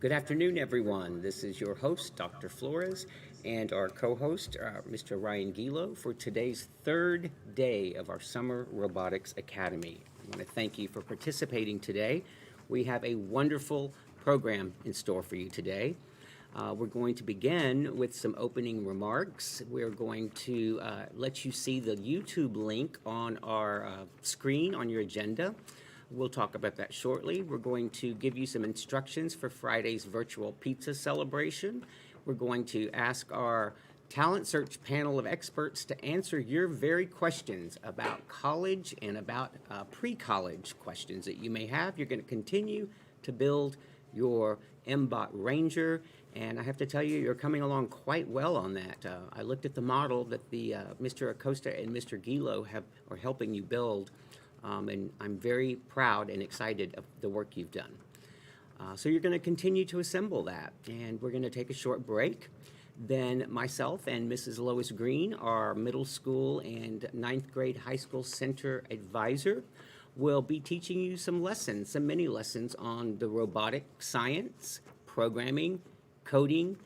Good afternoon, everyone. This is your host, Dr. Flores, and our co-host, Mr. Ryan Gilo, for today's third day of our Summer Robotics Academy. I want to thank you for participating today. We have a wonderful program in store for you today. We're going to begin with some opening remarks. We're going to let you see the YouTube link on our screen on your agenda. We'll talk about that shortly. We're going to give you some instructions for Friday's virtual pizza celebration. We're going to ask our talent search panel of experts to answer your very questions about college and about pre-college questions that you may have. You're going to continue to build your MBOT Ranger, and I have to tell you, you're coming along quite well on that. I looked at the model that the Mr. Acosta and Mr. Gilo are helping you build. And I'm very proud and excited of the work you've done. So you're going to continue to assemble that, and we're going to take a short break. Then myself and Mrs. Lois Green, our middle school and ninth grade high school center advisor, will be teaching you some lessons, some mini lessons on the robotic science, programming, coding,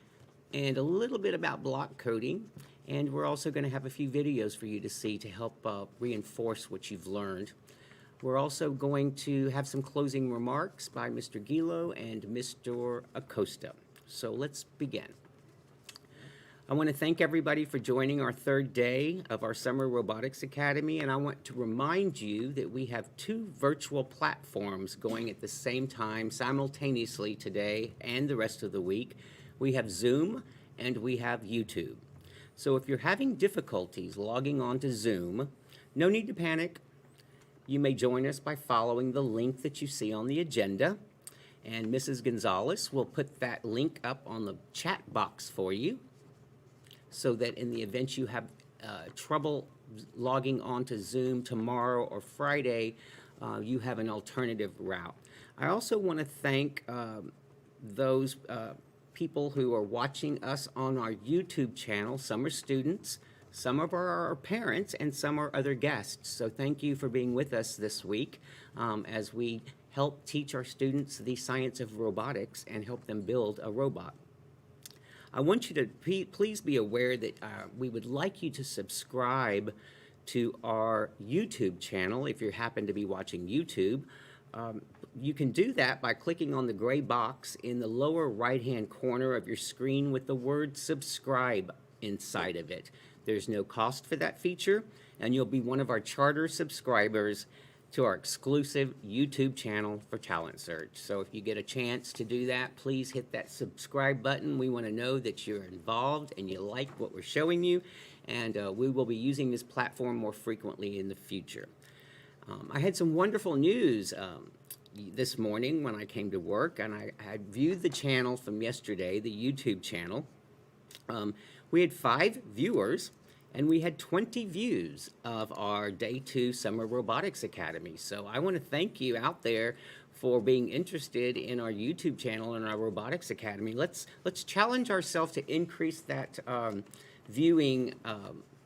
and a little bit about block coding. And we're also going to have a few videos for you to see to help reinforce what you've learned. We're also going to have some closing remarks by Mr. Gilo and Mr. Acosta. So let's begin. I want to thank everybody for joining our third day of our Summer Robotics Academy, and I want to remind you that we have two virtual platforms going at the same time simultaneously today and the rest of the week. We have Zoom and we have YouTube. So if you're having difficulties logging on to Zoom, no need to panic. You may join us by following the link that you see on the agenda, and Mrs. Gonzalez will put that link up on the chat box for you so that in the event you have trouble logging on to Zoom tomorrow or Friday, you have an alternative route. I also want to thank those people who are watching us on our YouTube channel. Some are students, some of our parents, and some are other guests. So thank you for being with us this week as we help teach our students the science of robotics and help them build a robot. I want you to please be aware that we would like you to subscribe to our YouTube channel if you happen to be watching YouTube. You can do that by clicking on the gray box in the lower right-hand corner of your screen with the word subscribe inside of it. There's no cost for that feature, and you'll be one of our charter subscribers to our exclusive YouTube channel for Talent Search. So if you get a chance to do that, please hit that subscribe button. We want to know that you're involved and you like what we're showing you, and we will be using this platform more frequently in the future. I had some wonderful news this morning when I came to work, and I had viewed the channel from yesterday, the YouTube channel. We had 5 viewers, and we had 20 views of our Day 2 Summer Robotics Academy. So I want to thank you out there for being interested in our YouTube channel and our Robotics Academy. Let's challenge ourselves to increase that viewing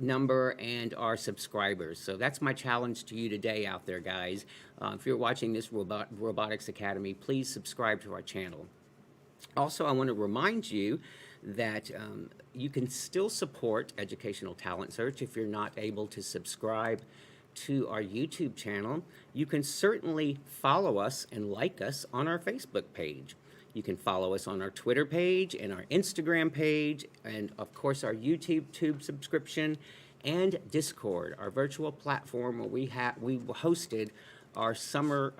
number and our subscribers. So that's my challenge to you today out there, guys. If you're watching this Robotics Academy, please subscribe to our channel. Also, I want to remind you that you can still support Educational Talent Search if you're not able to subscribe to our YouTube channel. You can certainly follow us and like us on our Facebook page. You can follow us on our Twitter page and our Instagram page, and of course our YouTube subscription and Discord, our virtual platform where we hosted our summer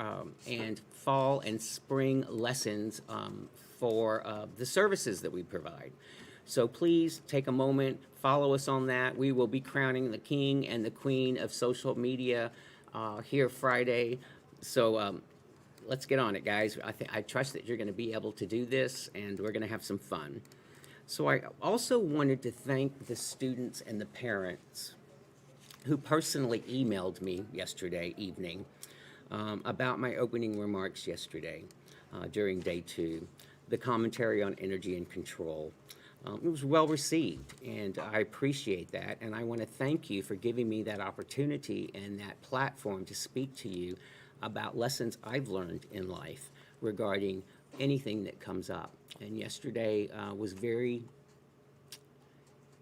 and fall and spring lessons for the services that we provide. So please take a moment, follow us on that. We will be crowning the king and the queen of social media here Friday. So let's get on it, guys. I trust that you're going to be able to do this, and we're going to have some fun. So I also wanted to thank the students and the parents who personally emailed me yesterday evening about my opening remarks yesterday during Day 2, the commentary on energy and control. It was well received, and I appreciate that, and I want to thank you for giving me that opportunity and that platform to speak to you about lessons I've learned in life regarding anything that comes up. And yesterday was very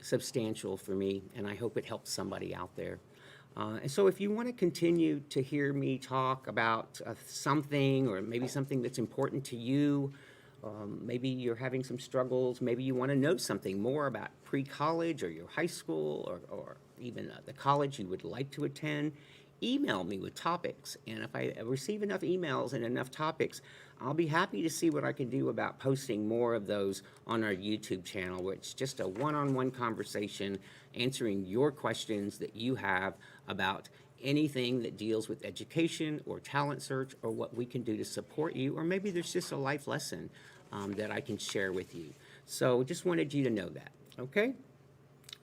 substantial for me, and I hope it helps somebody out there. And so if you want to continue to hear me talk about something, or maybe something that's important to you, maybe you're having some struggles, maybe you want to know something more about pre-college or your high school, or even the college you would like to attend, email me with topics. And if I receive enough emails and enough topics, I'll be happy to see what I can do about posting more of those on our YouTube channel, where it's just a one-on-one conversation, answering your questions that you have about anything that deals with education or talent search, or what we can do to support you, or maybe there's just a life lesson that I can share with you. So just wanted you to know that, okay?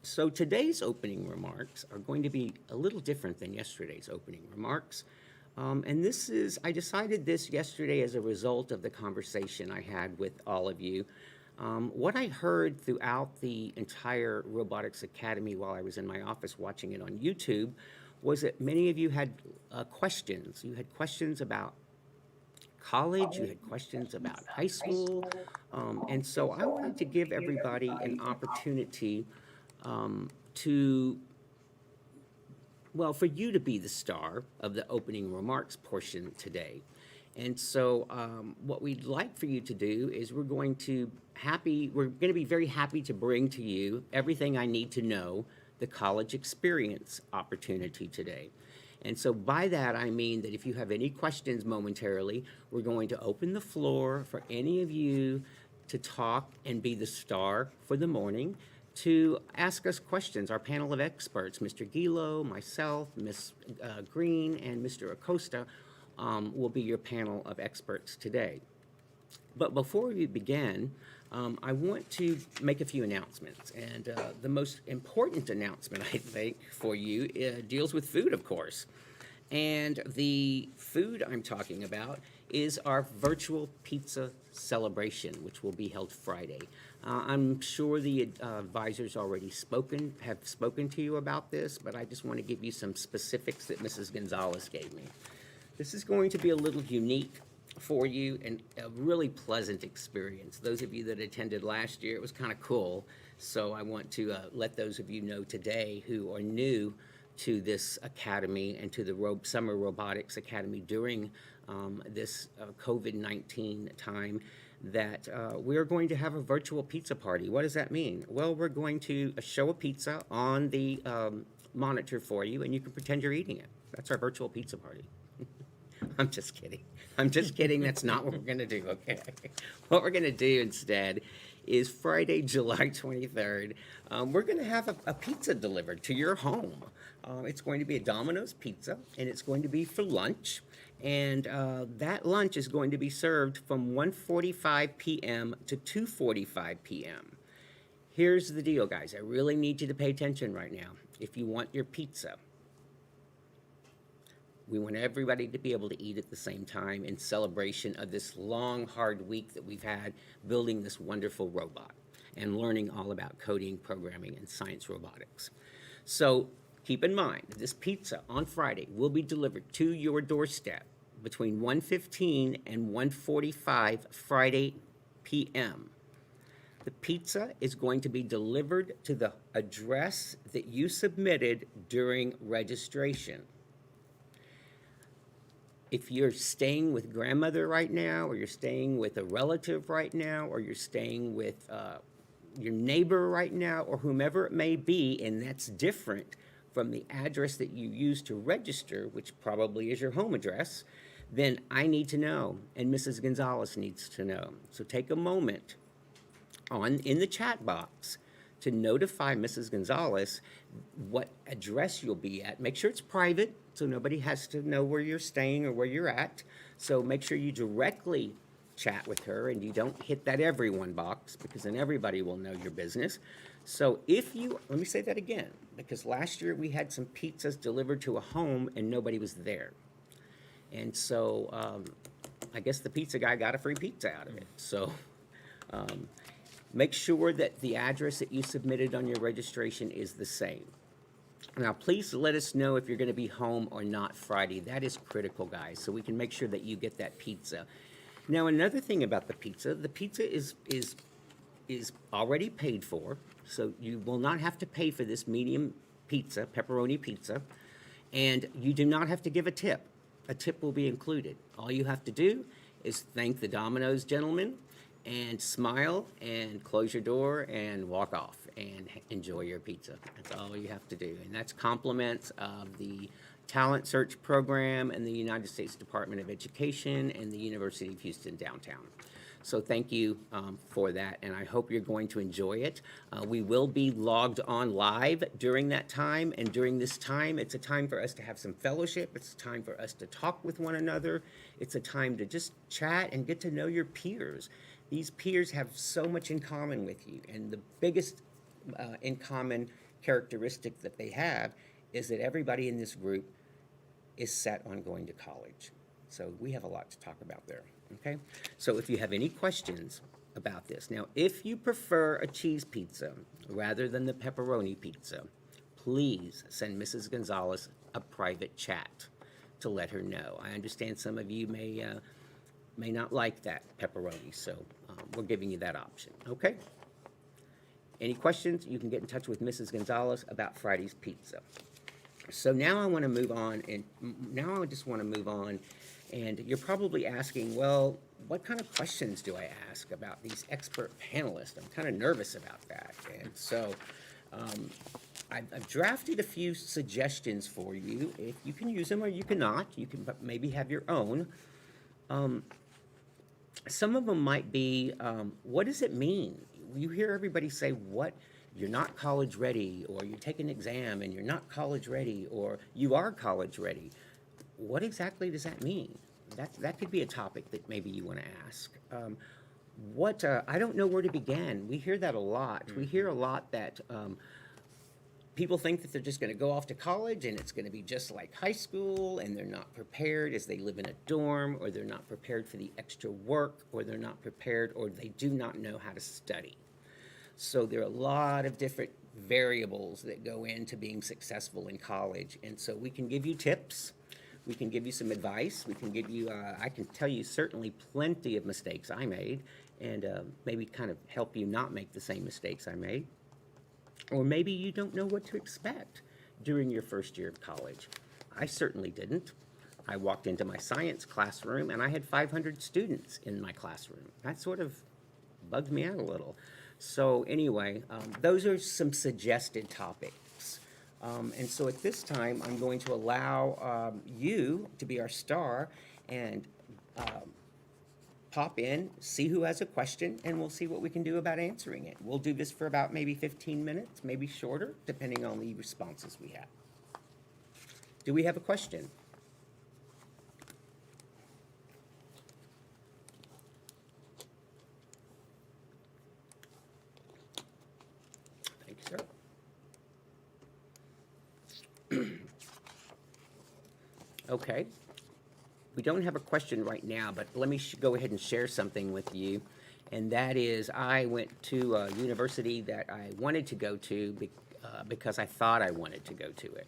So today's opening remarks are going to be a little different than yesterday's opening remarks. And this is, I decided this yesterday as a result of the conversation I had with all of you. What I heard throughout the entire Robotics Academy while I was in my office watching it on YouTube was that many of you had questions. You had questions about college, you had questions about high school, and so I wanted to give everybody an opportunity to, well, for you to be the star of the opening remarks portion today. And so what we'd like for you to do is we're going to be very happy to bring to you everything I need to know, the college experience opportunity today. And so by that, I mean that if you have any questions momentarily, we're going to open the floor for any of you to talk and be the star for the morning, to ask us questions. Our panel of experts, Mr. Gilo, myself, Ms. Green, and Mr. Acosta, will be your panel of experts today. But before we begin, I want to make a few announcements. And the most important announcement, I think, for you deals with food, of course. And the food I'm talking about is our virtual pizza celebration, which will be held Friday. I'm sure the advisors already have spoken to you about this, but I just want to give you some specifics that Mrs. Gonzalez gave me. This is going to be a little unique for you and a really pleasant experience. Those of you that attended last year, it was kind of cool. So I want to let those of you know today who are new to this academy and to the Summer Robotics Academy during this COVID-19 time that we're going to have a virtual pizza party. What does that mean? Well, we're going to show a pizza on the monitor for you, and you can pretend you're eating it. That's our virtual pizza party. I'm just kidding. I'm just kidding. That's not what we're going to do, okay? What we're going to do instead is Friday, July 23rd, we're going to have a pizza delivered to your home. It's going to be a Domino's pizza, and it's going to be for lunch. And that lunch is going to be served from 1:45 p.m. to 2:45 p.m. Here's the deal, guys. I really need you to pay attention right now. If you want your pizza, we want everybody to be able to eat at the same time in celebration of this long, hard week that we've had building this wonderful robot and learning all about coding, programming, and science robotics. So keep in mind that this pizza on Friday will be delivered to your doorstep between 1:15 and 1:45 Friday p.m. The pizza is going to be delivered to the address that you submitted during registration. If you're staying with grandmother right now, or you're staying with a relative right now, or you're staying with your neighbor right now, or whomever it may be, and that's different from the address that you used to register, which probably is your home address, then I need to know, and Mrs. Gonzalez needs to know. So take a moment in the chat box to notify Mrs. Gonzalez what address you'll be at. Make sure it's private, so nobody has to know where you're staying or where you're at. So make sure you directly chat with her and you don't hit that everyone box, because then everybody will know your business. So let me say that again, because last year we had some pizzas delivered to a home and nobody was there. And so I guess the pizza guy got a free pizza out of it. So make sure that the address that you submitted on your registration is the same. Now, please let us know if you're going to be home or not Friday. That is critical, guys, so we can make sure that you get that pizza. Now, another thing about the pizza is already paid for, so you will not have to pay for this medium pizza, pepperoni pizza, and you do not have to give a tip. A tip will be included. All you have to do is thank the Domino's gentleman and smile and close your door and walk off and enjoy your pizza. That's all you have to do. And that's compliments of the Talent Search Program and the United States Department of Education and the University of Houston downtown. So thank you for that, and I hope you're going to enjoy it. We will be logged on live during that time, and during this time, it's a time for us to have some fellowship. It's a time for us to talk with one another. It's a time to just chat and get to know your peers. These peers have so much in common with you, and the biggest in common characteristic that they have is that everybody in this group is set on going to college. So we have a lot to talk about there. Okay, so if you have any questions about this, now if you prefer a cheese pizza rather than the pepperoni pizza, please send Mrs. Gonzalez a private chat to let her know. I understand some of you may not like that pepperoni, so we're giving you that option. Okay. Any questions? You can get in touch with Mrs. Gonzalez about Friday's pizza. So now I want to move on, and now I just want to move on. And you're probably asking, well, what kind of questions do I ask about these expert panelists? I'm kind of nervous about that. And so I've drafted a few suggestions for you. If you can use them or you cannot, you can maybe have your own. Some of them might be, what does it mean? You hear everybody say, what? You're not college ready, or you take an exam and you're not college ready, or you are college ready. What exactly does that mean? That could be a topic that maybe you want to ask. I don't know where to begin. We hear that a lot. We hear a lot that people think that they're just going to go off to college and it's going to be just like high school, and they're not prepared as they live in a dorm, or they're not prepared for the extra work, or they're not prepared, or they do not know how to study. So there are a lot of different variables that go into being successful in college, and so we can give you tips. We can give you some advice. We can give you, I can tell you certainly plenty of mistakes I made, and maybe kind of help you not make the same mistakes I made. Or maybe you don't know what to expect during your first year of college. I certainly didn't. I walked into my science classroom and I had 500 students in my classroom. That sort of bugged me out a little. So anyway, those are some suggested topics. And so at this time, I'm going to allow you to be our star and pop in, see who has a question, and we'll see what we can do about answering it. We'll do this for about maybe 15 minutes, maybe shorter, depending on the responses we have. Do we have a question? Thank you, sir. Okay. We don't have a question right now, but let me go ahead and share something with you. And that is, I went to a university that I wanted to go to because I thought I wanted to go to it.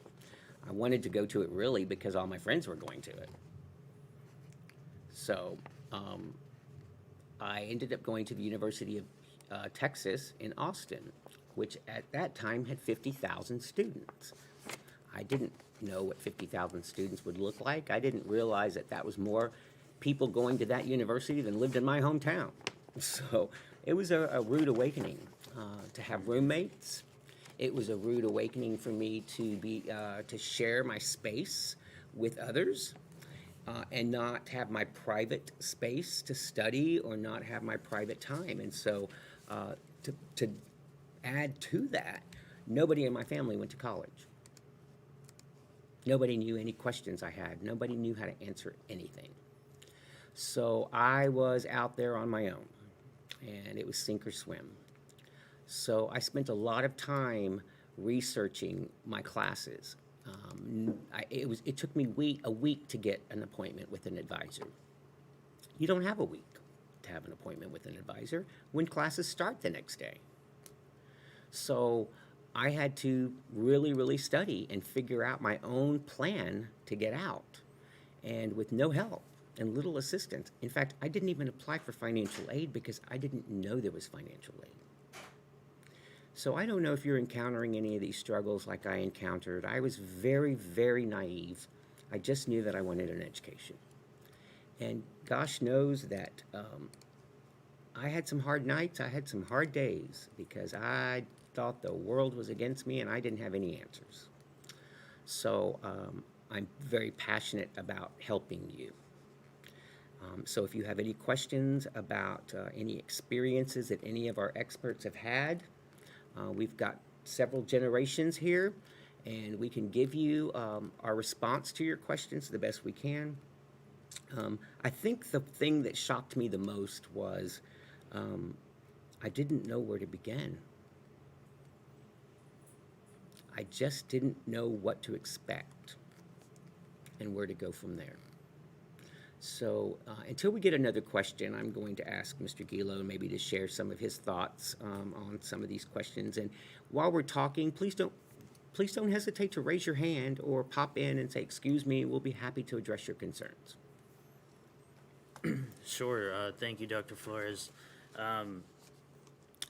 I wanted to go to it really because all my friends were going to it. So I ended up going to the University of Texas in Austin, which at that time had 50,000 students. I didn't know what 50,000 students would look like. I didn't realize that that was more people going to that university than lived in my hometown. So it was a rude awakening to have roommates. It was a rude awakening for me to share my space with others and not have my private space to study or not have my private time. And so to add to that, nobody in my family went to college. Nobody knew any questions I had. Nobody knew how to answer anything. So I was out there on my own, and it was sink or swim. So I spent a lot of time researching my classes. It took me a week to get an appointment with an advisor. You don't have a week to have an appointment with an advisor when classes start the next day. So I had to really, really study and figure out my own plan to get out, and with no help. and little assistance. In fact, I didn't even apply for financial aid because I didn't know there was financial aid. So I don't know if you're encountering any of these struggles like I encountered. I was very, very naive. I just knew that I wanted an education. And gosh knows that I had some hard nights, I had some hard days because I thought the world was against me and I didn't have any answers. So I'm very passionate about helping you. So if you have any questions about any experiences that any of our experts have had, we've got several generations here, and we can give you our response to your questions the best we can. I think the thing that shocked me the most was I didn't know where to begin. I just didn't know what to expect and where to go from there. So until we get another question, I'm going to ask Mr. Gilo maybe to share some of his thoughts on some of these questions. And while we're talking, please don't hesitate to raise your hand or pop in and say, "Excuse me," we'll be happy to address your concerns. Sure. Thank you, Dr. Flores.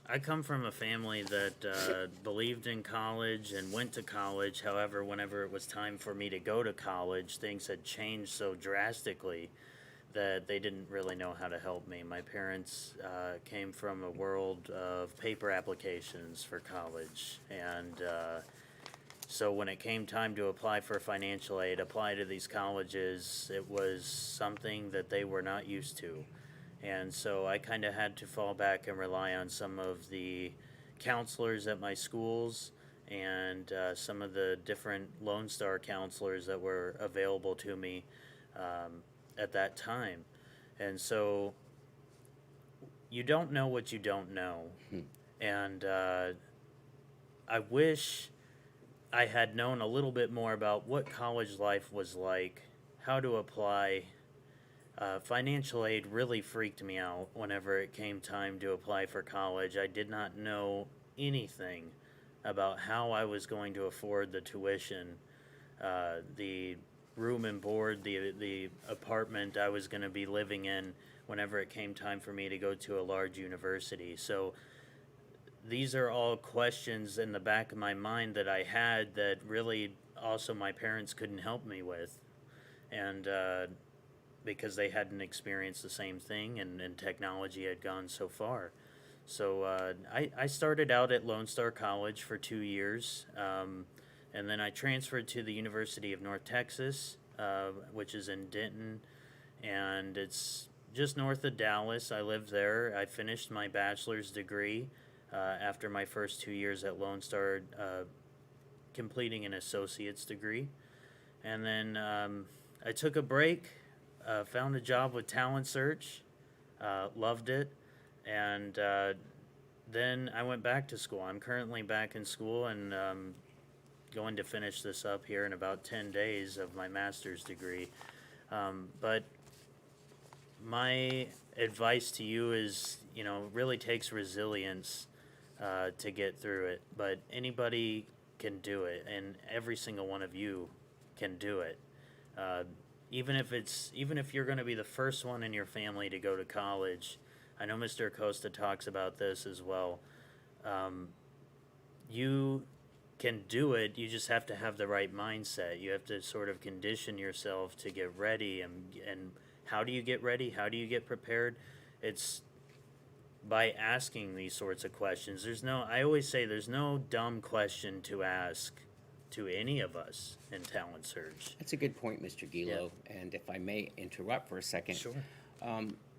I come from a family that believed in college and went to college. However, whenever it was time for me to go to college, things had changed so drastically that they didn't really know how to help me. My parents came from a world of paper applications for college, and so when it came time to apply for financial aid, apply to these colleges, it was something that they were not used to. And so I kind of had to fall back and rely on some of the counselors at my schools and some of the different Lone Star counselors that were available to me at that time. And so you don't know what you don't know. And I wish I had known a little bit more about what college life was like, how to apply. Financial aid really freaked me out whenever it came time to apply for college. I did not know anything about how I was going to afford the tuition, the room and board, the apartment I was going to be living in whenever it came time for me to go to a large university. So these are all questions in the back of my mind that I had that really also my parents couldn't help me with. And because they hadn't experienced the same thing and technology had gone so far. So I started out at Lone Star College for 2 years, and then I transferred to the University of North Texas, which is in Denton, and it's just north of Dallas. I lived there. I finished my bachelor's degree after my first 2 years at Lone Star, completing an associate's degree. And then I took a break, found a job with Talent Search, loved it, and then I went back to school. I'm currently back in school and going to finish this up here in about 10 days of my master's degree. But my advice to you is, really takes resilience to get through it. But anybody can do it, and every single one of you can do it. Even if you're going to be the first one in your family to go to college, I know Mr. Acosta talks about this as well. You can do it. You just have to have the right mindset. You have to sort of condition yourself to get ready. And how do you get ready? How do you get prepared? It's by asking these sorts of questions. I always say there's no dumb question to ask to any of us in Talent Search. That's a good point, Mr. Gilo. Yeah. And if I may interrupt for a second. Sure.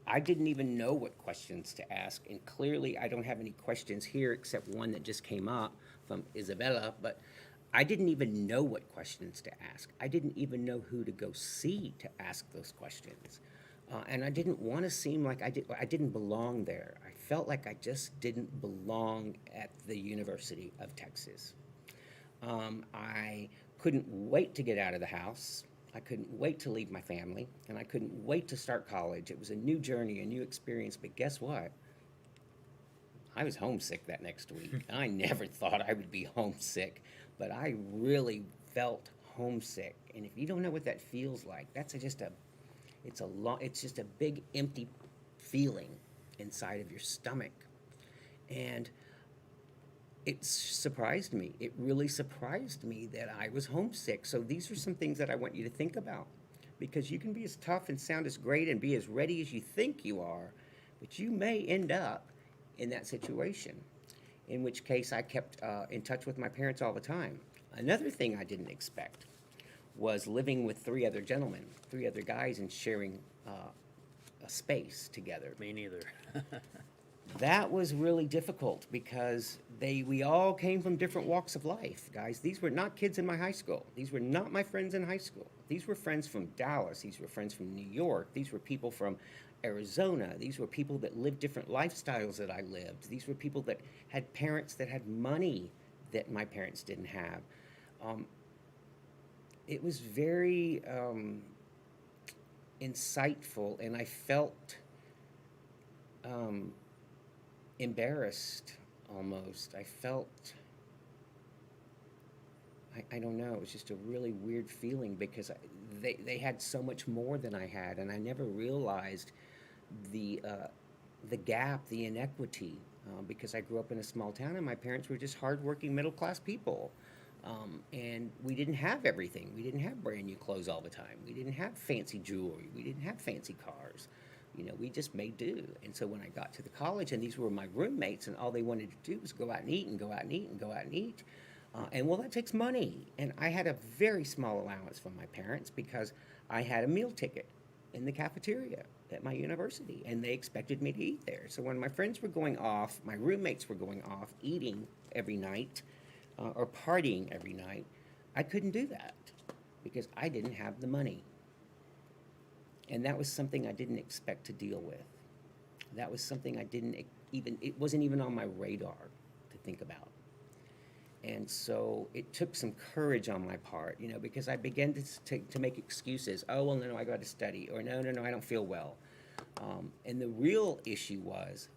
I didn't even know what questions to ask, and clearly I don't have any questions here except one that just came up from Isabella, but I didn't even know what questions to ask. I didn't even know who to go see to ask those questions. And I didn't want to seem like I didn't belong there. I felt like I just didn't belong at the University of Texas. I couldn't wait to get out of the house. I couldn't wait to leave my family, and I couldn't wait to start college. It was a new journey, a new experience, but guess what? I was homesick that next week. I never thought I would be homesick, but I really felt homesick. And if you don't know what that feels like, It's just a big empty feeling inside of your stomach. And it surprised me. It really surprised me that I was homesick. So these are some things that I want you to think about, because you can be as tough and sound as great and be as ready as you think you are, but you may end up in that situation. In which case, I kept in touch with my parents all the time. Another thing I didn't expect was living with three other gentlemen, three other guys, and sharing a space together. Me neither. That was really difficult because we all came from different walks of life, guys. These were not kids in my high school. These were not my friends in high school. These were friends from Dallas. These were friends from New York. These were people from Arizona. These were people that lived different lifestyles that I lived. These were people that had parents that had money that my parents didn't have. It was very insightful, and I felt embarrassed almost. I don't know, it was just a really weird feeling because they had so much more than I had, and I never realized the gap, the inequity, because I grew up in a small town and my parents were just hardworking middle class people. And we didn't have everything. We didn't have brand new clothes all the time. We didn't have fancy jewelry. We didn't have fancy cars. We just made do. And so when I got to the college and these were my roommates and all they wanted to do was go out and eat and go out and eat and go out and eat. And well, that takes money. And I had a very small allowance from my parents because I had a meal ticket in the cafeteria at my university and they expected me to eat there. So when my friends were going off, my roommates were going off eating every night or partying every night, I couldn't do that because I didn't have the money. And that was something I didn't expect to deal with. That was something it wasn't even on my radar to think about. And so it took some courage on my part, because I began to make excuses. Oh, well, no, I got to study. Or no, I don't feel well. And the real issue was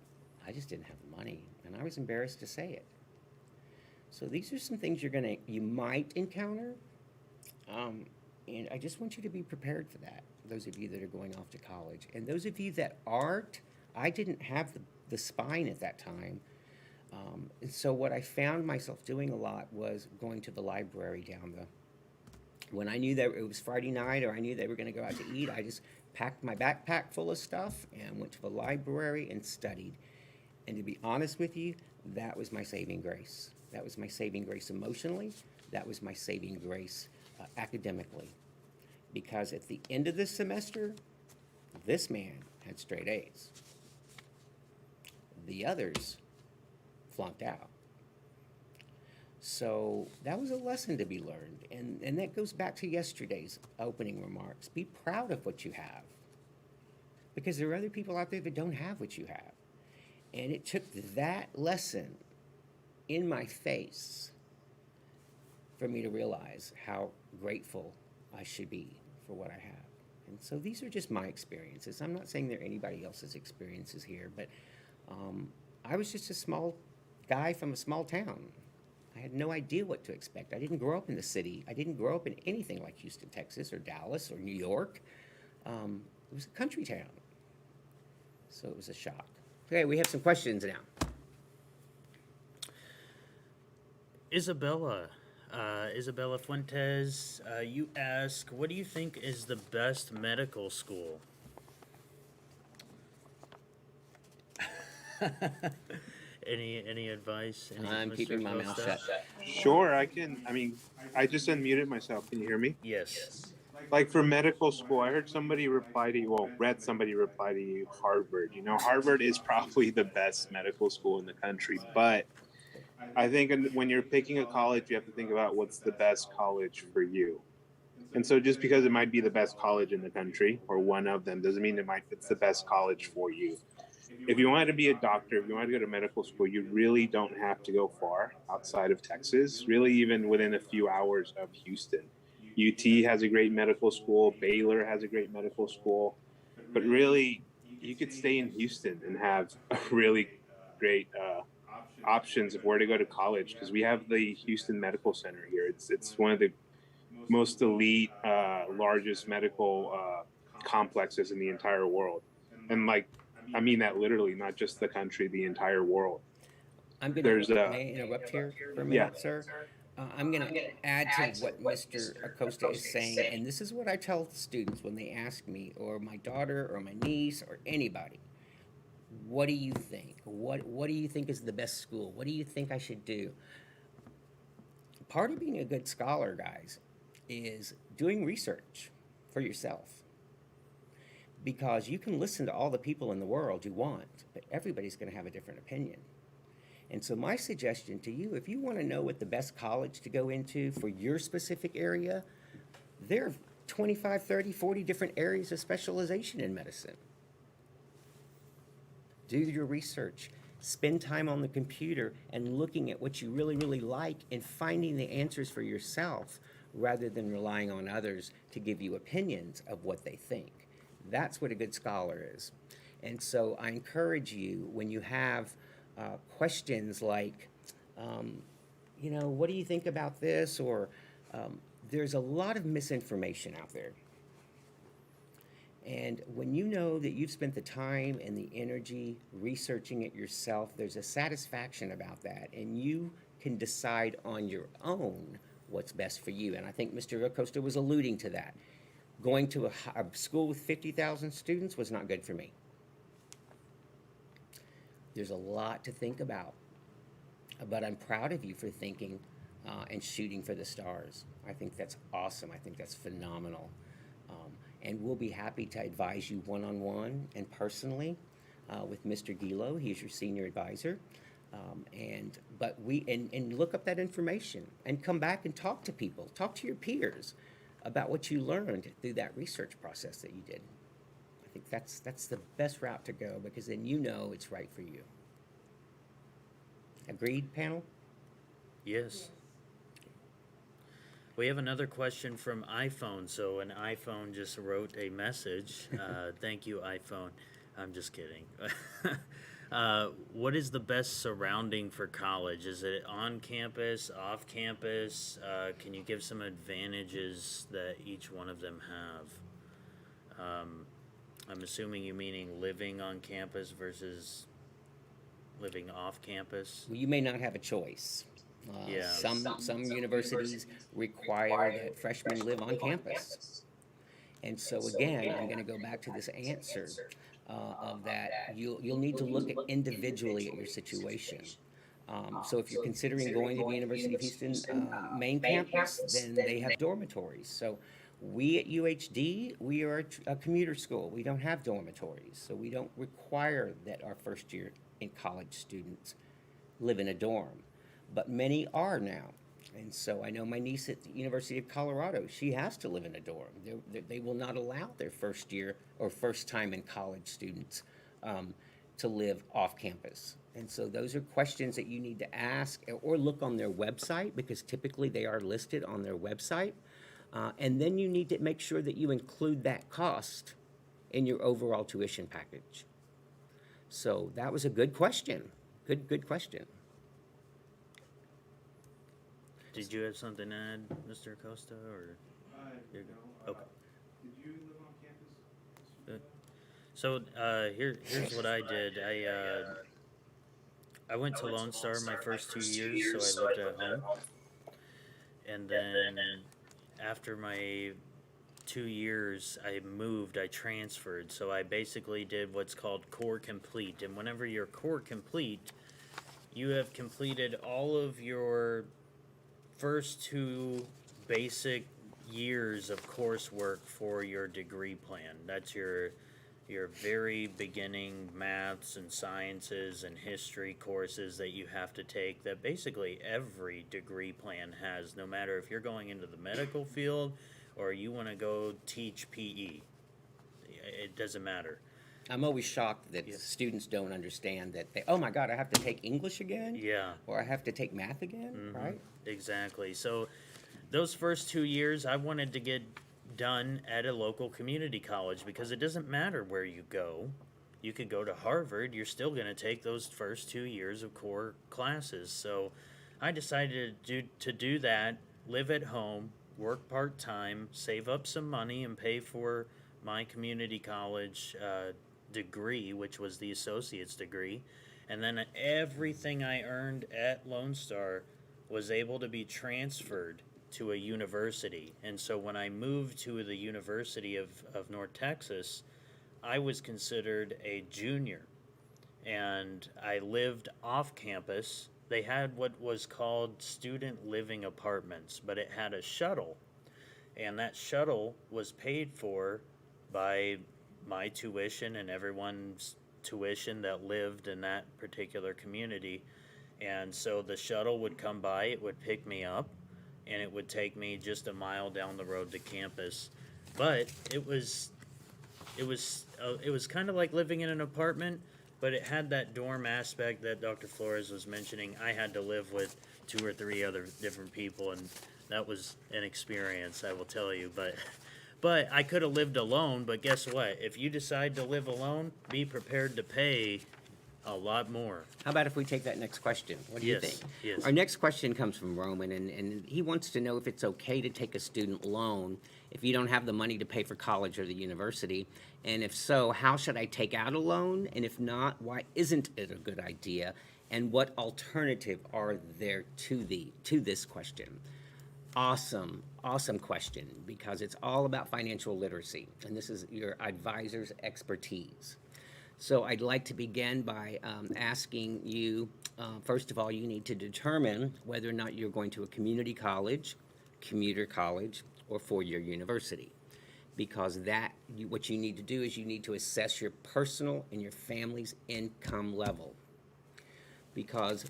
I just didn't have the money, and I was embarrassed to say it. So these are some things you might encounter. And I just want you to be prepared for that, those of you that are going off to college. And those of you that aren't, I didn't have the spine at that time. And so what I found myself doing a lot was going to the library when I knew that it was Friday night or I knew they were going to go out to eat, I just packed my backpack full of stuff and went to the library and studied. And to be honest with you, that was my saving grace. That was my saving grace emotionally. That was my saving grace academically. Because at the end of this semester, this man had straight A's. The others flunked out. So that was a lesson to be learned. And that goes back to yesterday's opening remarks. Be proud of what you have. Because there are other people out there that don't have what you have. And it took that lesson in my face for me to realize how grateful I should be for what I have. And so these are just my experiences. I'm not saying they're anybody else's experiences here, but I was just a small guy from a small town. I had no idea what to expect. I didn't grow up in the city. I didn't grow up in anything like Houston, Texas, or Dallas, or New York. It was a country town. So it was a shock. Okay, we have some questions now. Isabella Fuentes, you ask, what do you think is the best medical school? Any advice? I'm keeping my mouth shut. Sure, I can. I just unmuted myself. Can you hear me? Yes. Like for medical school, I heard somebody reply to you, read somebody reply to you, Harvard. Harvard is probably the best medical school in the country, but I think when you're picking a college, you have to think about what's the best college for you. And so just because it might be the best college in the country or one of them doesn't mean it's the best college for you. If you wanted to be a doctor, if you wanted to go to medical school, you really don't have to go far outside of Texas, really even within a few hours of Houston. UT has a great medical school. Baylor has a great medical school. But really, you could stay in Houston and have a really great options of where to go to college, because we have the Houston Medical Center here. It's one of the most elite, largest medical complexes in the entire world. And like, I mean that literally, not just the country, the entire world. I'm going There's to, a, may I interrupt here for a yeah, minute, sir? I'm going to add to what Mr. Acosta is saying, and this is what I tell the students when they ask me, or my daughter, or my niece, or anybody, what do you think? What do you think is the best school? What do you think I should do? Part of being a good scholar, guys, is doing research for yourself. Because you can listen to all the people in the world you want, but everybody's going to have a different opinion. And so my suggestion to you, if you want to know what the best college to go into for your specific area, there are 25, 30, 40 different areas of specialization in medicine. Do your research. Spend time on the computer and looking at what you really, really like and finding the answers for yourself rather than relying on others to give you opinions of what they think. That's what a good scholar is. And so I encourage you, when you have questions like, what do you think about this? Or there's a lot of misinformation out there. And when you know that you've spent the time and the energy researching it yourself, there's a satisfaction about that. And you can decide on your own what's best for you. And I think Mr. Acosta was alluding to that. Going to a school with 50,000 students was not good for me. There's a lot to think about, but I'm proud of you for thinking and shooting for the stars. I think that's awesome. I think that's phenomenal. And we'll be happy to advise you one-on-one and personally with Mr. Gilo. He's your senior advisor. And look up that information and come back and talk to people. Talk to your peers about what you learned through that research process that you did. I think that's the best route to go, because then you know it's right for you. Agreed, panel? Yes. We have another question from iPhone. So an iPhone just wrote a message. Thank you, iPhone. I'm just kidding. What is the best surrounding for college? Is it on campus, off campus? Can you give some advantages that each one of them have? I'm assuming you meaning living on campus versus living off campus. Well, you may not have a choice. Yeah. Some universities require that freshmen live on campus. And so again, I'm going to go back to this answer of that. You'll need to look at individually at your situation. So if you're considering going to the University of Houston main campus, then they have dormitories. So we at UHD, we are a commuter school. We don't have dormitories. So we don't require that our first year in college students live in a dorm. But many are now. And so I know my niece at the University of Colorado, she has to live in a dorm. They will not allow their first year or first time in college students to live off campus. And so those are questions that you need to ask or look on their website, because typically they are listed on their website. And then you need to make sure that you include that cost in your overall tuition package. So that was a good question. Good question. Did you have something to add, Mr. Acosta, or? no. Okay. Did you live on campus? So here's what I did. I went to Lone Star my first 2 years, so I lived at home. And then after my 2 years, I moved, I transferred. So I basically did what's called core complete. And whenever you're core complete, you have completed all of your first 2 basic years of coursework for your degree plan. That's your very beginning maths and sciences and history courses that you have to take, that basically every degree plan has, no matter if you're going into the medical field or you want to go teach PE. It doesn't matter. I'm always shocked that students don't understand that oh my God, I have to take English again? Yeah. Or I have to take math again, right? Exactly. So those first 2 years, I wanted to get done at a local community college, because it doesn't matter where you go. You could go to Harvard, you're still going to take those first 2 years of core classes. So I decided to do that, live at home, work part-time, save up some money, and pay for my community college degree, which was the associate's degree, and then everything I earned at Lone Star was able to be transferred to a university. And so when I moved to the University of North Texas, I was considered a junior, and I lived off campus. They had what was called student living apartments, but it had a shuttle, and that shuttle was paid for by my tuition and everyone's tuition that lived in that particular community. And so the shuttle would come by, it would pick me up, and it would take me just a mile down the road to campus. But it was kind of like living in an apartment, but it had that dorm aspect that Dr. Flores was mentioning. I had to live with 2 or 3 other different people, and that was an experience, I will tell you. But I could have lived alone. But guess what? If you decide to live alone, be prepared to pay a lot more. How about if we take that next question? What do you Yes, think? yes. Our next question comes from Roman, and he wants to know if it's okay to take a student loan if you don't have the money to pay for college or the university. And if so, how should I take out a loan? And if not, why isn't it a good idea? And what alternative are there to this question? Awesome question, because it's all about financial literacy, and this is your advisor's expertise. So I'd like to begin by asking you, first of all, you need to determine whether or not you're going to a community college, commuter college, or four-year university. Because what you need to do is you need to assess your personal and your family's income level. Because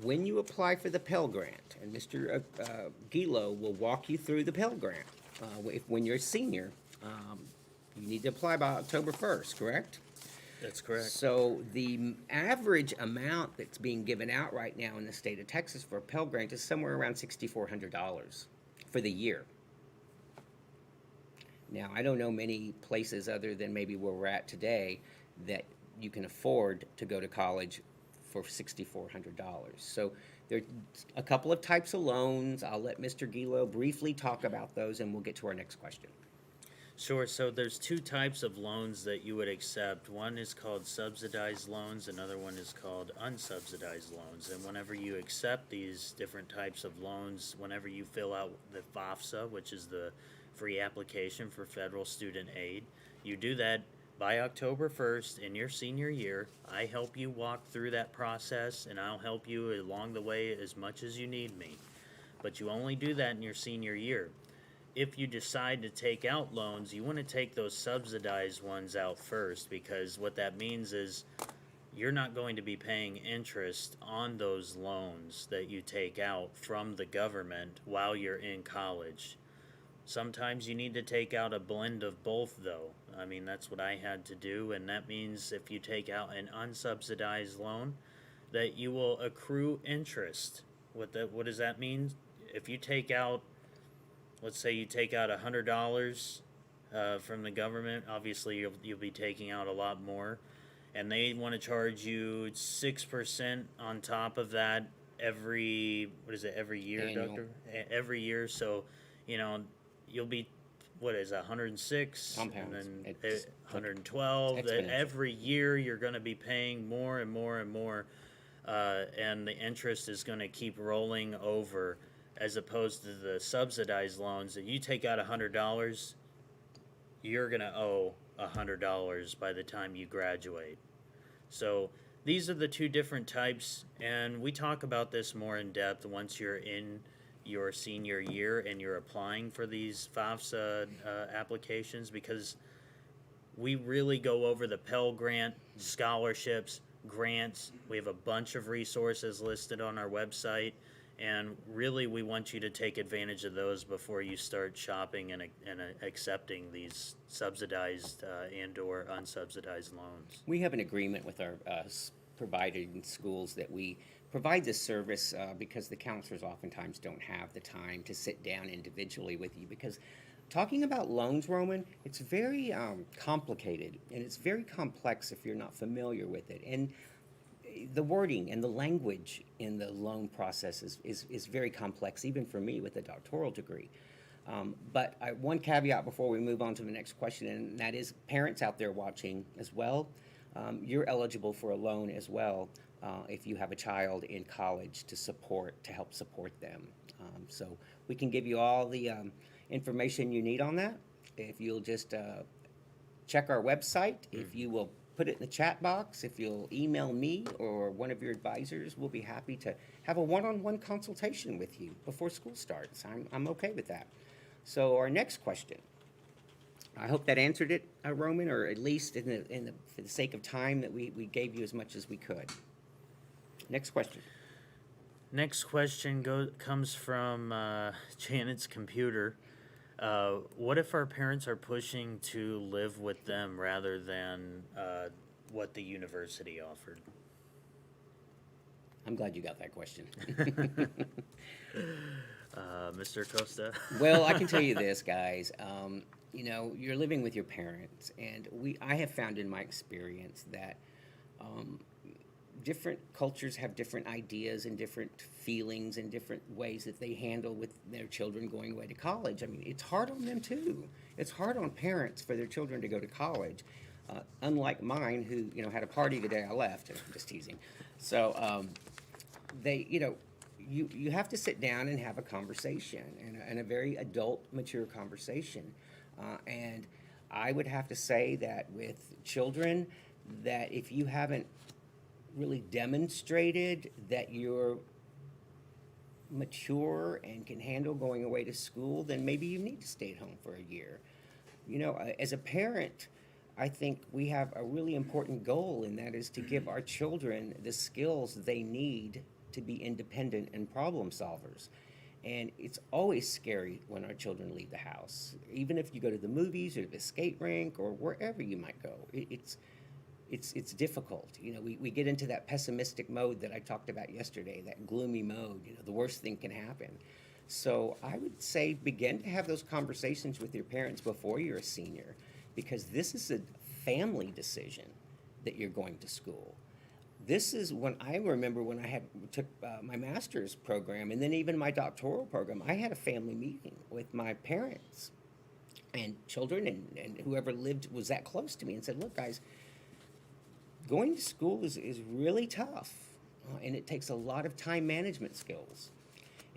when you apply for the Pell Grant, and Mr. Gilo will walk you through the Pell Grant, when you're a senior, you need to apply by October 1st, correct? That's correct. So the average amount that's being given out right now in the state of Texas for a Pell Grant is somewhere around $6,400 for the year. Now, I don't know many places other than maybe where we're at today that you can afford to go to college for $6,400. So there are a couple of types of loans. I'll let Mr. Gilo briefly talk about those, and we'll get to our next question. Sure. So there's 2 types of loans that you would accept. One is called subsidized loans, another one is called unsubsidized loans. And whenever you accept these different types of loans, whenever you fill out the FAFSA, which is the free application for federal student aid, you do that by October 1st in your senior year. I help you walk through that process, and I'll help you along the way as much as you need me. But you only do that in your senior year. If you decide to take out loans, you want to take those subsidized ones out first, because what that means is you're not going to be paying interest on those loans that you take out from the government while you're in college. Sometimes you need to take out a blend of both, though. I mean, that's what I had to do, and that means if you take out an unsubsidized loan, that you will accrue interest. What does that mean? If you take out, let's say you take out $100 from the government, obviously you'll be taking out a lot more, and they want to charge you 6% on top of that every year, Annual. Doctor? Every year, so you'll be, what is that, 106, Compounds. and then It's 112. exponential. Every year you're going to be paying more and more and more, and the interest is going to keep rolling over, as opposed to the subsidized loans. If you take out $100, you're going to owe $100 by the time you graduate. So these are the 2 different types, and we talk about this more in depth once you're in your senior year and you're applying for these FAFSA applications, because we really go over the Pell Grant, scholarships, grants. We have a bunch of resources listed on our website, and really we want you to take advantage of those before you start shopping and accepting these subsidized and or unsubsidized loans. We have an agreement with our provider in schools that we provide this service because the counselors oftentimes don't have the time to sit down individually with you, because talking about loans, Roman, it's very complicated, and it's very complex if you're not familiar with it. And the wording and the language in the loan process is very complex, even for me with a doctoral degree. One caveat before we move on to the next question, and that is parents out there watching as well. You're eligible for a loan as well if you have a child in college to help support them. So we can give you all the information you need on that. If you'll just check our website, if you will put it in the chat box, if you'll email me or one of your advisors, we'll be happy to have a one-on-one consultation with you before school starts. I'm okay with that. So our next question, I hope that answered it, Roman, or at least for the sake of time that we gave you as much as we could. Next question. Next question comes from Janet's computer. What if our parents are pushing to live with them rather than what the university offered? I'm glad you got that question. Mr. Costa? Well, I can tell you this, guys. You know, you're living with your parents, and I have found in my experience that different cultures have different ideas and different feelings and different ways that they handle with their children going away to college. I mean, it's hard on them too. It's hard on parents for their children to go to college. Unlike mine, who had a party the day I left. I'm just teasing. So you have to sit down and have a conversation, and a very adult, mature conversation. And I would have to say that with children, that if you haven't really demonstrated that you're mature and can handle going away to school, then maybe you need to stay at home for a year. As a parent, I think we have a really important goal, and that is to give our children the skills they need to be independent and problem solvers. And it's always scary when our children leave the house. Even if you go to the movies or the skate rink or wherever you might go, it's difficult. We get into that pessimistic mode that I talked about yesterday, that gloomy mode. The worst thing can happen. So I would say begin to have those conversations with your parents before you're a senior, because this is a family decision that you're going to school. This is when I remember when I took my master's program, and then even my doctoral program. I had a family meeting with my parents and children and whoever was that close to me, and said, look, guys, going to school is really tough, and it takes a lot of time management skills,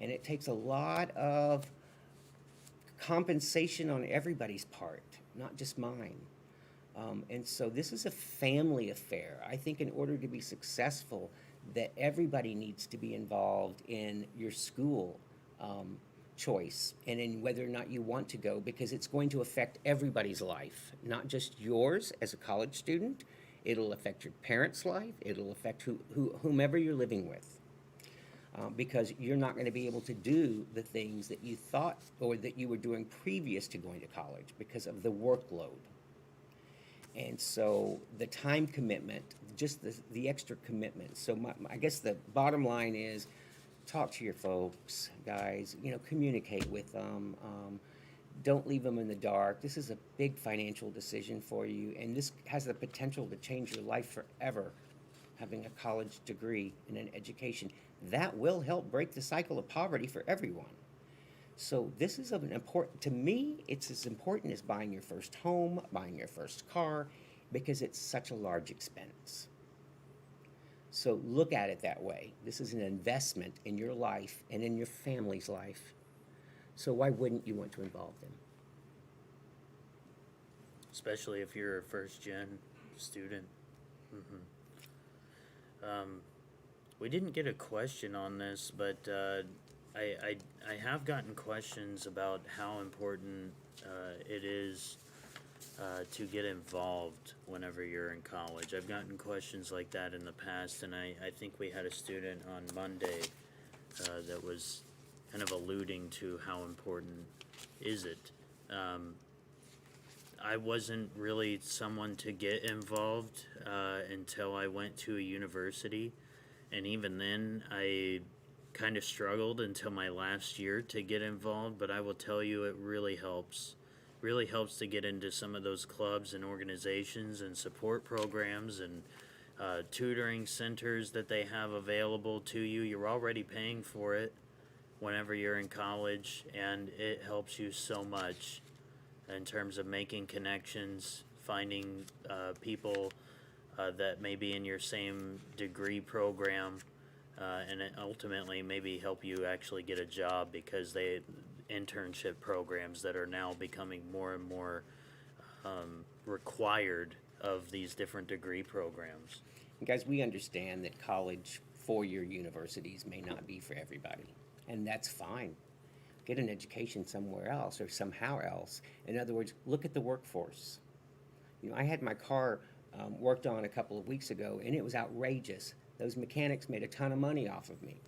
and it takes a lot of compensation on everybody's part, not just mine. And so this is a family affair. I think in order to be successful, that everybody needs to be involved in your school choice and in whether or not you want to go, because it's going to affect everybody's life, not just yours as a college student. It'll affect your parents' life. It'll affect whomever you're living with. Because you're not going to be able to do the things that you thought or that you were doing previous to going to college because of the workload. And so the time commitment, just the extra commitment. So I guess the bottom line is talk to your folks, guys, communicate with them. Don't leave them in the dark. This is a big financial decision for you, and this has the potential to change your life forever, having a college degree and an education. That will help break the cycle of poverty for everyone. So this is to me, it's as important as buying your first home, buying your first car, because it's such a large expense. So look at it that way. This is an investment in your life and in your family's life. So why wouldn't you want to involve them? Especially if you're a first-gen student. We didn't get a question on this, but I have gotten questions about how important it is to get involved whenever you're in college. I've gotten questions like that in the past, and I think we had a student on Monday that was kind of alluding to how important is it. I wasn't really someone to get involved until I went to a university, and even then I kind of struggled until my last year to get involved, but I will tell you it really helps to get into some of those clubs and organizations and support programs and tutoring centers that they have available to you. You're already paying for it. whenever you're in college, and it helps you so much in terms of making connections, finding people that may be in your same degree program, and it ultimately maybe help you actually get a job, because they internship programs that are now becoming more and more required of these different degree programs. And guys, we understand that college, four-year universities may not be for everybody, and that's fine. Get an education somewhere else or somehow else. In other words, look at the workforce. You know, I had my car worked on a couple of weeks ago, and it was outrageous. Those mechanics made a ton of money off of me.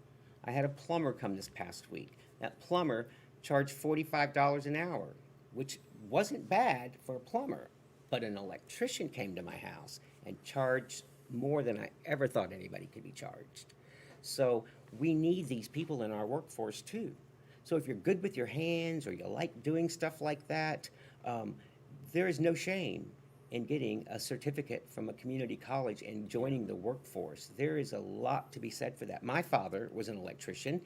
I had a plumber come this past week. That plumber charged $45 an hour, which wasn't bad for a plumber. But an electrician came to my house and charged more than I ever thought anybody could be charged. So we need these people in our workforce too. So if you're good with your hands or you like doing stuff like that, there is no shame in getting a certificate from a community college and joining the workforce. There is a lot to be said for that. My father was an electrician.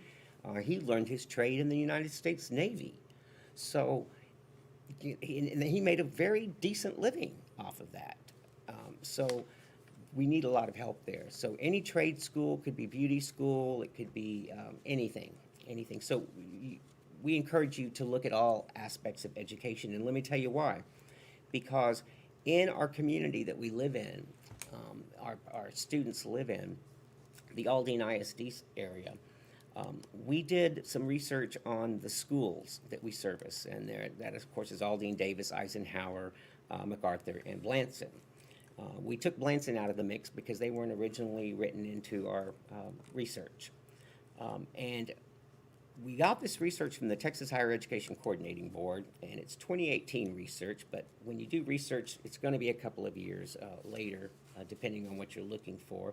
He learned his trade in the United States Navy. So he made a very decent living off of that. So we need a lot of help there. So any trade school, could be beauty school, it could be anything. So we encourage you to look at all aspects of education, and let me tell you why. Because in our community that we live in, our students live in, the Aldine ISD area, we did some research on the schools that we service, and that of course is Aldine, Davis, Eisenhower, MacArthur, and Blanson. We took Blanson out of the mix because they weren't originally written into our research. And we got this research from the Texas Higher Education Coordinating Board, and it's 2018 research, but when you do research, it's going to be a couple of years later, depending on what you're looking for.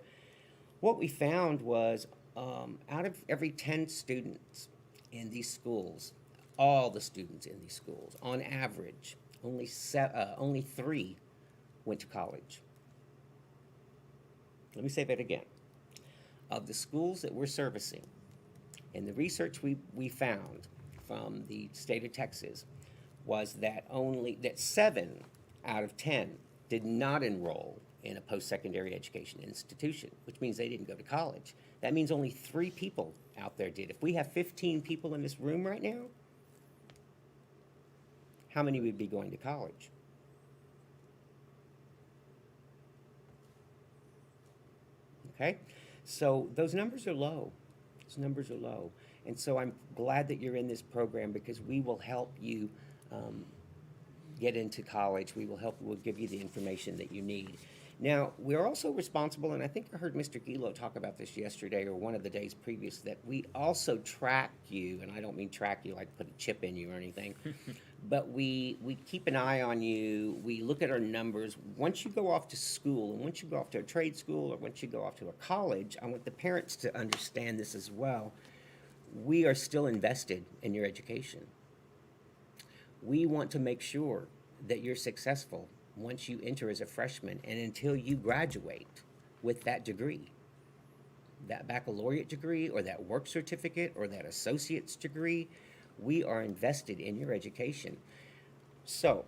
What we found was out of every 10 students in these schools, all the students in these schools, on average, only 3 went to college. Let me say that again. Of the schools that we're servicing, and the research we found from the state of Texas was that 7 out of 10 did not enroll in a post-secondary education institution, which means they didn't go to college. That means only 3 people out there did. If we have 15 people in this room right now, how many would be going to college? Okay, so those numbers are low. Those numbers are low. And so I'm glad that you're in this program, because we will help you get into college. We'll give you the information that you need. Now, we're also responsible, and I think I heard Mr. Gilo talk about this yesterday or one of the days previous, that we also track you, and I don't mean track you like put a chip in you or anything, but we keep an eye on you. We look at our numbers. Once you go off to school, and once you go off to a trade school, or once you go off to a college, I want the parents to understand this as well. We are still invested in your education. We want to make sure that you're successful once you enter as a freshman and until you graduate with that degree, that baccalaureate degree or that work certificate or that associate's degree. We are invested in your education. So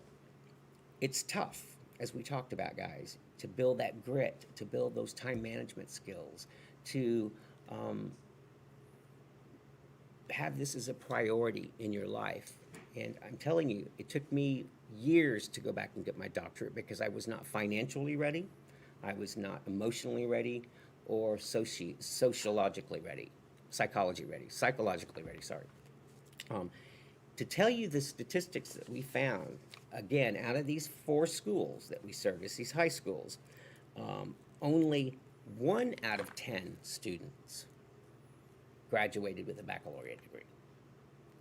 it's tough, as we talked about, guys, to build that grit, to build those time management skills, to have this as a priority in your life. And I'm telling you, it took me years to go back and get my doctorate because I was not financially ready, I was not emotionally ready, or psychologically ready, sorry. To tell you the statistics that we found, again, out of these 4 schools that we service, these high schools, only 1 out of 10 students graduated with a baccalaureate degree.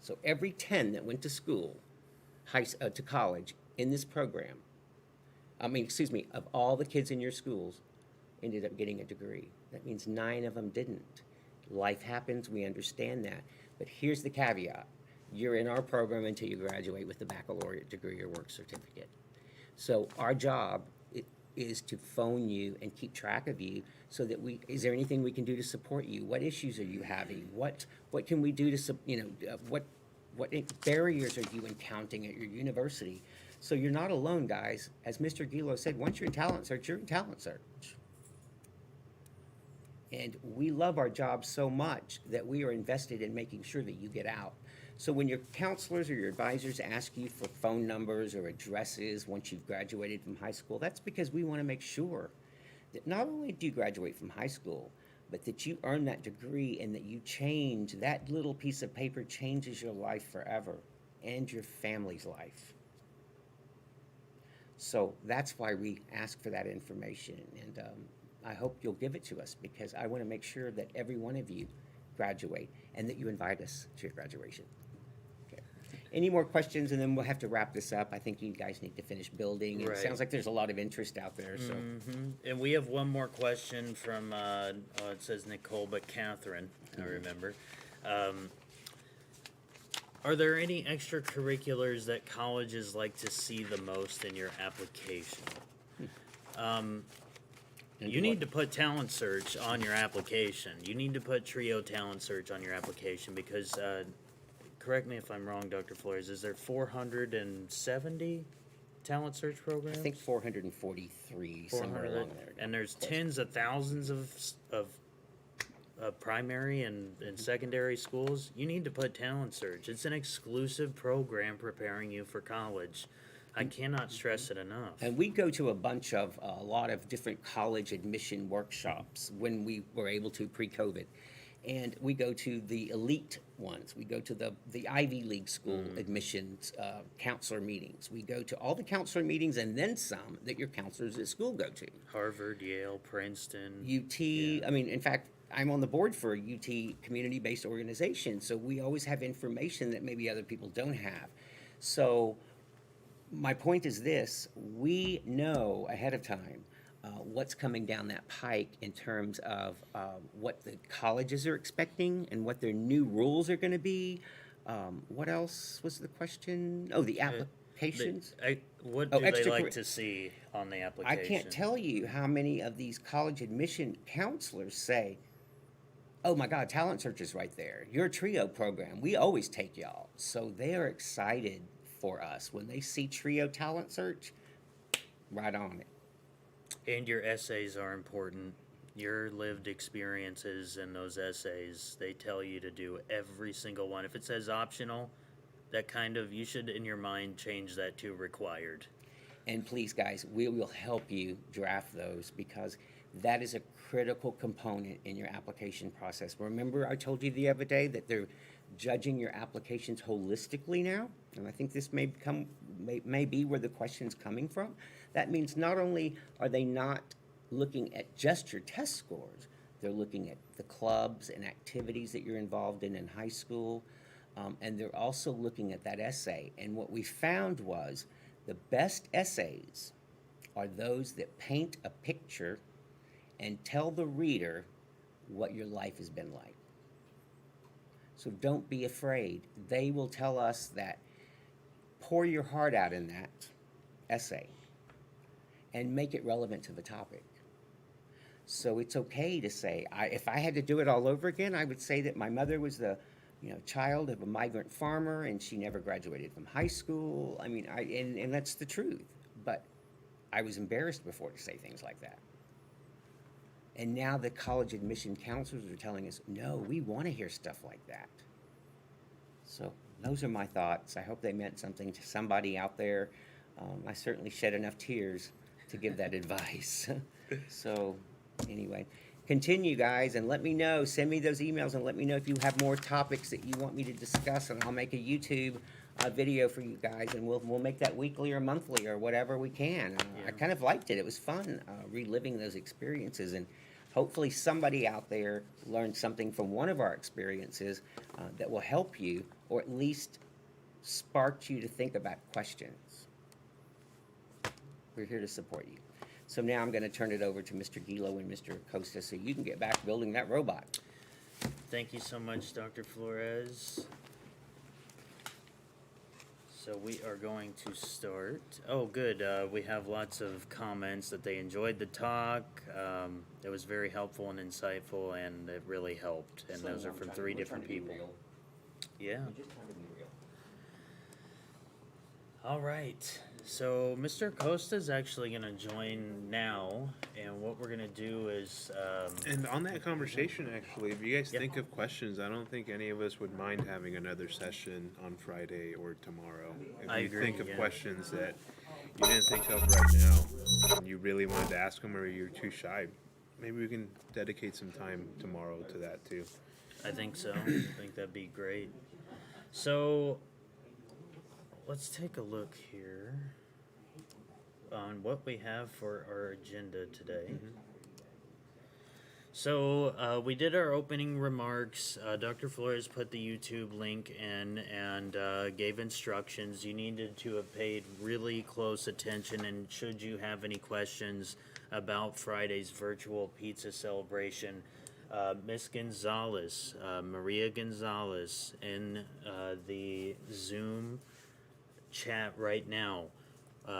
So every 10 that went to school, to college in this program, of all the kids in your schools, ended up getting a degree. That means 9 of them didn't. Life happens, we understand that. But here's the caveat. You're in our program until you graduate with a baccalaureate degree or work certificate. So our job is to phone you and keep track of you so that is there anything we can do to support you? What issues are you having? What can we do to, what barriers are you encountering at your university? So you're not alone, guys. As Mr. Gilo said, once you're in talent search, you're in talent search. And we love our job so much that we are invested in making sure that you get out. So when your counselors or your advisors ask you for phone numbers or addresses once you've graduated from high school, that's because we want to make sure that not only do you graduate from high school, but that you earn that degree and that you change, that little piece of paper changes your life forever and your family's life. So that's why we ask for that information. And I hope you'll give it to us because I want to make sure that every one of you graduate and that you invite us to your graduation. Okay. Any more questions, and then we'll have to wrap this up. I think you guys need to finish building. It Right. sounds like there's a lot of interest out there. So And we have one more question from, it says Nicole, but Catherine, I remember. Are there any extracurriculars that colleges like to see the most in your application? You need to put talent search on your application. You need to put trio talent search on your application because, correct me if I'm wrong, Dr. Flores, is there 470 talent search programs? I think 443, somewhere along there. And there's tens of thousands of primary and secondary schools. You need to put talent search. It's an exclusive program preparing you for college. I cannot stress it enough. And we go to a lot of different college admission workshops when we were able to pre-COVID. And we go to the elite ones. We go to the Ivy League school admissions counselor meetings. We go to all the counselor meetings and then some that your counselors at school go to. Harvard, Yale, Princeton. UT, I mean, in fact, I'm on the board for a UT community-based organization, so we always have information that maybe other people don't have. So my point is this: we know ahead of time what's coming down that pike in terms of what the colleges are expecting and what their new rules are going to be. What else was the question? Oh, the applications. What Oh, do they like extracurric- to see on the I application? can't tell you how many of these college admission counselors say, "Oh my God, talent search is right there. Your trio program, we always take y'all." So they are excited for us when they see trio talent search. Right on it. And your essays are important. Your lived experiences in those essays, they tell you to do every single one. If it says optional, you should in your mind change that to required. And please, guys, we will help you draft those because that is a critical component in your application process. Remember, I told you the other day that they're judging your applications holistically now, and I think this may be where the question's coming from. That means not only are they not looking at just your test scores, they're looking at the clubs and activities that you're involved in high school, and they're also looking at that essay. And what we found was the best essays are those that paint a picture and tell the reader what your life has been like. So don't be afraid. They will tell us that. Pour your heart out in that essay and make it relevant to the topic. So it's okay to say, if I had to do it all over again, I would say that my mother was the child of a migrant farmer and she never graduated from high school. I mean, and that's the truth. But I was embarrassed before to say things like that. And now the college admission counselors are telling us, no, we want to hear stuff like that. So those are my thoughts. I hope they meant something to somebody out there. I certainly shed enough tears to give that advice. So anyway, continue, guys, and let me know. Send me those emails and let me know if you have more topics that you want me to discuss, and I'll make a YouTube video for you guys, and we'll make that weekly or monthly or whatever we can. I kind of liked it. It was fun reliving those experiences, and hopefully somebody out there learned something from one of our experiences that will help you, or at least sparked you to think about questions. We're here to support you. So now I'm going to turn it over to Mr. Gilo and Mr. Acosta so you can get back building that robot. Thank you so much, Dr. Flores. So we are going to start. Oh, good. We have lots of comments that they enjoyed the talk. It was very helpful and insightful, and it really helped. And those are from 3 different people. Yeah. All right. So Mr. Costa's actually going to join now, and what we're going to do is. And on that conversation, actually, if you guys Yep. think of questions, I don't think any of us would mind having another session on Friday or tomorrow. If I you agree, think of yeah. questions that you didn't think of right now, and you really wanted to ask them, or you're too shy, maybe we can dedicate some time tomorrow to that too. I think so. I think that'd be great. So let's take a look here on what we have for our agenda today. So we did our opening remarks. Dr. Flores put the YouTube link in and gave instructions. You needed to have paid really close attention, and should you have any questions about Friday's virtual pizza celebration, Miss Gonzalez, Maria Gonzalez, in the Zoom chat right now.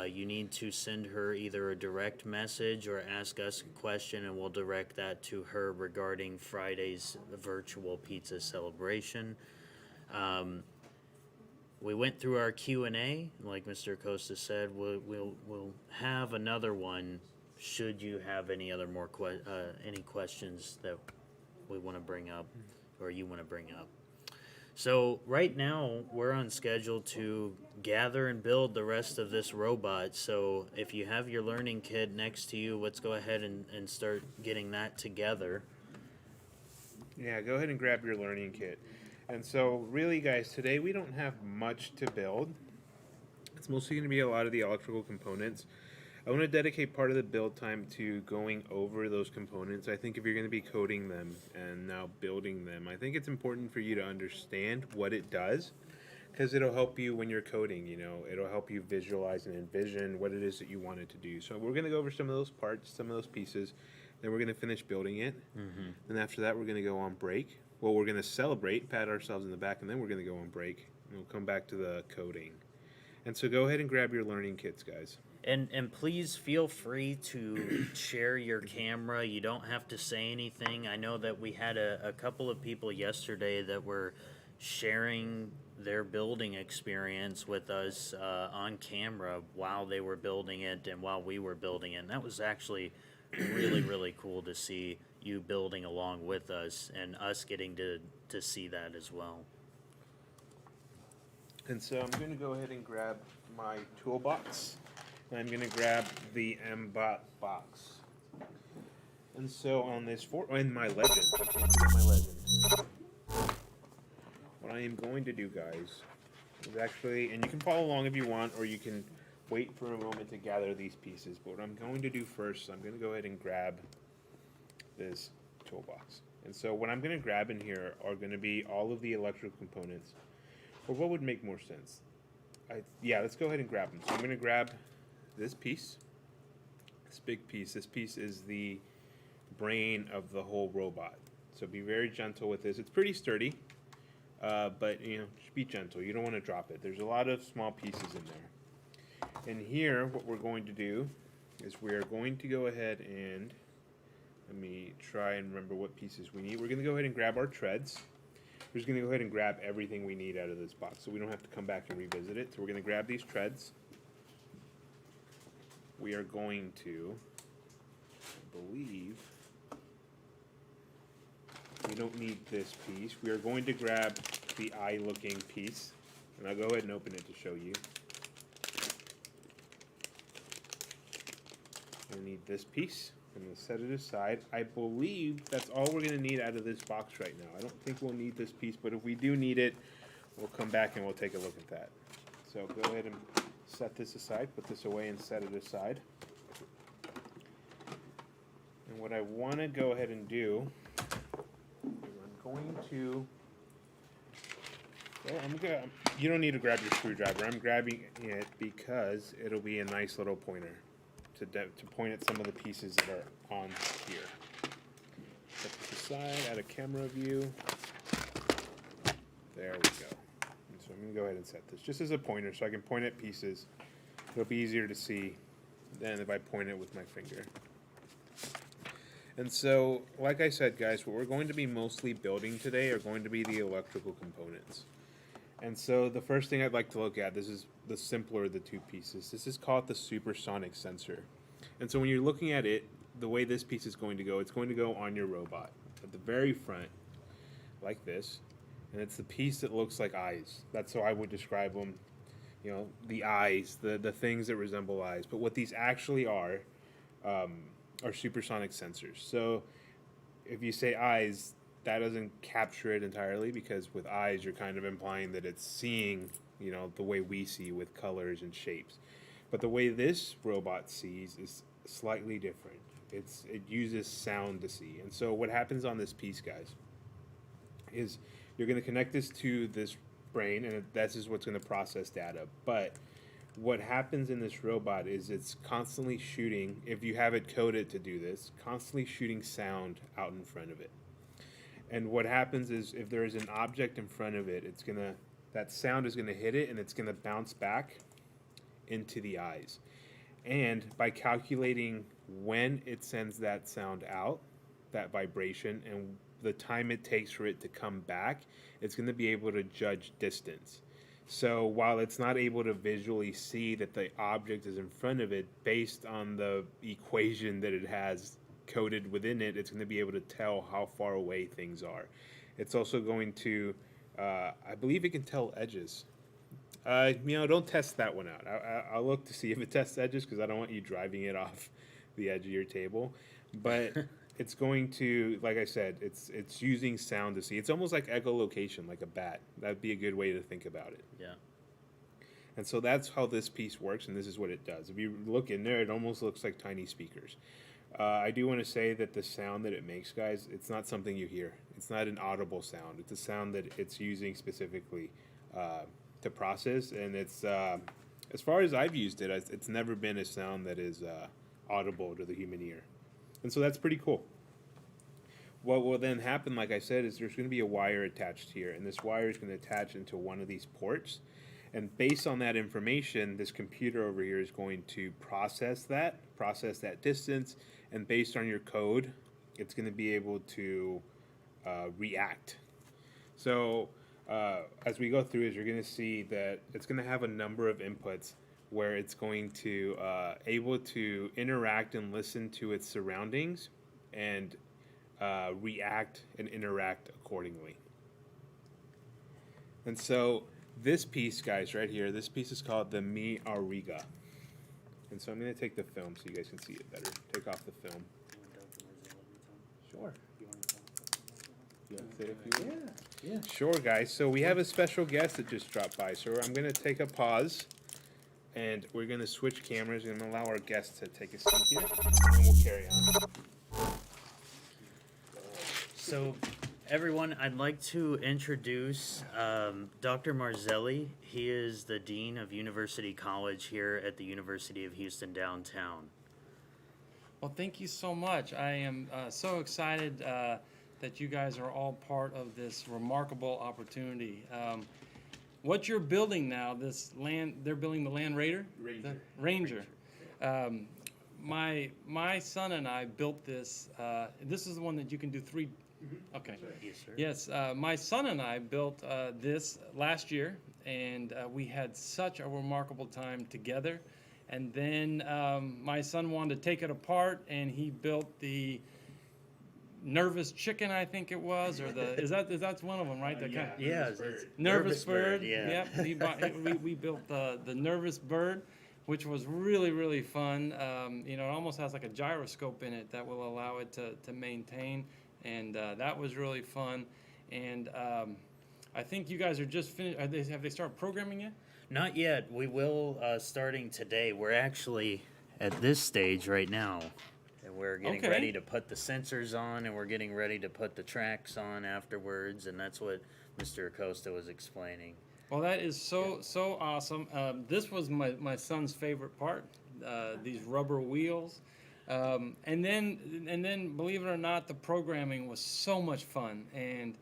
You need to send her either a direct message or ask us a question, and we'll direct that to her regarding Friday's virtual pizza celebration. We went through our Q&A, like Mr. Costa said. We'll have another one should you have any other any questions that we want to bring up or you want to bring up. So right now we're on schedule to gather and build the rest of this robot. So if you have your learning kit next to you, let's go ahead and start getting that together. Yeah, go ahead and grab your learning kit. And so really, guys, today we don't have much to build. It's mostly going to be a lot of the electrical components. I want to dedicate part of the build time to going over those components. I think if you're going to be coding them and now building them, I think it's important for you to understand what it does, because it'll help you when you're coding. It'll help you visualize and envision what it is that you want it to do. So we're going to go over some of those parts, some of those pieces, then we're going to finish building it. And after that, we're going to go on break. Well, we're going to celebrate, pat ourselves in the back, and then we're going to go on break. And we'll come back to the coding. And so go ahead and grab your learning kits, guys. And please feel free to share your camera. You don't have to say anything. I know that we had a couple of people yesterday that were sharing their building experience with us on camera while they were building it and while we were building it. And that was actually really, really cool to see you building along with us and us getting to see that as well. And so I'm going to go ahead and grab my toolbox. And I'm going to grab the MBOT box. And so on this, in my legend, I can't forget my legend. What I am going to do, guys, is actually, and you can follow along if you want, or you can wait for a moment to gather these pieces. But what I'm going to do first, I'm going to go ahead and grab this toolbox. And so what I'm going to grab in here are going to be all of the electrical components. Or what would make more sense? Yeah, let's go ahead and grab them. So I'm going to grab this piece, this big piece. This piece is the brain of the whole robot. So be very gentle with this. It's pretty sturdy, but just be gentle. You don't want to drop it. There's a lot of small pieces in there. And here, what we're going to do is we are going to go ahead and, let me try and remember what pieces we need. We're going to go ahead and grab our treads. We're just going to go ahead and grab everything we need out of this box so we don't have to come back and revisit it. So we're going to grab these treads. We are going to, I believe, we don't need this piece. We are going to grab the eye-looking piece, and I'll go ahead and open it to show you. We'll need this piece. I'm going to set it aside. I believe that's all we're going to need out of this box right now. I don't think we'll need this piece, but if we do need it, we'll come back and we'll take a look at that. So go ahead and set this aside, put this away and set it aside. And what I want to go ahead and do is I'm going to, well, you don't need to grab your screwdriver. I'm grabbing it because it'll be a nice little pointer to point at some of the pieces that are on here. Set this aside, add a camera view. There we go. And so I'm going to go ahead and set this just as a pointer so I can point at pieces. It'll be easier to see than if I point it with my finger. And so, like I said, guys, what we're going to be mostly building today are going to be the electrical components. And so the first thing I'd like to look at, this is the simpler of the two pieces. This is called the supersonic sensor. And so when you're looking at it, the way this piece is going to go, it's going to go on your robot at the very front, like this. And it's the piece that looks like eyes. That's how I would describe them. You know, the eyes, the things that resemble eyes. But what these actually are supersonic sensors. So if you say eyes, that doesn't capture it entirely, because with eyes you're kind of implying that it's seeing, you know, the way we see with colors and shapes. But the way this robot sees is slightly different. It uses sound to see. And so what happens on this piece, guys, is you're going to connect this to this brain, and that's just what's going to process data. But what happens in this robot is it's constantly shooting, if you have it coded to do this, constantly shooting sound out in front of it. And what happens is if there is an object in front of it, that sound is gonna hit it, and it's gonna bounce back into the eyes. And by calculating when it sends that sound out, that vibration, and the time it takes for it to come back, it's gonna be able to judge distance. So while it's not able to visually see that the object is in front of it, based on the equation that it has coded within it, it's going to be able to tell how far away things are. It's also going to, I believe it can tell edges. Don't test that one out. I'll look to see if it tests edges, because I don't want you driving it off the edge of your table. But it's going to, like I said, it's using sound to see. It's almost like echolocation, like a bat. That'd be a good way to think about it. Yeah. And so that's how this piece works, and this is what it does. If you look in there, it almost looks like tiny speakers. I do want to say that the sound that it makes, guys, it's not something you hear. It's not an audible sound. It's a sound that it's using specifically to process, and it's, as far as I've used it, it's never been a sound that is audible to the human ear. And so that's pretty cool. What will then happen, like I said, is there's going to be a wire attached here, and this wire is going to attach into one of these ports. And based on that information, this computer over here is going to process that distance, and based on your code, it's going to be able to react. So as we go through it, you're going to see that it's going to have a number of inputs where it's going to able to interact and listen to its surroundings and react and interact accordingly. And so this piece, guys, right here, this piece is called the Mi Auriga. And so I'm going to take the film so you guys can see it better. Take off the film. Sure. You want to say a few words? Yeah. Sure, guys. So we have a special guest that just dropped by. So I'm going to take a pause, and we're going to switch cameras and allow our guest to take a seat here, and then we'll carry on. So, everyone, I'd like to introduce Dr. Marzelli. He is the Dean of University College here at the University of Houston downtown. Well, thank you so much. I am so excited that you guys are all part of this remarkable opportunity. What you're building now, they're building the Land Raider? Ranger. My son and I built this. This is the one that you can do three. Okay. Yes, sir. Yes, my son and I built this last year, and we had such a remarkable time together. And then my son wanted to take it apart, and he built the nervous chicken, I think it was, or that's one of them, right? Yeah, It's nervous bird. Yeah. Yep. We built the nervous bird, which was really, really fun. It almost has like a gyroscope in it that will allow it to maintain. And that was really fun. And I think you guys are just finished. Have they started programming yet? Not yet. We will starting today. We're actually at this stage right now. And we're getting Okay. ready to put the sensors on, and we're getting ready to put the tracks on afterwards. And that's what Mr. Acosta was explaining. Well, that is so awesome. This was my son's favorite part, these rubber wheels. And then, believe it or not, the programming was so much fun. And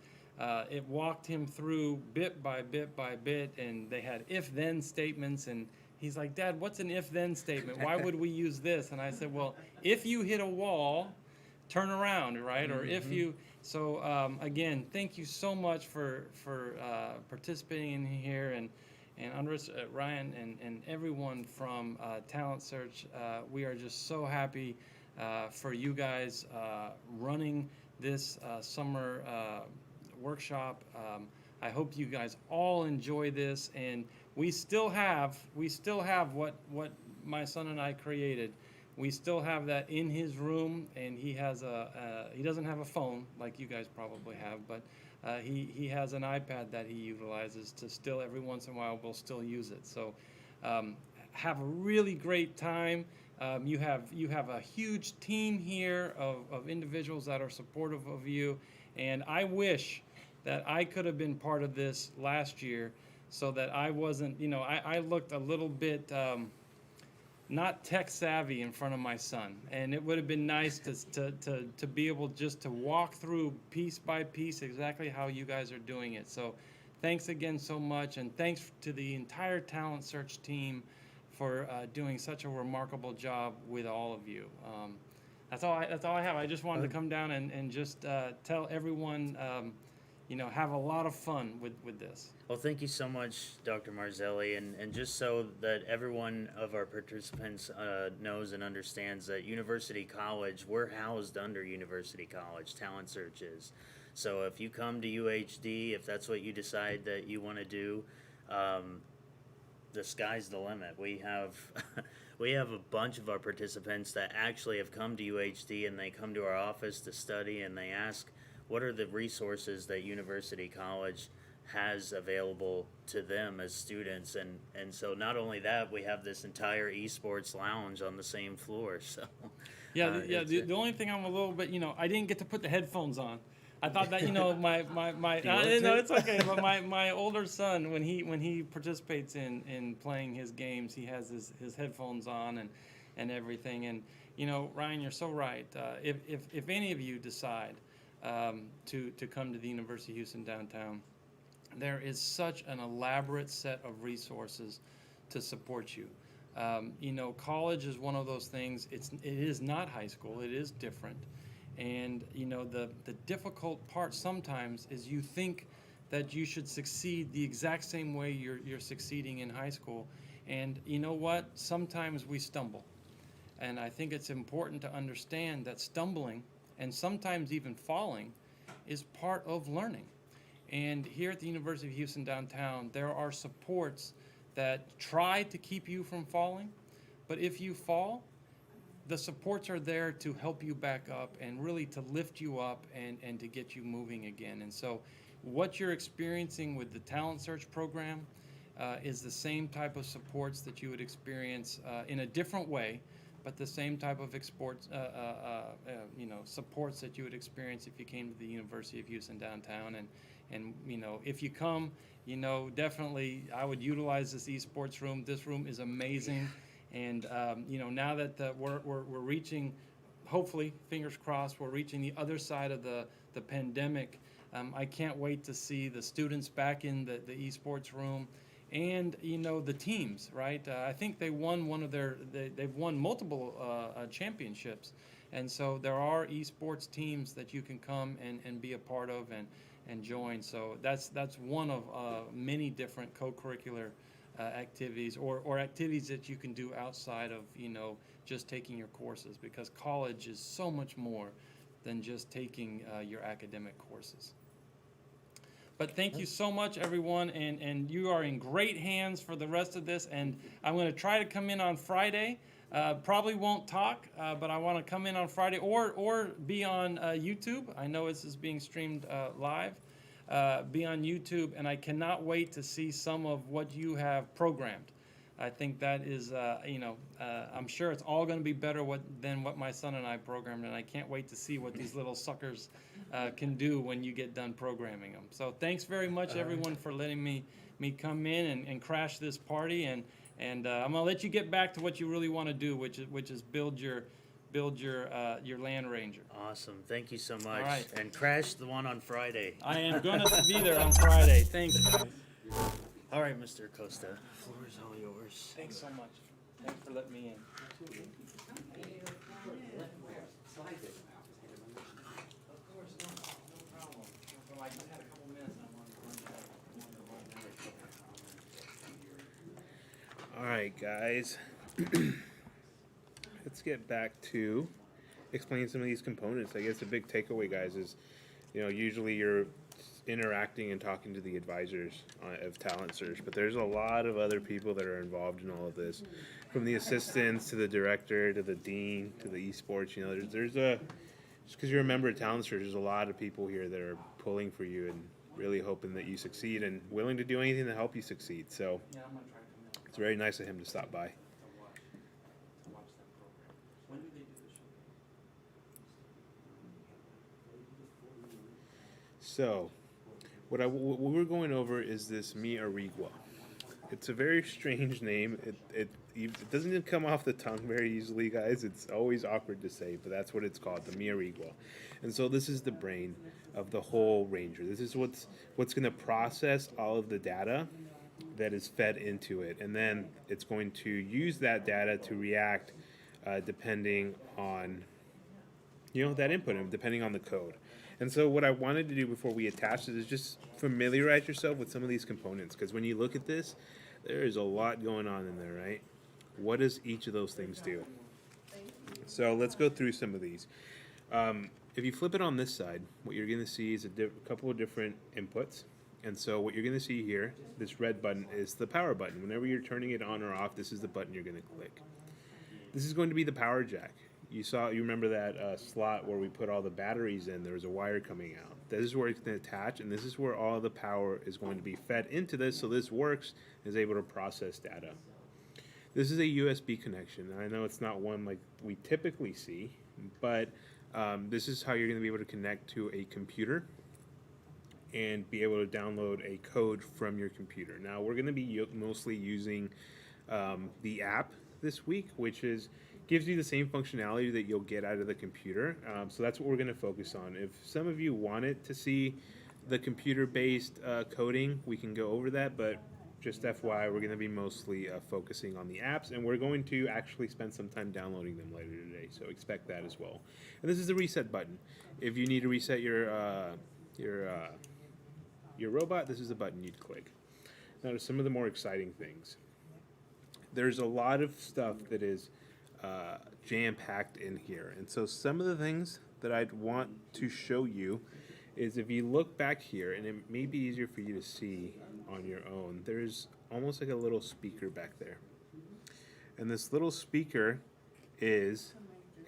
It walked him through bit by bit by bit, and they had if-then statements, and he's like, Dad, what's an if-then statement? Why would we use this? And I said, well, if you hit a wall, turn around, right? Or if you, so again, thank you so much for participating in here, and Andres, Ryan, and everyone from Talent Search. We are just so happy for you guys running this summer workshop. I hope you guys all enjoy this, and we still have what my son and I created. We still have that in his room, and he has he doesn't have a phone like you guys probably have, but he has an iPad that he utilizes to still, every once in a while, we'll still use it. So have a really great time. You have a huge team here of individuals that are supportive of you, and I wish that I could have been part of this last year, so that I wasn't, I looked a little bit not tech savvy in front of my son, and it would have been nice to be able just to walk through piece by piece exactly how you guys are doing it. So thanks again so much, and thanks to the entire Talent Search team for doing such a remarkable job with all of you. That's all I have. I just wanted to come down and just tell everyone, have a lot of fun with this. Well, thank you so much, Dr. Marzelli, and just so that everyone of our participants knows and understands that University College, we're housed under University College, Talent Search is. So if you come to UHD, if that's what you decide that you want to do, the sky's the limit. We have we have a bunch of our participants that actually have come to UHD, and they come to our office to study, and they ask, what are the resources that University College has available to them as students? And so not only that, we have this entire esports lounge on the same floor. So the only thing I'm a little bit, I didn't get to put the headphones on. I thought that, my it's okay, but my older son, when he participates in playing his games, he has his headphones on and everything. And Ryan, you're so right. If any of you decide to come to the University of Houston downtown, there is such an elaborate set of resources to support you. College is one of those things. It is not high school. It is different. And the difficult part sometimes is you think that you should succeed the exact same way you're succeeding in high school. And you know what? Sometimes we stumble. And I think it's important to understand that stumbling, and sometimes even falling, is part of learning. And here at the University of Houston downtown, there are supports that try to keep you from falling. But if you fall, the supports are there to help you back up and really to lift you up and to get you moving again. And so what you're experiencing with the Talent Search program is the same type of supports that you would experience in a different way, but the same type of supports that you would experience if you came to the University of Houston downtown. And if you come, definitely I would utilize this esports room. This room is amazing. And now that we're reaching, hopefully, fingers crossed, we're reaching the other side of the pandemic. I can't wait to see the students back in the esports room, and the teams. Right? I think they won they've won multiple championships, and so there are esports teams that you can come and be a part of and join. So that's one of many different co-curricular activities or activities that you can do outside of just taking your courses, because college is so much more than just taking your academic courses. But thank you so much, everyone, and you are in great hands for the rest of this. And I'm going to try to come in on Friday. Probably won't talk, but I want to come in on Friday or be on YouTube. I know this is being streamed live. Be on YouTube, and I cannot wait to see some of what you have programmed. I think that is, I'm sure it's all going to be better than what my son and I programmed, and I can't wait to see what these little suckers can do when you get done programming them. So thanks very much, everyone, for letting me come in and crash this party, and I'm going to let you get back to what you really want to do, which is build your build your Land Ranger. Awesome. Thank you so much. right. And crash the one on Friday. I am going to be there on Friday. Thanks, guys. All right, Mr. Acosta. Floor is all yours. Thanks so much. Thanks for letting me in. All right, guys. Let's get back to explaining some of these components. I guess the big takeaway, guys, is, usually you're interacting and talking to the advisors of Talent Search, but there's a lot of other people that are involved in all of this, from the assistants to the director to the dean to the esports. There's just because you're a member of Talent Search, there's a lot of people here that are pulling for you and really hoping that you succeed and willing to do anything to help you succeed. So it's very nice of him to stop by. So, what we're going over is this Mi Arigua. It's a very strange name. It doesn't come off the tongue very easily, guys. It's always awkward to say, but that's what it's called, the Mi Arigua. And so this is the brain of the whole Ranger. This is what's going to process all of the data that is fed into it, and then it's going to use that data to react depending on that input and depending on the code. And so what I wanted to do before we attach it is just familiarize yourself with some of these components, because when you look at this, there is a lot going on in there, right? What does each of those things do? So let's go through some of these. If you flip it on this side, what you're going to see is a couple of different inputs. And so what you're going to see here, this red button, is the power button. Whenever you're turning it on or off, this is the button you're going to click. This is going to be the power jack. You remember that slot where we put all the batteries in, there was a wire coming out. This is where it's going to attach, and this is where all the power is going to be fed into this, so this works, is able to process data. This is a USB connection. I know it's not one like we typically see, but this is how you're going to be able to connect to a computer and be able to download a code from your computer. Now, we're going to be mostly using the app this week, which gives you the same functionality that you'll get out of the computer. So that's what we're going to focus on. If some of you wanted to see the computer-based coding, we can go over that, but just FYI, we're going to be mostly focusing on the apps, and we're going to actually spend some time downloading them later today, so expect that as well. And this is the reset button. If you need to reset your robot, this is the button you'd click. Now, to some of the more exciting things. There's a lot of stuff that is jam-packed in here. And so some of the things that I'd want to show you is if you look back here, and it may be easier for you to see on your own, there's almost like a little speaker back there. And this little speaker is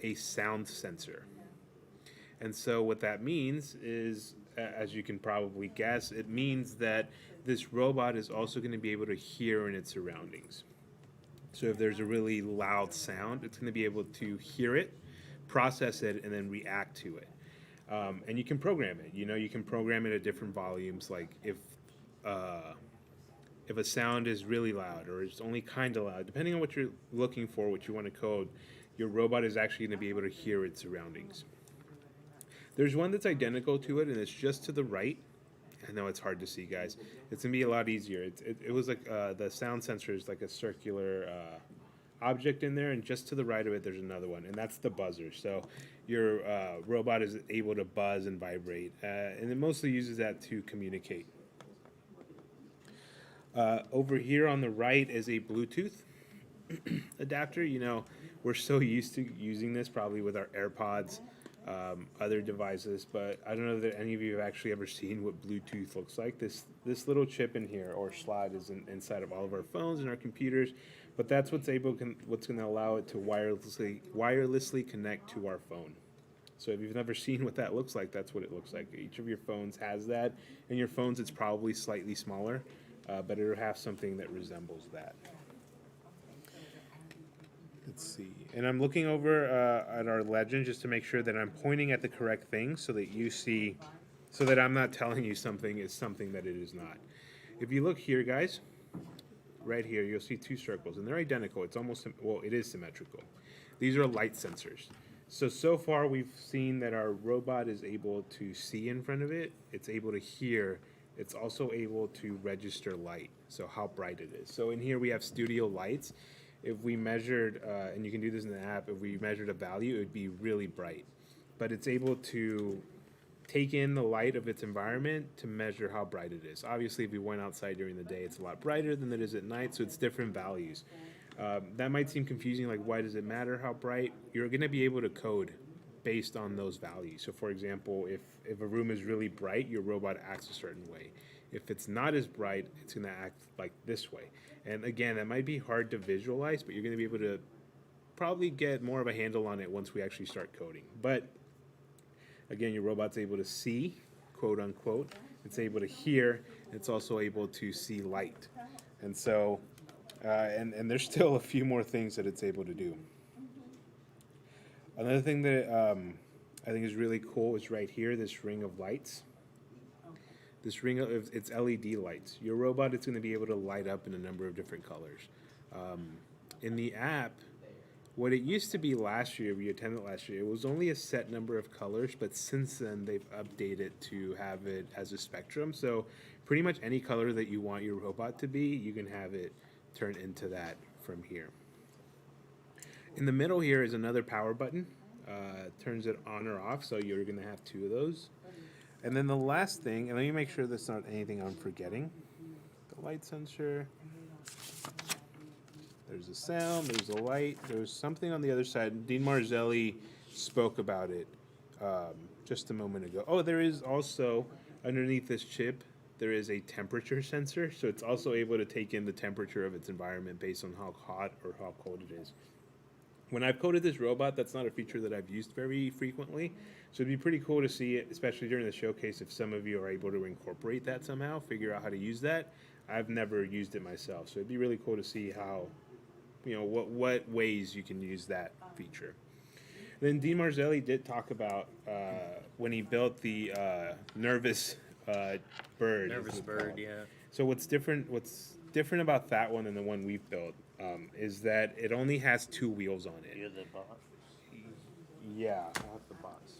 a sound sensor. And so what that means is, as you can probably guess, it means that this robot is also going to be able to hear in its surroundings. So if there's a really loud sound, it's going to be able to hear it, process it, and then react to it. And you can program it. You can program it at different volumes. Like if a sound is really loud or it's only kind of loud, depending on what you're looking for, what you want to code, your robot is actually going to be able to hear its surroundings. There's one that's identical to it, and it's just to the right. I know it's hard to see, guys. It's going to be a lot easier. It was like the sound sensor is like a circular object in there, and just to the right of it, there's another one, and that's the buzzer. So your robot is able to buzz and vibrate, and it mostly uses that to communicate. Over here on the right is a Bluetooth adapter. We're so used to using this probably with our AirPods, other devices, but I don't know that any of you have actually ever seen what Bluetooth looks like. This little chip in here or slide is inside of all of our phones and our computers, but that's what's going to allow it to wirelessly connect to our phone. So if you've never seen what that looks like, that's what it looks like. Each of your phones has that, and your phones it's probably slightly smaller, but it'll have something that resembles that. Let's see. And I'm looking over at our legend just to make sure that I'm pointing at the correct thing so that you see, so that I'm not telling you something is something that it is not. If you look here, guys, right here, you'll see two circles, and they're identical. It's almost, well, it is symmetrical. These are light sensors. So far we've seen that our robot is able to see in front of it, it's able to hear, it's also able to register light, so how bright it is. So in here we have studio lights. If we measured, and you can do this in the app, if we measured a value, it would be really bright. But it's able to take in the light of its environment to measure how bright it is. Obviously, if we went outside during the day, it's a lot brighter than it is at night, so it's different values. That might seem confusing, like why does it matter how bright? You're going to be able to code based on those values. So for example, if a room is really bright, your robot acts a certain way. If it's not as bright, it's going to act like this way. And again, that might be hard to visualize, but you're going to be able to probably get more of a handle on it once we actually start coding. But again, your robot's able to see, quote unquote. It's able to hear. It's also able to see light. And so, and there's still a few more things that it's able to do. Another thing that I think is really cool is right here, this ring of lights. This ring of it's LED lights. Your robot is going to be able to light up in a number of different colors. In the app, what it used to be last year, we attended last year, it was only a set number of colors, but since then they've updated to have it as a spectrum. So pretty much any color that you want your robot to be, you can have it turn into that from here. In the middle here is another power button. Turns it on or off, so you're going to have two of those. And then the last thing, and let me make sure there's not anything I'm forgetting. The light sensor. There's a sound, there's a light, there's something on the other side. Dean Marzelli spoke about it just a moment ago. Oh, there is also, underneath this chip, there is a temperature sensor. So it's also able to take in the temperature of its environment based on how hot or how cold it is. When I've coded this robot, that's not a feature that I've used very frequently. So it'd be pretty cool to see it, especially during the showcase, if some of you are able to incorporate that somehow, figure out how to use that. I've never used it myself, so it'd be really cool to see how, what ways you can use that feature. Then Dean Marzelli did talk about when he built the nervous bird. Nervous bird, yeah. So what's different about that one than the one we've built is that it only has two wheels on it. You're the boss. Yeah, I'll have the box.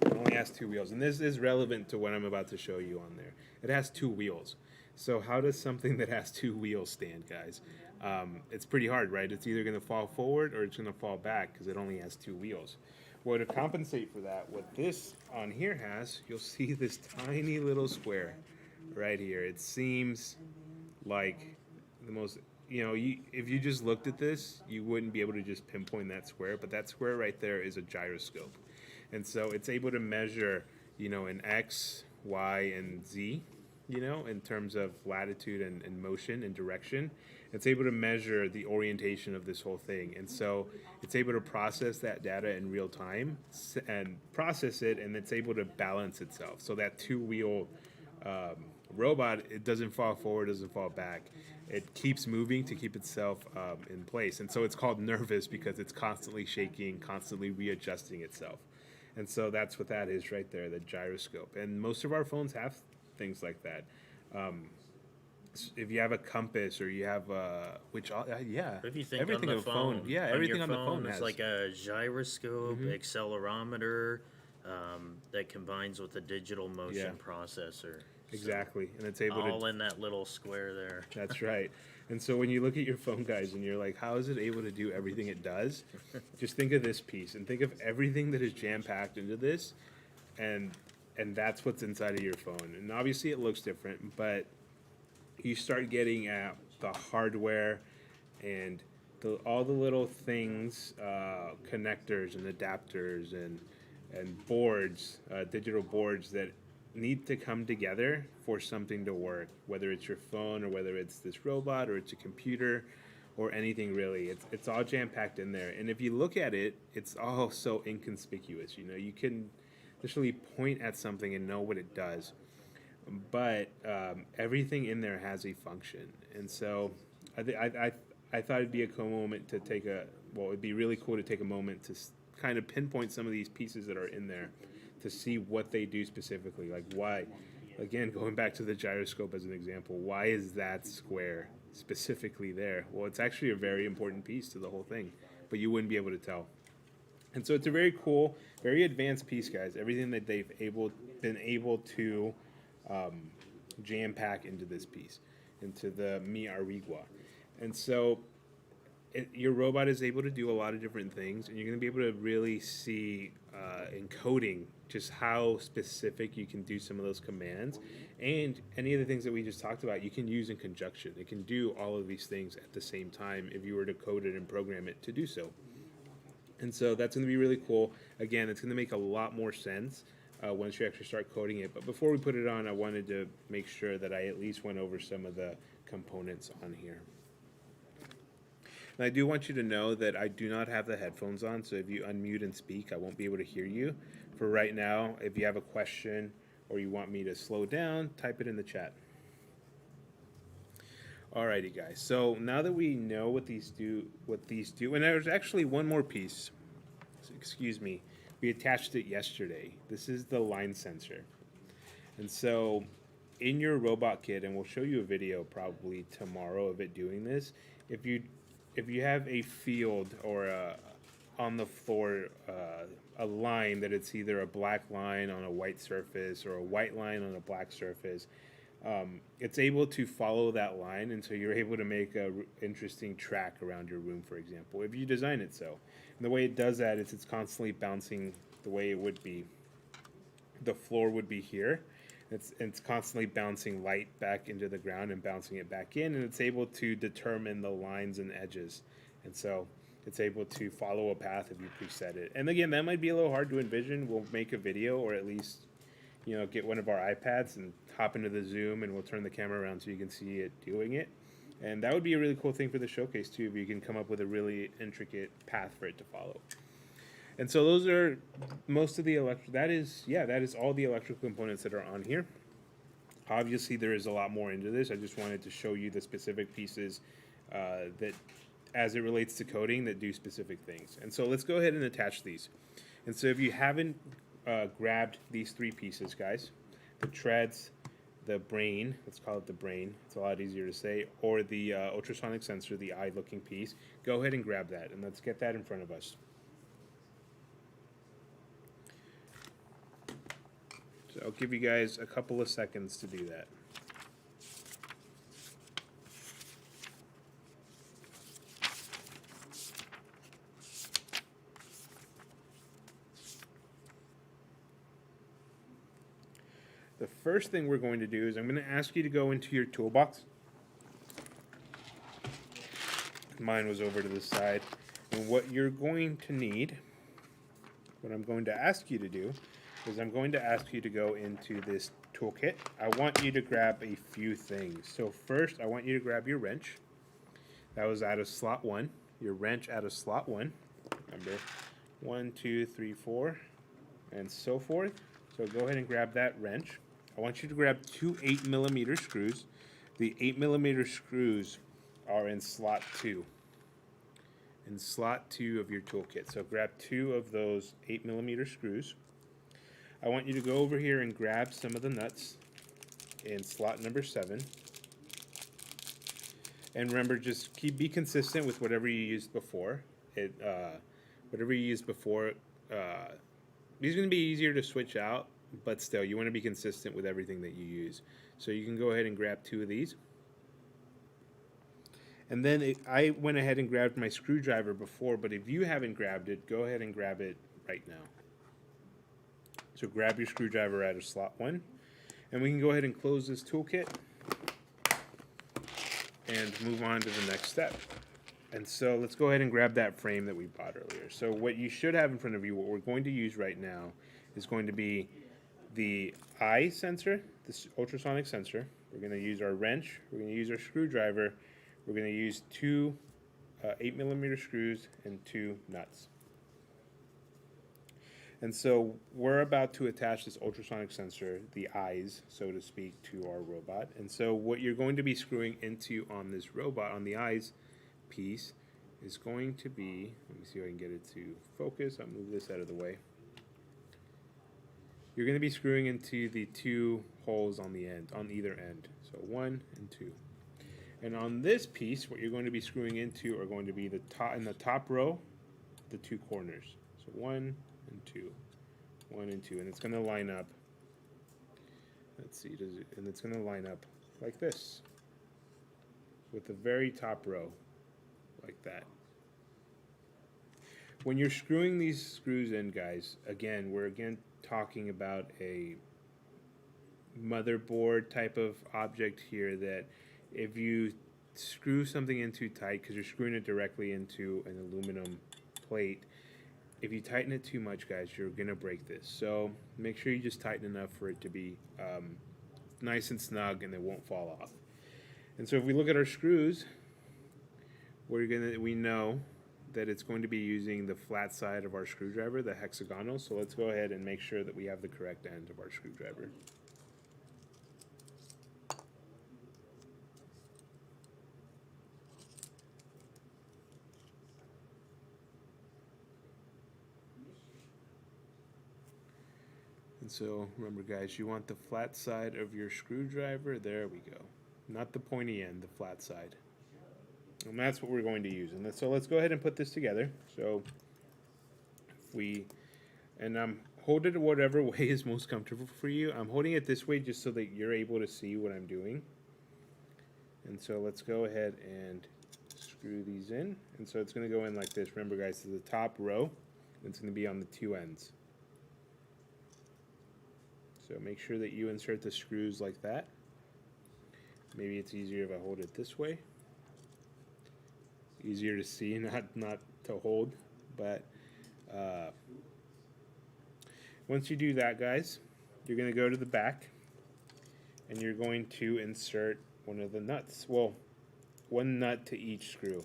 It only has two wheels, and this is relevant to what I'm about to show you on there. It has two wheels. So how does something that has two wheels stand, guys? It's pretty hard, right? It's either going to fall forward or it's going to fall back because it only has two wheels. Well, to compensate for that, what this on here has, you'll see this tiny little square right here. It seems like the most, if you just looked at this, you wouldn't be able to just pinpoint that square, but that square right there is a gyroscope. And so it's able to measure, in X, Y, and Z, in terms of latitude and motion and direction. It's able to measure the orientation of this whole thing. And so it's able to process that data in real time and process it, and it's able to balance itself. So that two-wheel robot, it doesn't fall forward, doesn't fall back. It keeps moving to keep itself in place. And so it's called nervous because it's constantly shaking, constantly readjusting itself. And so that's what that is right there, the gyroscope. And most of our phones have things like that. If you have a compass or you have If you think everything on the on phone, phone, everything on the phone phone is has like a gyroscope, accelerometer that combines with a digital motion processor. Exactly, and it's able All to. in that little square there. That's right. And so when you look at your phone, guys, and you're like, how is it able to do everything it does? Just think of this piece and think of everything that is jam-packed into this, and that's what's inside of your phone. And obviously it looks different, but you start getting at the hardware and all the little things, connectors and adapters and boards, digital boards that need to come together for something to work, whether it's your phone or whether it's this robot or it's a computer or anything really. It's all jam-packed in there. And if you look at it, it's all so inconspicuous. You can literally point at something and know what it does. But everything in there has a function. And so I thought it'd be a cool moment to it'd be really cool to take a moment to kind of pinpoint some of these pieces that are in there to see what they do specifically. Like why, again, going back to the gyroscope as an example, why is that square specifically there? Well, it's actually a very important piece to the whole thing, but you wouldn't be able to tell. And so it's a very cool, very advanced piece, guys. Everything that they've been able to jam pack into this piece, into the Mi Arrigua. And so your robot is able to do a lot of different things, and you're going to be able to really see in coding just how specific you can do some of those commands. And any of the things that we just talked about, you can use in conjunction. It can do all of these things at the same time if you were to code it and program it to do so. And so that's going to be really cool. Again, it's going to make a lot more sense once you actually start coding it. But before we put it on, I wanted to make sure that I at least went over some of the components on here. And I do want you to know that I do not have the headphones on, so if you unmute and speak, I won't be able to hear you. For right now, if you have a question or you want me to slow down, type it in the chat. Alrighty, guys. So now that we know what these do, and there's actually one more piece. Excuse me. We attached it yesterday. This is the line sensor. And so in your robot kit, and we'll show you a video probably tomorrow of it doing this, if you have a field or on the floor a line that it's either a black line on a white surface or a white line on a black surface, it's able to follow that line, and so you're able to make a interesting track around your room, for example, if you design it so. And the way it does that is it's constantly bouncing the way it would be. The floor would be here. It's constantly bouncing light back into the ground and bouncing it back in, and it's able to determine the lines and edges. And so it's able to follow a path if you preset it. And again, that might be a little hard to envision. We'll make a video, or at least, you know, get one of our iPads and hop into the Zoom, and we'll turn the camera around so you can see it doing it. And that would be a really cool thing for the showcase too, if you can come up with a really intricate path for it to follow. And so those are most of the that is all the electrical components that are on here. Obviously, there is a lot more into this. I just wanted to show you the specific pieces that, as it relates to coding, that do specific things. And so let's go ahead and attach these. And so if you haven't grabbed these three pieces, guys, the treads, the brain, let's call it the brain, it's a lot easier to say, or the ultrasonic sensor, the eye-looking piece, go ahead and grab that, and let's get that in front of us. So I'll give you guys a couple of seconds to do that. The first thing we're going to do is I'm going to ask you to go into your toolbox. Mine was over to the side. And what you're going to need, what I'm going to ask you to do, is I'm going to ask you to go into this toolkit. I want you to grab a few things. So first, I want you to grab your wrench. That was out of slot 1. Your wrench out of slot 1. Remember, 1, 2, 3, 4, and so forth. So go ahead and grab that wrench. I want you to grab 2 8mm screws. The 8mm screws are in slot 2. In slot 2 of your toolkit. So grab 2 of those 8mm screws. I want you to go over here and grab some of the nuts in slot number 7. And remember, just be consistent with whatever you used before. Whatever you used before, these are going to be easier to switch out, but still, you want to be consistent with everything that you use. So you can go ahead and grab 2 of these. And then I went ahead and grabbed my screwdriver before, but if you haven't grabbed it, go ahead and grab it right now. So grab your screwdriver out of slot 1, and we can go ahead and close this toolkit and move on to the next step. And so let's go ahead and grab that frame that we bought earlier. So what you should have in front of you, what we're going to use right now, is going to be the eye sensor, this ultrasonic sensor. We're going to use our wrench, we're going to use our screwdriver, we're going to use 2 8mm screws and 2 nuts. And so we're about to attach this ultrasonic sensor, the eyes, so to speak, to our robot. And so what you're going to be screwing into on this robot, on the eyes piece, is going to be, let me see if I can get it to focus. I'll move this out of the way. You're going to be screwing into the 2 holes on the end, on either end. So 1 and 2. And on this piece, what you're going to be screwing into are going to be the top, in the top row, the 2 corners. So So 1 and 2, 1 and 2, and it's going to line up. Let's see, and it's going to line up like this with the very top row, like that. When you're screwing these screws in, guys, again, we're talking about a motherboard type of object here that if you screw something in too tight, because you're screwing it directly into an aluminum plate, if you tighten it too much, guys, you're going to break this. So make sure you just tighten enough for it to be nice and snug and it won't fall off. And so if we look at our screws, we know that it's going to be using the flat side of our screwdriver, the hexagonal. So let's go ahead and make sure that we have the correct end of our screwdriver. And so remember, guys, you want the flat side of your screwdriver. There we go. Not the pointy end, the flat side. And that's what we're going to use. And so let's go ahead and put this together. So I'm holding it whatever way is most comfortable for you. I'm holding it this way just so that you're able to see what I'm doing. And so let's go ahead and screw these in. And so it's going to go in like this. Remember, guys, to the top row. It's going to be on the two ends. So make sure that you insert the screws like that. Maybe it's easier if I hold it this way. Easier to see, not to hold. But once you do that, guys, you're going to go to the back and you're going to insert one of the nuts. Well, one nut to each screw.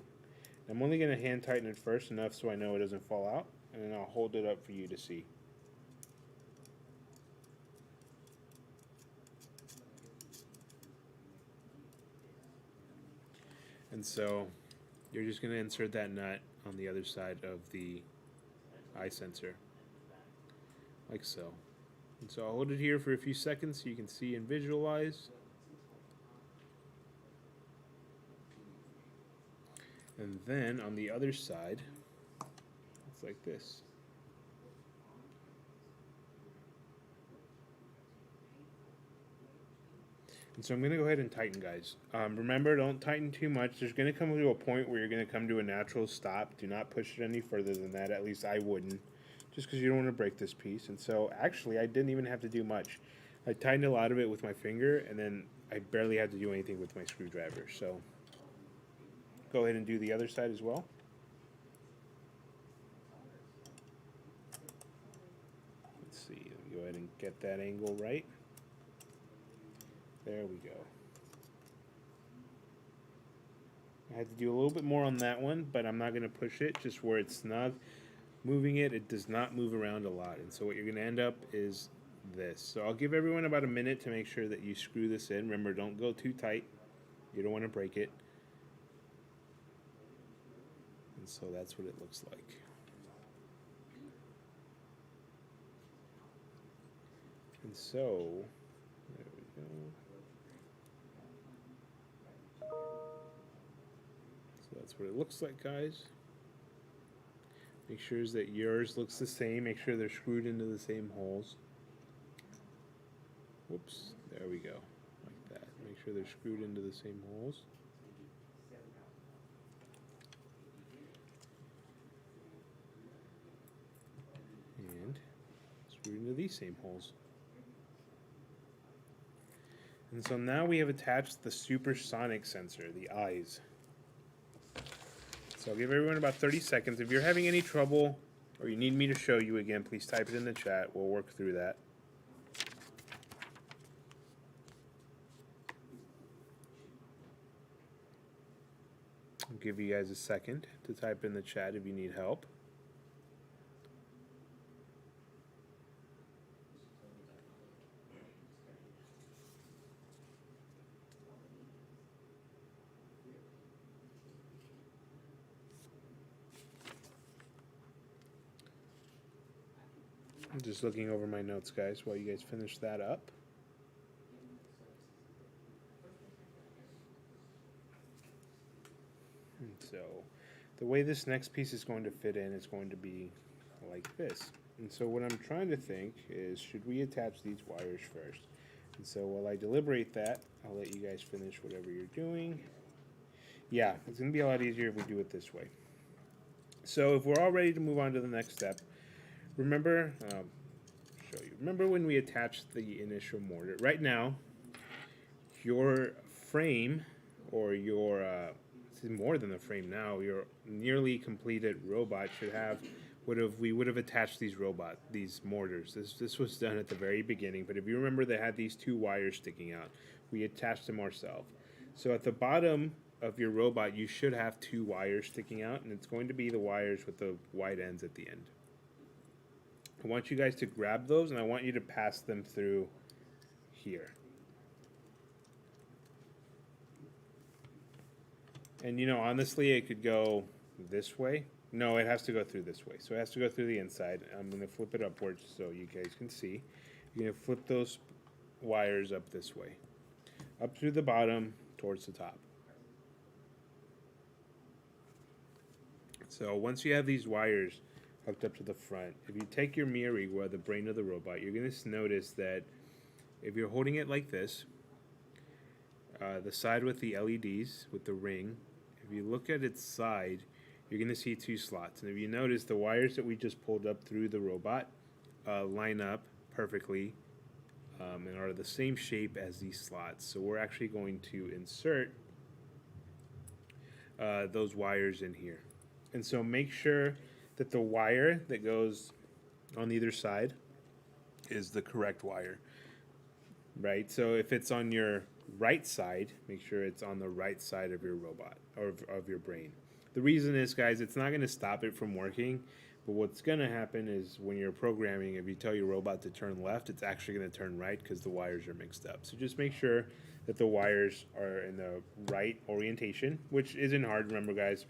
I'm only going to hand tighten it first enough so I know it doesn't fall out, and then I'll hold it up for you to see. And so you're just going to insert that nut on the other side of the eye sensor, like so. And so I'll hold it here for a few seconds so you can see and visualize. And then on the other side, it's like this. And so I'm going to go ahead and tighten, guys. Remember, don't tighten too much. There's going to come to a point where you're going to come to a natural stop. Do not push it any further than that. At least I wouldn't, just because you don't want to break this piece. And so actually, I didn't even have to do much. I tightened a lot of it with my finger, and then I barely had to do anything with my screwdriver. So go ahead and do the other side as well. Let's see. Let me go ahead and get that angle right. There we go. I had to do a little bit more on that one, but I'm not going to push it, just where it's snug. Moving it, it does not move around a lot. And so what you're going to end up is this. So I'll give everyone about a minute to make sure that you screw this in. Remember, don't go too tight. You don't want to break it. And so that's what it looks like. And so, there we go. So that's what it looks like, guys. Make sure that yours looks the same. Make sure they're screwed into the same holes. Whoops, there we go, like that. Make sure they're screwed into the same holes. And screwed into these same holes. And so now we have attached the supersonic sensor, the eyes. So I'll give everyone about 30 seconds. If you're having any trouble or you need me to show you again, please type it in the chat. We'll work through that. I'll give you guys a second to type in the chat if you need help. I'm just looking over my notes, guys, while you guys finish that up. And so, the way this next piece is going to fit in is going to be like this. And so what I'm trying to think is, should we attach these wires first? And so while I deliberate that, I'll let you guys finish whatever you're doing. Yeah, it's going to be a lot easier if we do it this way. So if we're all ready to move on to the next step, remember, show you. Remember when we attached the initial mortar? Right now, your frame, or your, this is more than a frame now, your nearly completed robot should have, we would have attached these mortars. This was done at the very beginning, but if you remember, they had these two wires sticking out. We attached them ourselves. So at the bottom of your robot, you should have two wires sticking out, and it's going to be the wires with the white ends at the end. I want you guys to grab those, and I want you to pass them through here. And you know, honestly, it could go this way. No, it has to go through this way. So it has to go through the inside. I'm going to flip it upwards so you guys can see. You're going to flip those wires up this way. Up through the bottom, towards the top. So once you have these wires hooked up to the front, if you take your mirror, or the brain of the robot, you're going to notice that if you're holding it like this, the side with the LEDs, with the ring, if you look at its side, you're going to see two slots. And if you notice, the wires that we just pulled up through the robot line up perfectly and are the same shape as these slots. So we're actually going to insert those wires in here. And so make sure that the wire that goes on either side is the correct wire, right? So if it's on your right side, make sure it's on the right side of your robot, or of your brain. The reason is, guys, it's not going to stop it from working, but what's going to happen is when you're programming, if you tell your robot to turn left, it's actually going to turn right because the wires are mixed up. So just make sure that the wires are in the right orientation, which isn't hard. Remember, guys,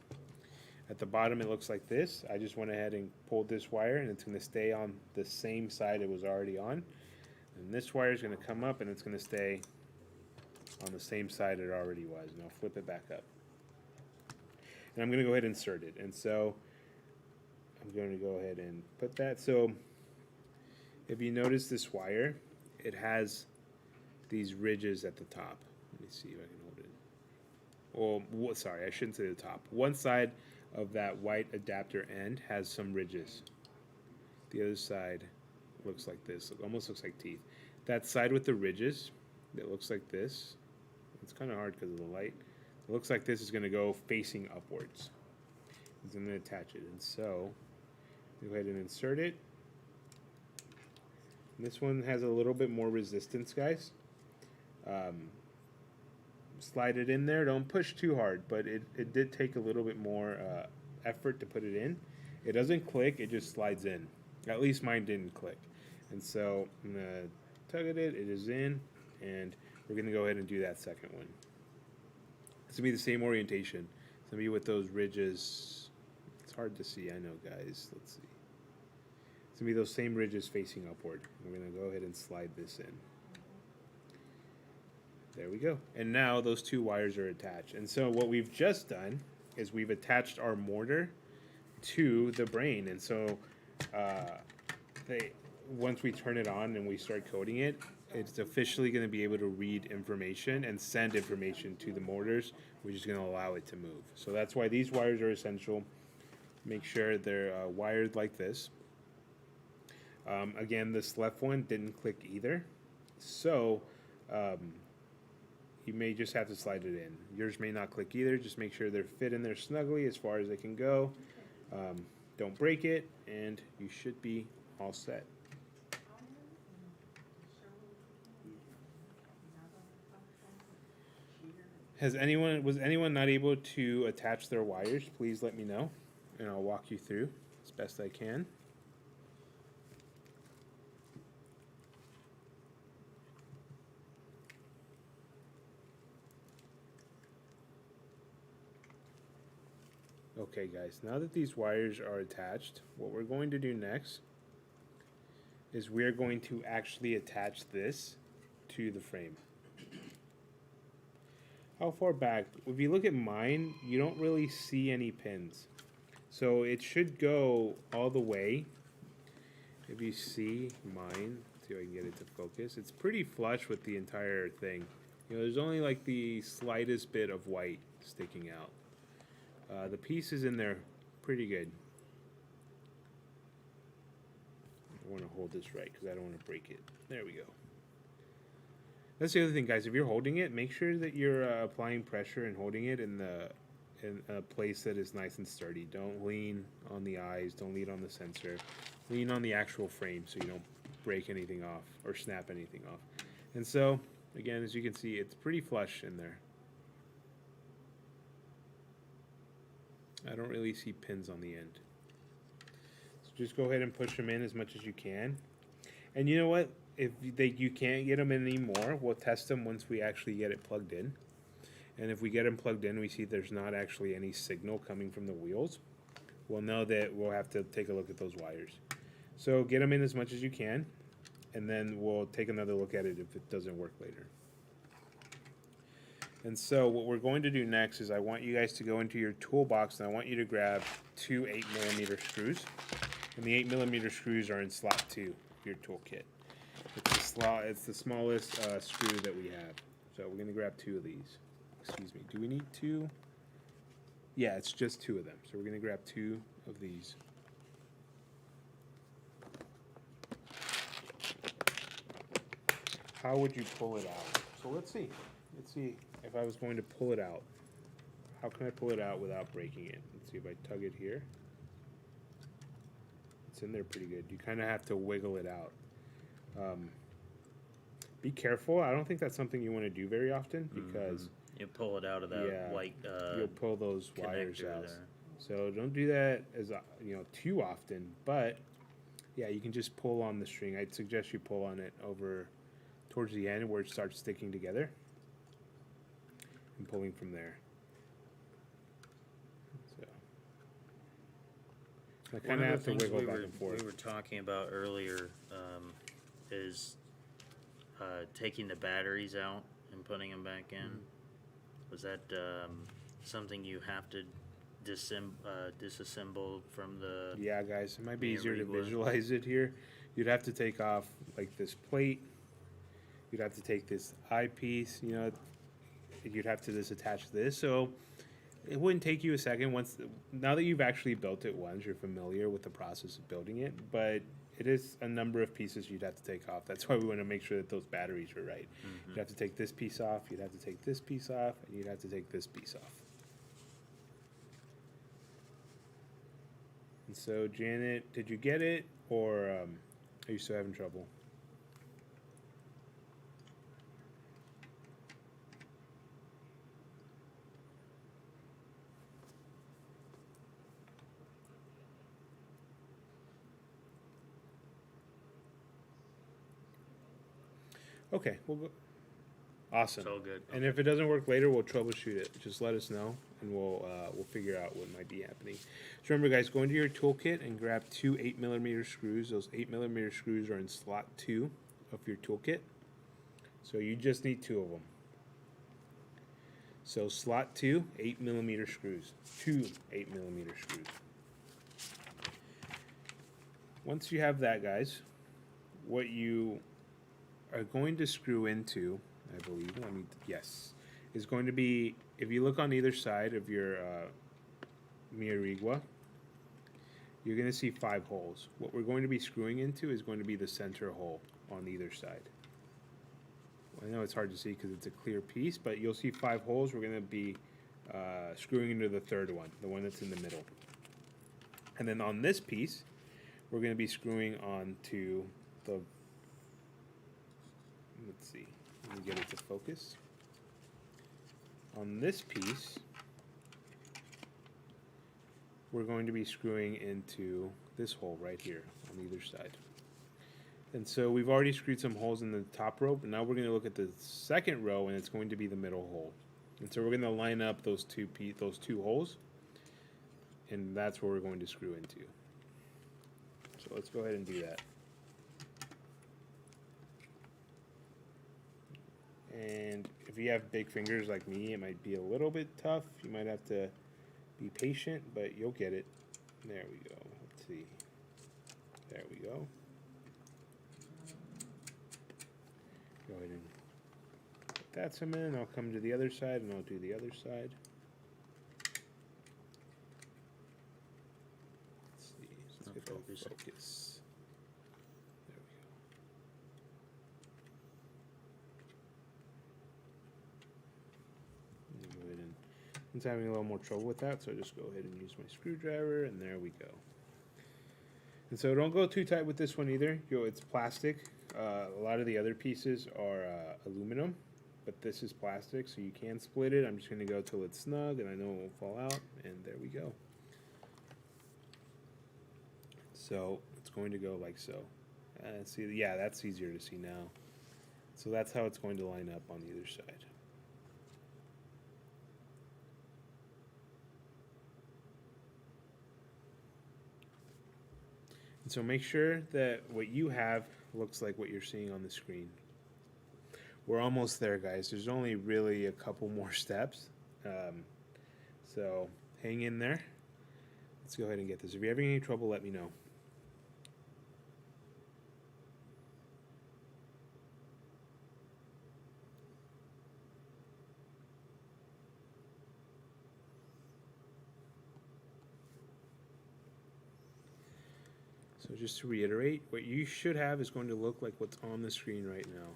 at the bottom it looks like this. I just went ahead and pulled this wire, and it's going to stay on the same side it was already on. And this wire is going to come up, and it's going to stay on the same side it already was. And I'll flip it back up. And I'm going to go ahead and insert it. And so I'm going to go ahead and put that. So if you notice this wire, it has these ridges at the top. Let me see if I can hold it. Well, sorry, I shouldn't say the top. One side of that white adapter end has some ridges. The other side looks like this. It almost looks like teeth. That side with the ridges, it looks like this. It's kind of hard because of the light. It looks like this is going to go facing upwards. I'm going to attach it. And so, go ahead and insert it. And this one has a little bit more resistance, guys. Slide it in there. Don't push too hard, but it did take a little bit more effort to put it in. It doesn't click, it just slides in. At least mine didn't click. And so I'm going to tug at it. It is in, and we're going to go ahead and do that second one. It's going to be the same orientation. It's going to be with those ridges. It's hard to see, I know, guys. Let's see. It's going to be those same ridges facing upward. We're going to go ahead and slide this in. There we go. And now those two wires are attached. And so what we've just done is we've attached our mortar to the brain. And so once we turn it on and we start coding it, it's officially going to be able to read information and send information to the mortars, which is going to allow it to move. So that's why these wires are essential. Make sure they're wired like this. Again, this left one didn't click either. So you may just have to slide it in. Yours may not click either. Just make sure they're fit in there snugly as far as they can go. Don't break it, and you should be all set. Was anyone not able to attach their wires? Please let me know, and I'll walk you through as best I can. Okay, guys, now that these wires are attached, what we're going to do next is we're going to actually attach this to the frame. How far back? If you look at mine, you don't really see any pins. So it should go all the way if you see mine, see if I can get it to focus, it's pretty flush with the entire thing. You know, there's only like the slightest bit of white sticking out. The piece is in there pretty good. I want to hold this right because I don't want to break it. There we go. That's the other thing, guys. If you're holding it, make sure that you're applying pressure and holding it in a place that is nice and sturdy. Don't lean on the eyes. Don't lean on the sensor. Lean on the actual frame so you don't break anything off or snap anything off. And so, again, as you can see, it's pretty flush in there. I don't really see pins on the end. So just go ahead and push them in as much as you can. And you know what? If you can't get them in anymore, we'll test them once we actually get it plugged in. And if we get them plugged in, we see there's not actually any signal coming from the wheels, we'll know that we'll have to take a look at those wires. So get them in as much as you can, and then we'll take another look at it if it doesn't work later. And so what we're going to do next is I want you guys to go into your toolbox, and I want you to grab two 8mm screws. And the 8mm screws are in slot 2 of your toolkit. It's the smallest screw that we have. So we're going to grab 2 of these. Excuse me, do we need 2? Yeah, it's just 2 of them. So we're going to grab 2 of these. How would you pull it out? So let's see. Let's see if I was going to pull it out. How can I pull it out without breaking it? Let's see if I tug it here. It's in there pretty good. You kind of have to wiggle it out. Be careful. I don't think that's something you want to do very often because you pull it out of that white you'll pull those wires out. there. So don't do that as too often. But yeah, you can just pull on the string. I'd suggest you pull on it over towards the end where it starts sticking together, and pulling from there. So I kind of have to wiggle back and forth. We were talking about earlier is taking the batteries out and putting them back in. Was that something you have to disassemble from the? Yeah, guys, it might be Yeah, easier to really would. visualize it here. You'd have to take off like this plate. You'd have to take this eyepiece. You'd have to disattach this. So it wouldn't take you a second. Now that you've actually built it once, you're familiar with the process of building it. But it is a number of pieces you'd have to take off. That's why we want to make sure that those batteries are right. You'd have to take this piece off. You'd have to take this piece off, and you'd have to take this piece off. And so, Janet, did you get it, or are you still having trouble? Okay, we'll go. Awesome. It's all good. And if it doesn't work later, we'll troubleshoot it. Just let us know, and we'll figure out what might be happening. So remember, guys, go into your toolkit and grab 2 8mm screws. Those 8mm screws are in slot 2 of your toolkit. So you just need 2 of them. So slot 2, 8mm screws. 2 8mm screws. Once you have that, guys, what you are going to screw into, I believe, is going to be, if you look on either side of your Miarigua, you're going to see 5 holes. What we're going to be screwing into is going to be the center hole on either side. I know it's hard to see because it's a clear piece, but you'll see 5 holes. We're going to be screwing into the third one, the one that's in the middle. And then on this piece, we're going to be screwing onto the, let's see, let me get it to focus. On this piece, we're going to be screwing into this hole right here on either side. And so we've already screwed some holes in the top row, but now we're going to look at the second row, and it's going to be the middle hole. And so we're going to line up those two holes, and that's where we're going to screw into. So let's go ahead and do that. And if you have big fingers like me, it might be a little bit tough. You might have to be patient, but you'll get it. There we go. Let's see. There we go. that cement. I'll come to the other side and I'll do the other side. Let's see. Let's Not get that focusing. focus. There we go. Let me go ahead and it's having a little more trouble with that, so I just go ahead and use my screwdriver, and there we go. And so don't go too tight with this one either. It's plastic. A lot of the other pieces are aluminum, but this is plastic, so you can split it. I'm just going to go till it's snug, and I know it won't fall out, and there we go. So it's going to go like so. See, yeah, that's easier to see now. So that's how it's going to line up on the other side. And so make sure that what you have looks like what you're seeing on the screen. We're almost there, guys. There's only really a couple more steps. So hang in there. Let's go ahead and get this. If you're having any trouble, let me know. So just to reiterate, what you should have is going to look like what's on the screen right now.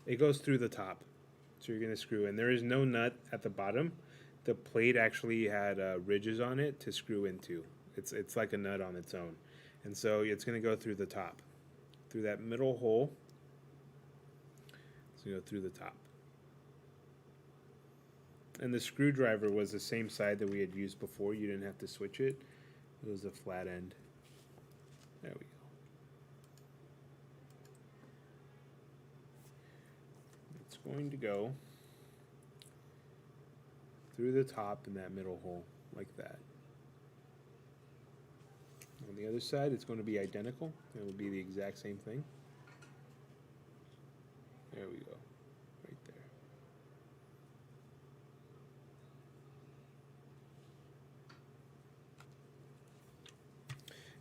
It goes through the top. So you're going to screw in. There is no nut at the bottom. The plate actually had ridges on it to screw into. It's like a nut on its own. And so it's going to go through the top. Through that middle hole. It's going to go through the top. And the screwdriver was the same side that we had used before. You didn't have to switch it. It was a flat end. There we go. It's going to go through the top in that middle hole, like that. On the other side, it's going to be identical. It will be the exact same thing. There we go. Right there.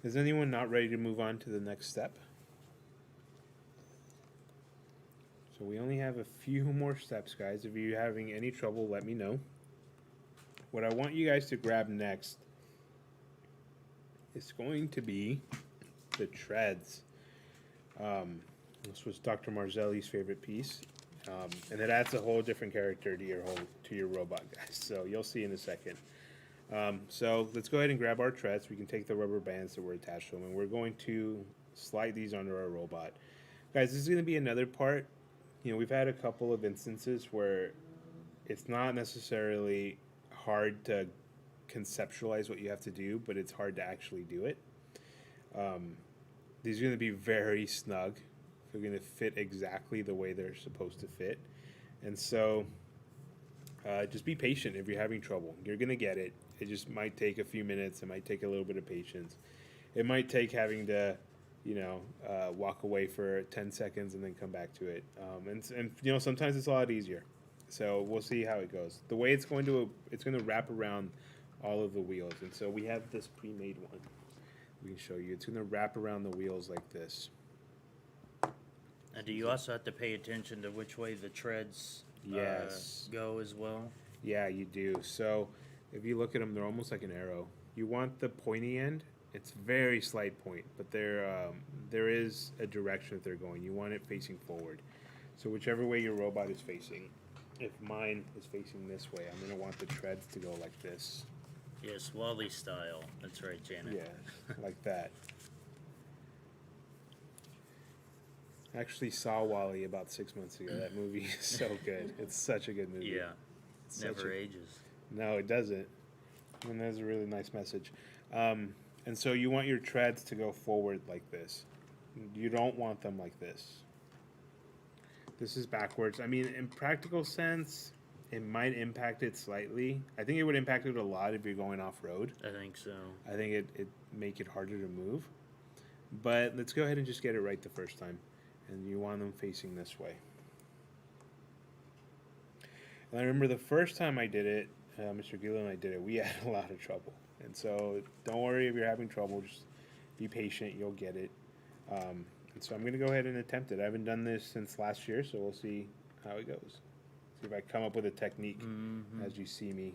Is anyone not ready to move on to the next step? So we only have a few more steps, guys. If you're having any trouble, let me know. What I want you guys to grab next is going to be the treads. This was Dr. Marzelli's favorite piece, and it adds a whole different character to your robot, guys. So you'll see in a second. So let's go ahead and grab our treads. We can take the rubber bands that were attached to them, and we're going to slide these under our robot. Guys, this is going to be another part. You know, we've had a couple of instances where it's not necessarily hard to conceptualize what you have to do, but it's hard to actually do it. These are going to be very snug. They're going to fit exactly the way they're supposed to fit. And so just be patient if you're having trouble. You're going to get it. It just might take a few minutes. It might take a little bit of patience. It might take having to, walk away for 10 seconds and then come back to it. And sometimes it's a lot easier. So we'll see how it goes. The way it's going to wrap around all of the wheels. And so we have this pre-made one. We can show you. It's going to wrap around the wheels like this. And do you also have to pay attention to which way the treads Yes. go as well? Yeah, you do. So if you look at them, they're almost like an arrow. You want the pointy end. It's very slight point, but there is a direction that they're going. You want it facing forward. So whichever way your robot is facing. If mine is facing this way, I'm going to want the treads to go like this. Yes, Wally style. That's right, Janet. Yeah, like that. I actually saw Wall-E about 6 months ago. That movie is so good. It's such a good movie. Yeah, It's never ages. No, it doesn't. And that's a really nice message. And so you want your treads to go forward like this. You don't want them like this. This is backwards. I mean, in practical sense, it might impact it slightly. I think it would impact it a lot if you're going off-road. I think so. I think it make it harder to move. But let's go ahead and just get it right the first time. And you want them facing this way. And I remember the first time I did it, Mr. Gila and I did it, we had a lot of trouble. And so don't worry if you're having trouble, just be patient, you'll get it. And so I'm going to go ahead and attempt it. I haven't done this since last year, so we'll see how it goes. See if I come up with a technique as you see me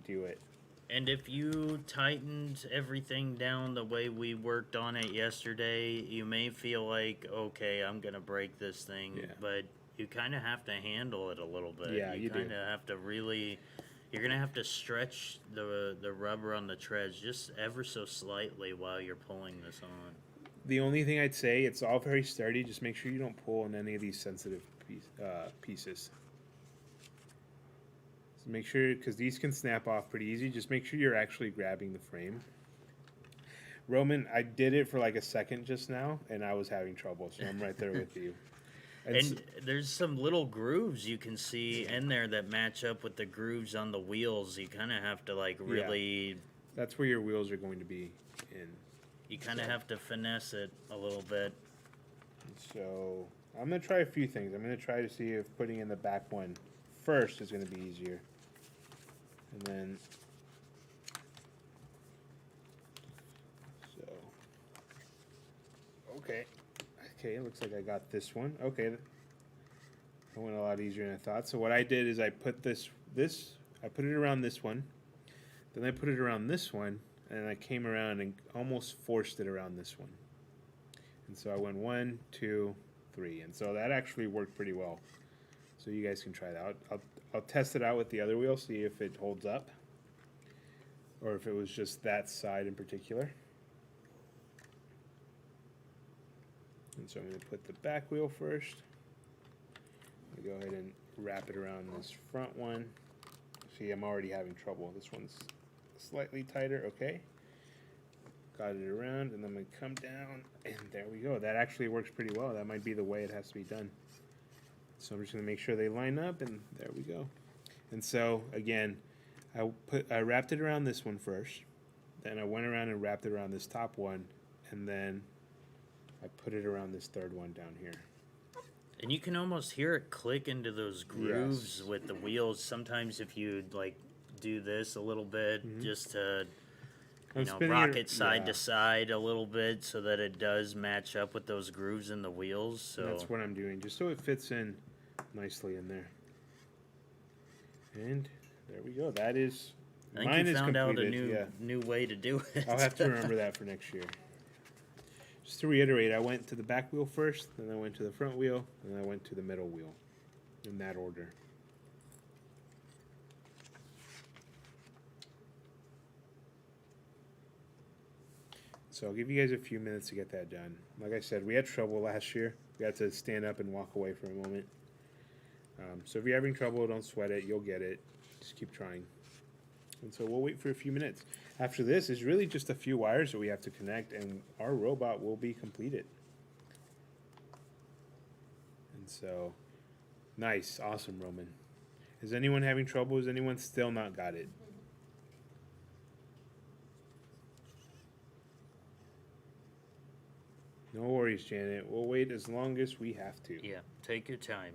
do it. And if you tightened everything down the way we worked on it yesterday, you may feel like, okay, I'm gonna break this thing, Yeah. but you kind of have to handle it a little bit. Yeah, you do. kind of have to really. You're gonna have to stretch the rubber on the treads just ever so slightly while you're pulling this on. The only thing I'd say, it's all very sturdy. Just make sure you don't pull on any of these sensitive pieces. So make sure, because these can snap off pretty easy, just make sure you're actually grabbing the frame. Roman, I did it for like a second just now, and I was having trouble, so I'm right there with you. And there's some little grooves you can see in there that match up with the grooves on the wheels. You kind of have to like really. That's where your wheels are going to be in. You kind of have to finesse it a little bit. So I'm going to try a few things. I'm going to try to see if putting in the back one first is going to be easier. And then, so, okay, it looks like I got this one. Okay, that went a lot easier than I thought. So what I did is I put I put it around this one, then I put it around this one, and I came around and almost forced it around this one. And so I went 1, 2, 3, and so that actually worked pretty well. So you guys can try that out. I'll test it out with the other wheel, see if it holds up, or if it was just that side in particular. And so I'm going to put the back wheel first. I'm going to go ahead and wrap it around this front one. See, I'm already having trouble. This one's slightly tighter. Okay. Got it around, and then I'm going to come down, and there we go. That actually works pretty well. That might be the way it has to be done. So I'm just going to make sure they line up, and there we go. And so, again, I wrapped it around this one first. Then I went around and wrapped it around this top one, and then I put it around this third one down here. And you can almost hear it click into those grooves Yes. with the wheels. Sometimes if you like do this a little bit just to rock it side to side a little bit so that it does match up with those grooves in the wheels. So that's what I'm doing, just so it fits in nicely in there. And there we go. That is I think mine you is found out a completed. new way to do it. I'll have to remember that for next year. Just to reiterate, I went to the back wheel first, then I went to the front wheel, and then I went to the middle wheel, in that order. So I'll give you guys a few minutes to get that done. Like I said, we had trouble last year. We had to stand up and walk away for a moment. So if you're having trouble, don't sweat it. You'll get it. Just keep trying. And so we'll wait for a few minutes. After this is really just a few wires that we have to connect, and our robot will be completed. And so, nice, awesome, Roman. Is anyone having trouble? Has anyone still not got it? No worries, Janet. We'll wait as long as we have to. Yeah, take your time.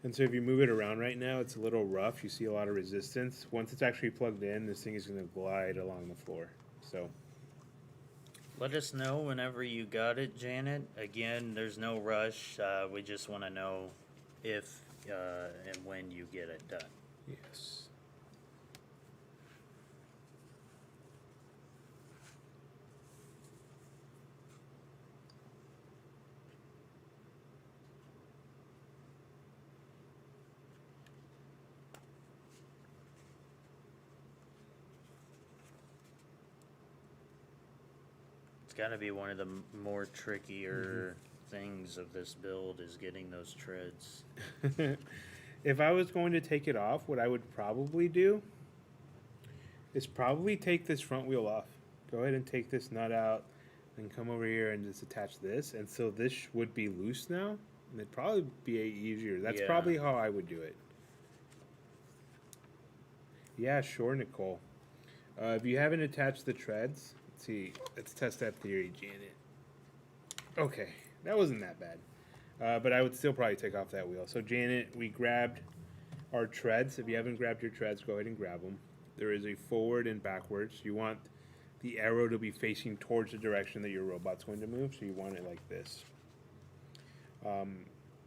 And so if you move it around right now, it's a little rough. You see a lot of resistance. Once it's actually plugged in, this thing is going to glide along the floor. So Let us know whenever you got it, Janet. Again, there's no rush. We just want to know if and when you get it done. yes. It's got to be one of the more trickier things of this build is getting those treads. if I was going to take it off, what I would probably do is probably take this front wheel off. Go ahead and take this nut out and come over here and just attach this. And so this would be loose now. And it'd probably be easier. That's Yeah. probably how I would do it. Yeah, sure, Nicole. If you haven't attached the treads, let's see. Let's test that theory, Janet. Okay, that wasn't that bad. But I would still probably take off that wheel. So Janet, we grabbed our treads. If you haven't grabbed your treads, go ahead and grab them. There is a forward and backwards. You want the arrow to be facing towards the direction that your robot's going to move, so you want it like this.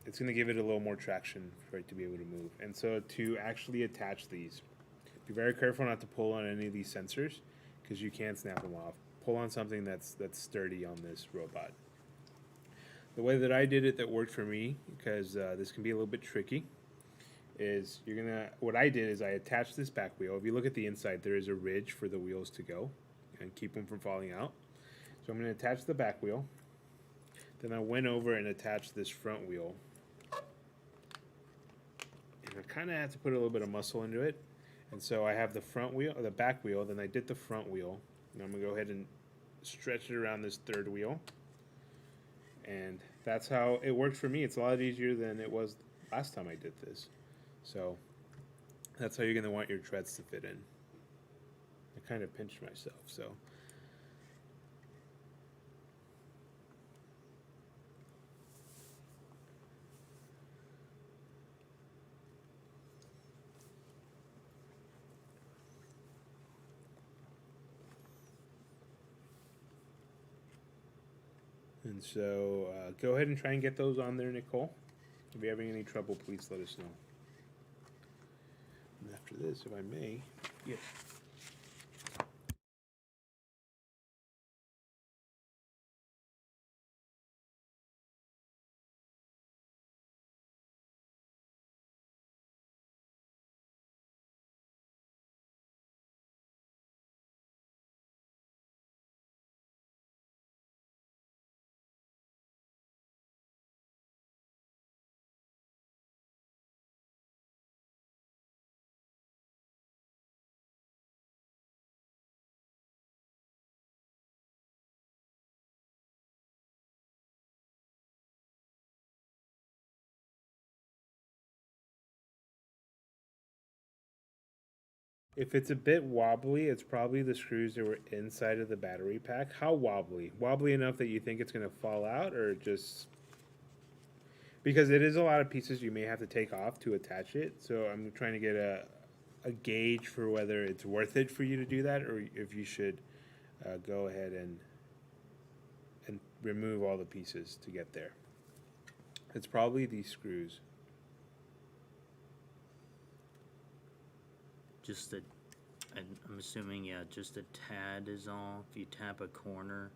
It's going to give it a little more traction for it to be able to move. And so to actually attach these, be very careful not to pull on any of these sensors because you can snap them off. Pull on something that's sturdy on this robot. The way that I did it that worked for me, because this can be a little bit tricky, is what I did is I attached this back wheel. If you look at the inside, there is a ridge for the wheels to go and keep them from falling out. So I'm going to attach the back wheel. Then I went over and attached this front wheel. And I kind of had to put a little bit of muscle into it. And so I have the front wheel, or the back wheel, then I did the front wheel. And I'm going to go ahead and stretch it around this third wheel. And that's how it worked for me. It's a lot easier than it was last time I did this. So that's how you're going to want your treads to fit in. I kind of pinched myself, so. And so go ahead and try and get those on there, Nicole. If you're having any trouble, please let us know. And after this, if I may, yes. If it's a bit wobbly, it's probably the screws that were inside of the battery pack. How wobbly? Wobbly enough that you think it's going to fall out, or just... Because it is a lot of pieces you may have to take off to attach it, so I'm trying to get a gauge for whether it's worth it for you to do that, or if you should go ahead and remove all the pieces to get there. It's probably these screws. Just a, I'm assuming, yeah, just a tad is all. If you tap a corner,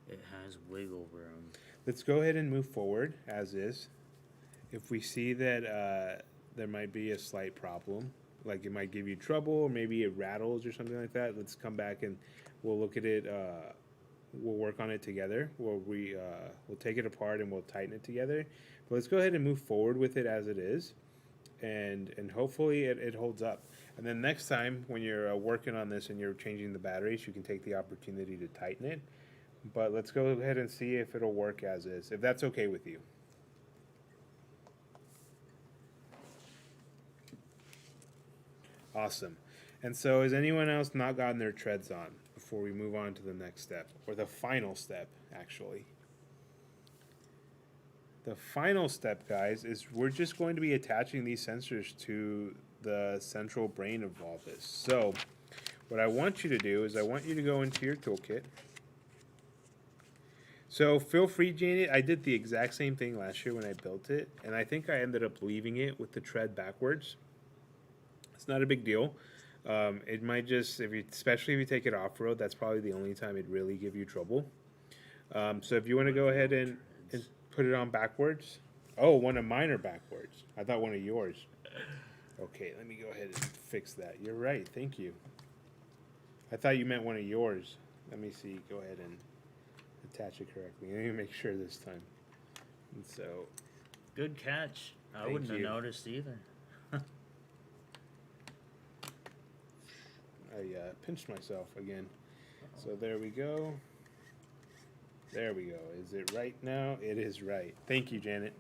it has wiggle room. Let's go ahead and move forward as is. If we see that there might be a slight problem, like it might give you trouble, or maybe it rattles or something like that, let's come back and we'll look at it. We'll work on it together. We'll take it apart and we'll tighten it together. But let's go ahead and move forward with it as it is, and hopefully it holds up. And then next time when you're working on this and you're changing the batteries, you can take the opportunity to tighten it. But let's go ahead and see if it'll work as is, if that's okay with you. Awesome. And so has anyone else not gotten their treads on before we move on to the next step, or the final step, actually? The final step, guys, is we're just going to be attaching these sensors to the central brain of all this. So what I want you to do is I want you to go into your toolkit. So feel free, Janet. I did the exact same thing last year when I built it, and I think I ended up leaving it with the tread backwards. It's not a big deal. It might just, especially if you take it off-road, that's probably the only time it'd really give you trouble. So if you want to go ahead and put it on backwards. Oh, one of mine are backwards. I thought one of yours. Okay, let me go ahead and fix that. You're right. Thank you. I thought you meant one of yours. Let me see. Go ahead and attach it correctly. Let me make sure this time. And so, Good catch. I wouldn't have you. noticed either. I pinched myself again. So there we go. There we go. Is it right now? It is right. Thank you, Janet.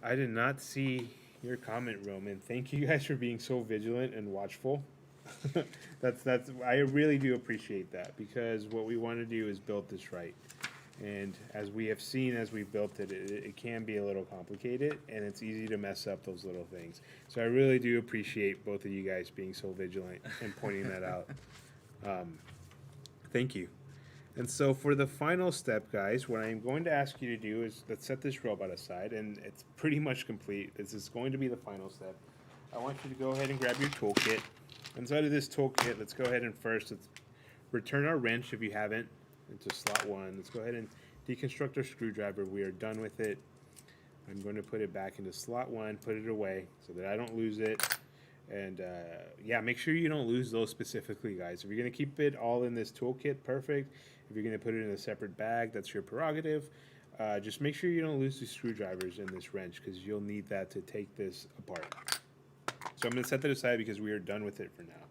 I did not see your comment, Roman. Thank you guys for being so vigilant and watchful. That's I really do appreciate that, because what we want to do is build this right. And as we have seen as we built it, it can be a little complicated, and it's easy to mess up those little things. So I really do appreciate both of you guys being so vigilant and pointing that out. Thank you. And so for the final step, guys, what I'm going to ask you to do is, let's set this robot aside, and it's pretty much complete. This is going to be the final step. I want you to go ahead and grab your toolkit. Inside of this toolkit, let's go ahead and first let's return our wrench if you haven't into slot 1. Let's go ahead and deconstruct our screwdriver. We are done with it. I'm going to put it back into slot 1, put it away so that I don't lose it. And yeah, make sure you don't lose those specifically, guys. If you're going to keep it all in this toolkit, perfect. If you're going to put it in a separate bag, that's your prerogative. Just make sure you don't lose the screwdrivers in this wrench, because you'll need that to take this apart. So I'm going to set that aside because we are done with it for now.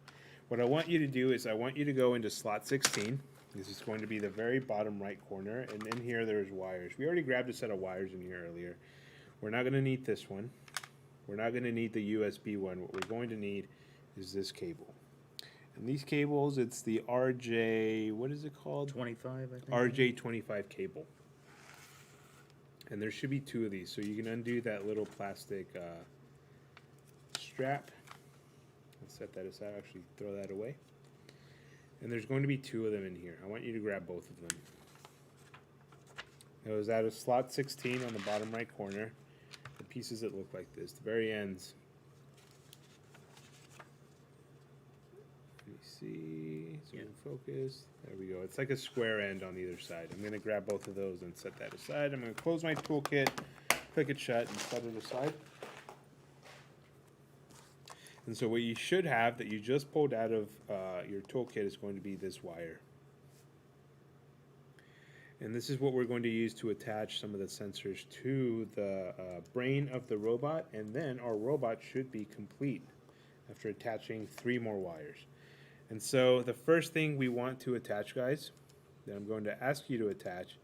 What I want you to do is I want you to go into slot 16. This is going to be the very bottom right corner, and in here there's wires. We already grabbed a set of wires in here earlier. We're not going to need this one. We're not going to need the USB one. What we're going to need is this cable. And these cables, it's the RJ, what is it called? 25, I think. RJ25 cable. And there should be 2 of these, so you can undo that little plastic strap. Let's set that aside, actually throw that away. And there's going to be 2 of them in here. I want you to grab both of them. It was out of slot 16 on the bottom right corner. The pieces that look like this, the very ends. Let me see, zoom in focus. There we go. It's like a square end on either side. I'm going to grab both of those and set that aside. I'm going to close my toolkit, click it shut, and set it aside. And so what you should have that you just pulled out of your toolkit is going to be this wire. And this is what we're going to use to attach some of the sensors to the brain of the robot, and then our robot should be complete after attaching 3 more wires. And so the first thing we want to attach, guys, that I'm going to ask you to attach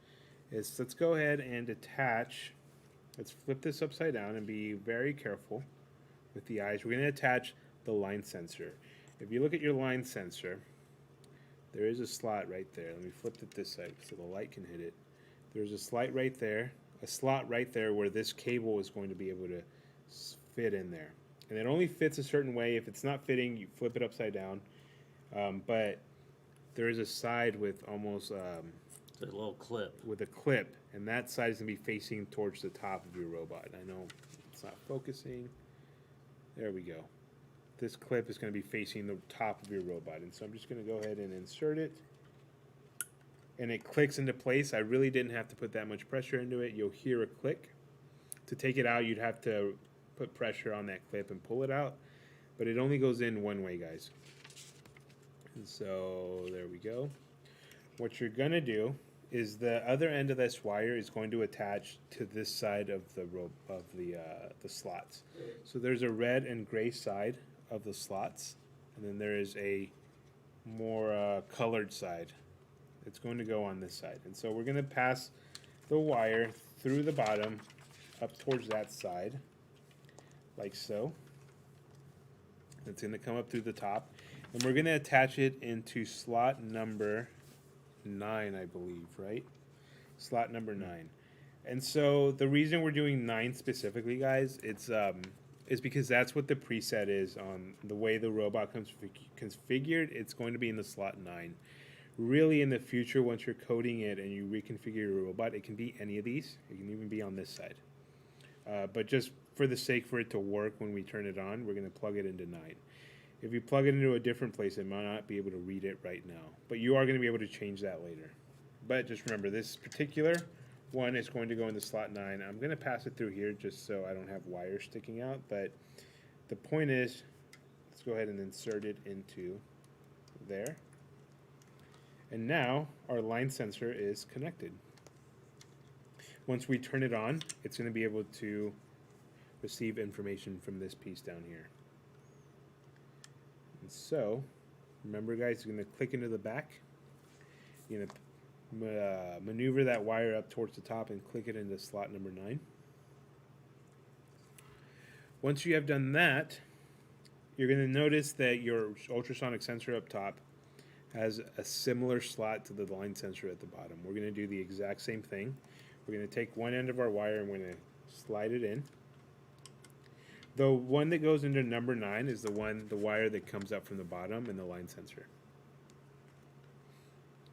is, let's go ahead and attach, let's flip this upside down and be very careful with the eyes. We're going to attach the line sensor. If you look at your line sensor, there is a slot right there. Let me flip it this side so the light can hit it. There's a slot right there where this cable is going to be able to fit in there. And it only fits a certain way. If it's not fitting, you flip it upside down. But there is a side with almost The little clip. with a clip, and that side is going to be facing towards the top of your robot. I know it's not focusing. There we go. This clip is going to be facing the top of your robot, and so I'm just going to go ahead and insert it, and it clicks into place. I really didn't have to put that much pressure into it. You'll hear a click. To take it out, you'd have to put pressure on that clip and pull it out, but it only goes in one way, guys. And so there we go. What you're going to do is the other end of this wire is going to attach to this side of the rope of the slots. So there's a red and gray side of the slots, and then there is a more colored side. It's going to go on this side, and so we're going to pass the wire through the bottom up towards that side, like so. It's going to come up through the top, and we're going to attach it into slot number 9, I believe, right? Slot number 9. And so the reason we're doing 9 specifically, guys, it's is because that's what the preset is on the way the robot comes configured. It's going to be in the slot 9. Really, in the future, once you're coding it and you reconfigure your robot, it can be any of these. It can even be on this side. But just for the sake for it to work when we turn it on, we're going to plug it into 9. If you plug it into a different place, it might not be able to read it right now. But you are going to be able to change that later. But just remember, this particular one is going to go into slot 9. I'm going to pass it through here just so I don't have wires sticking out. But the point is, let's go ahead and insert it into there. And now our line sensor is connected. Once we turn it on, it's going to be able to receive information from this piece down here. And so, remember guys, you're going to click into the back. You're going to maneuver that wire up towards the top and click it into slot number 9. Once you have done that, you're going to notice that your ultrasonic sensor up top has a similar slot to the line sensor at the bottom. We're going to do the exact same thing. We're going to take one end of our wire and we're going to slide it in. The one that goes into number 9 is the wire that comes up from the bottom in the line sensor.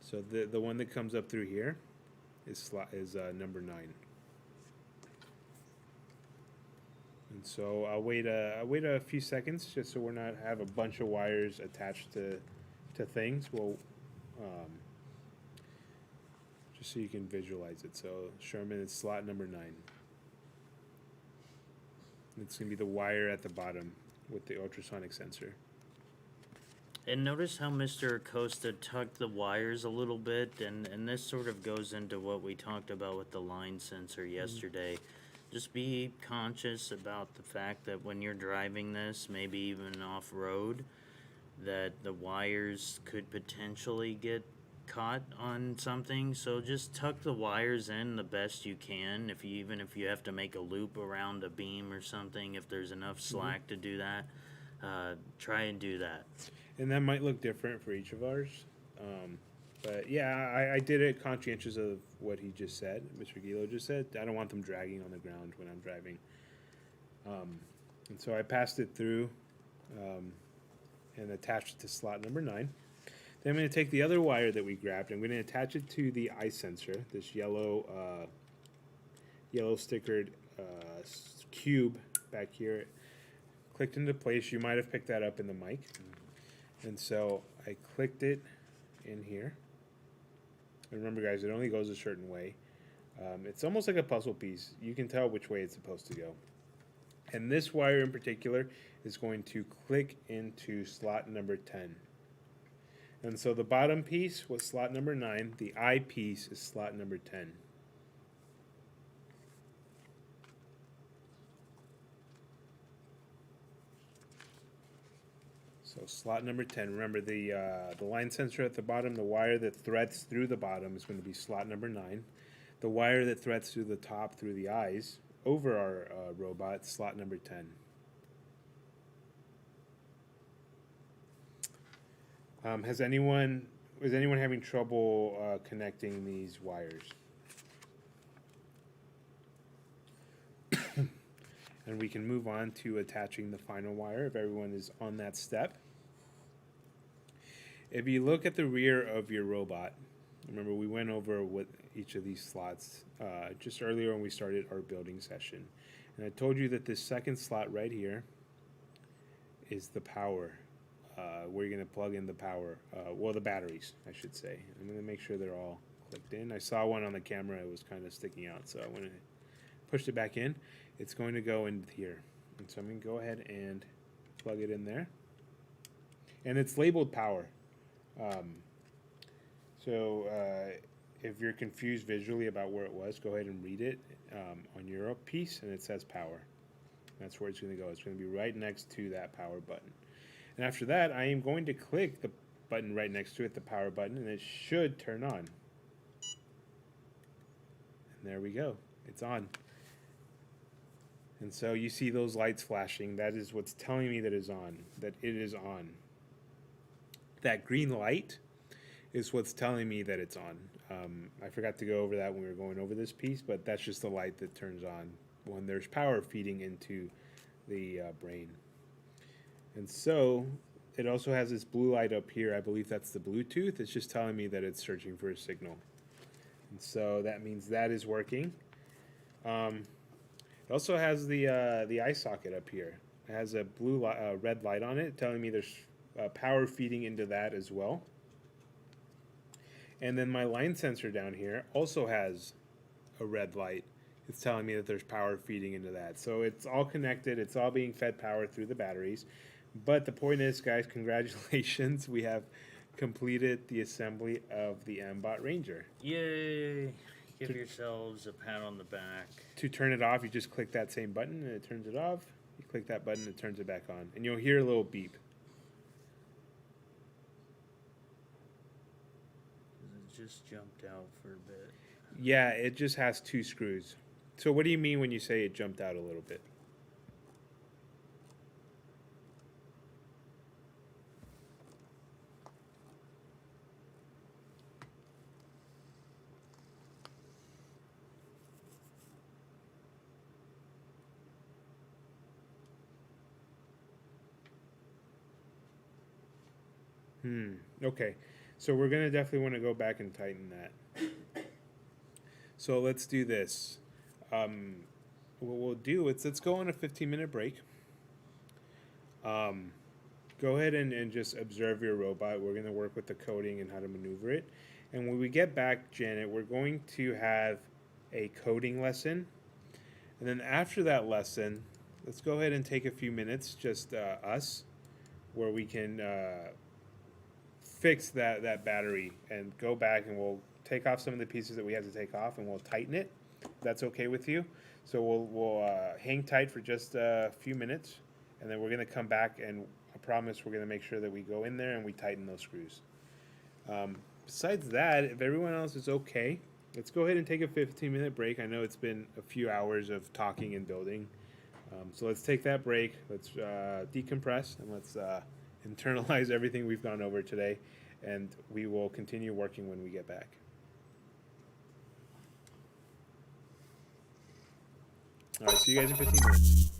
So the one that comes up through here is number 9. And so I'll wait a few seconds just so we're not have a bunch of wires attached to things. We'll just so you can visualize it. So Sherman is slot number 9. It's going to be the wire at the bottom with the ultrasonic sensor. And notice how Mr. Acosta tucked the wires a little bit, and this sort of goes into what we talked about with the line sensor yesterday. Just be conscious about the fact that when you're driving this, maybe even off-road, that the wires could potentially get caught on something. So just tuck the wires in the best you can. Even if you have to make a loop around a beam or something, if there's enough slack to do that, try and do that. And that might look different for each of ours. But yeah, I did it conscientious of what he just said, Mr. Gilo just said. I don't want them dragging on the ground when I'm driving. And so I passed it through and attached it to slot number 9. Then I'm going to take the other wire that we grabbed. I'm going to attach it to the eye sensor, this yellow stickered cube back here. Clicked into place. You might have picked that up in the mic. And so I clicked it in here. And remember, guys, it only goes a certain way. It's almost like a puzzle piece. You can tell which way it's supposed to go. And this wire in particular is going to click into slot number 10. And so the bottom piece was slot number 9. The eye piece is slot number 10. So slot number 10. Remember the line sensor at the bottom, the wire that threads through the bottom is going to be slot number 9. The wire that threads through the top through the eyes over our robot, slot number 10. Is anyone having trouble connecting these wires? And we can move on to attaching the final wire if everyone is on that step. If you look at the rear of your robot, remember we went over what each of these slots just earlier when we started our building session. And I told you that this second slot right here is the power. Where you're going to plug in the power, the batteries, I should say. I'm going to make sure they're all clicked in. I saw one on the camera, it was kind of sticking out, so I went and pushed it back in. It's going to go in here. And so I'm going to go ahead and plug it in there. And it's labeled power. If you're confused visually about where it was, go ahead and read it on your piece, and it says power. That's where it's going to go. It's going to be right next to that power button. And after that, I am going to click the button right next to it, the power button, and it should turn on. And there we go. It's on. And so you see those lights flashing. That is what's telling me that it is on. That green light is what's telling me that it's on. I forgot to go over that when we were going over this piece, but that's just the light that turns on when there's power feeding into the brain. And so it also has this blue light up here. I believe that's the Bluetooth. It's just telling me that it's searching for a signal. And so that means that is working. It also has the eye socket up here. It has a red light on it telling me there's power feeding into that as well. And then my line sensor down here also has a red light. It's telling me that there's power feeding into that. So it's all connected. It's all being fed power through the batteries. But the point is, guys, congratulations. We have completed the assembly of the Mbot Ranger. Yay! Give yourselves a pat on the back. To turn it off, you just click that same button and it turns it off. You click that button, it turns it back on. And you'll hear a little beep. It just jumped out for a bit. Yeah, it just has 2 screws. So what do you mean when you say it jumped out a little bit? Okay. So we're gonna definitely want to go back and tighten that. So let's do this. What we'll do is let's go on a 15-minute break. Go ahead and just observe your robot. We're gonna work with the coding and how to maneuver it. And when we get back, Janet, we're going to have a coding lesson. And then after that lesson, let's go ahead and take a few minutes, just us, where we can fix that battery and go back and we'll take off some of the pieces that we have to take off and we'll tighten it. That's okay with you. So we'll hang tight for just a few minutes and then we're gonna come back and I promise we're gonna make sure that we go in there and we tighten those screws. Besides that, if everyone else is okay, let's go ahead and take a 15-minute break. I know it's been a few hours of talking and building. So let's take that break. Let's decompress and let's internalize everything we've gone over today. And we will continue working when we get back. All right, see you guys in 15 minutes.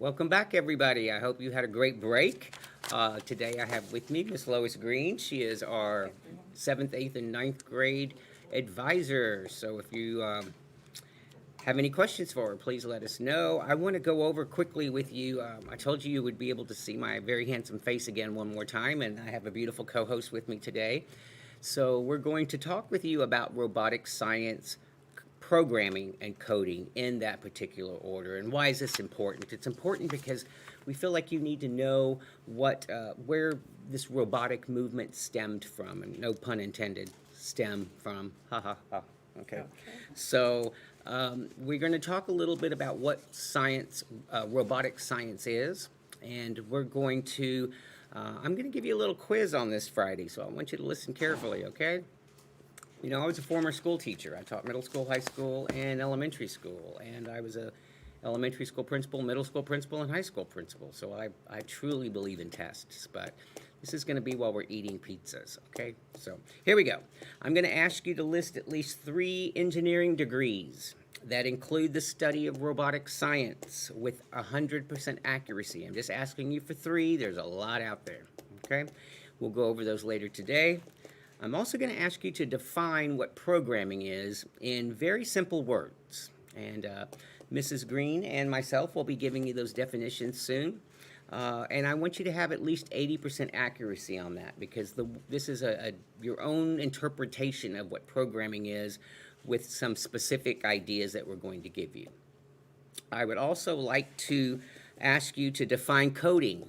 Welcome back, everybody. I hope you had a great break. Today I have with me Miss Lois Green. She is our 7th, 8th, and 9th grade advisor. So if you have any questions for her, please let us know. I want to go over quickly with you. I told you would be able to see my very handsome face again one more time, and I have a beautiful co-host with me today. So we're going to talk with you about robotic science, programming, and coding in that particular order. And why is this important? It's important because we feel like you need to know where this robotic movement stemmed from, and no pun intended, stem from, ha ha ha. Okay. So we're going to talk a little bit about what science, robotic science is, and we're going to, I'm going to give you a little quiz on this Friday, so I want you to listen carefully, okay? You know, I was a former school teacher. I taught middle school, high school, and elementary school, and I was a elementary school principal, middle school principal, and high school principal, so I truly believe in tests, but this is going to be while we're eating pizzas, okay? So here we go. I'm going to ask you to list at least 3 engineering degrees that include the study of robotic science with 100% accuracy. I'm just asking you for 3. There's a lot out there, okay? We'll go over those later today. I'm also going to ask you to define what programming is in very simple words. And Mrs. Green and myself will be giving you those definitions soon. And I want you to have at least 80% accuracy on that, because this is your own interpretation of what programming is with some specific ideas that we're going to give you. I would also like to ask you to define coding,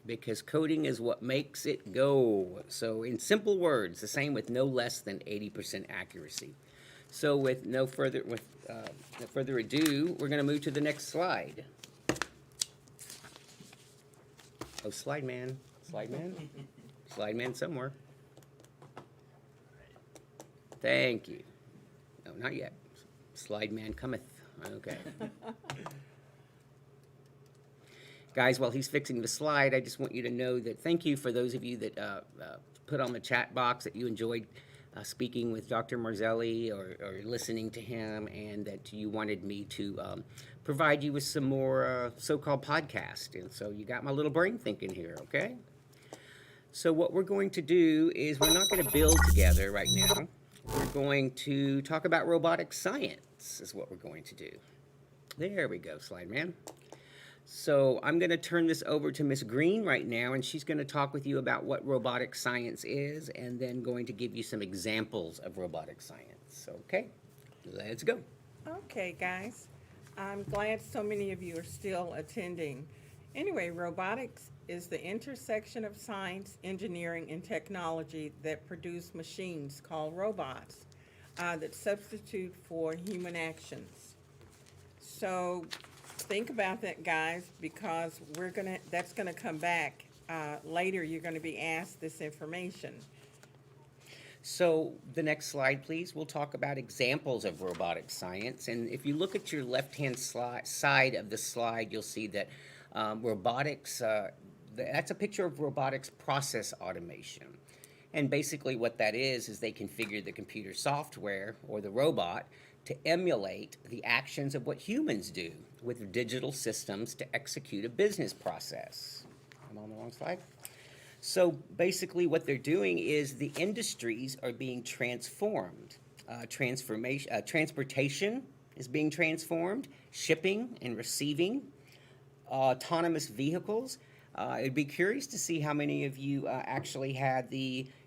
because coding is what makes it go. So in simple words, the same with no less than 80% accuracy. So with no further ado, we're going to move to the next slide. Oh, slide man, slide man, slide man somewhere. Thank you. No, not yet. Slide man cometh. Okay. Guys, while he's fixing the slide, I just want you to know that thank you for those of you that put on the chat box that you enjoyed speaking with Dr. Marzelli or listening to him, and that you wanted me to provide you with some more so-called podcast. And so you got my little brain thinking here, okay? So what we're going to do is we're not going to build together right now. We're going to talk about robotic science is what we're going to do. There we go, slide man. So I'm going to turn this over to Miss Green right now, and she's going to talk with you about what robotic science is, and then going to give you some examples of robotic science. Okay, let's go. Okay, guys. I'm glad so many of you are still attending. Anyway, robotics is the intersection of science, engineering, and technology that produce machines called robots that substitute for human actions. So think about that, guys, because that's gonna come back later. You're gonna be asked this information. So the next slide, please. We'll talk about examples of robotic science. And if you look at your left-hand side of the slide, you'll see that robotics, that's a picture of robotics process automation. And basically what that is they configure the computer software or the robot to emulate the actions of what humans do with digital systems to execute a business process. I'm on the wrong slide. So basically what they're doing is the industries are being transformed. Transportation is being transformed, shipping and receiving, autonomous vehicles. I'd be curious to see how many of you actually had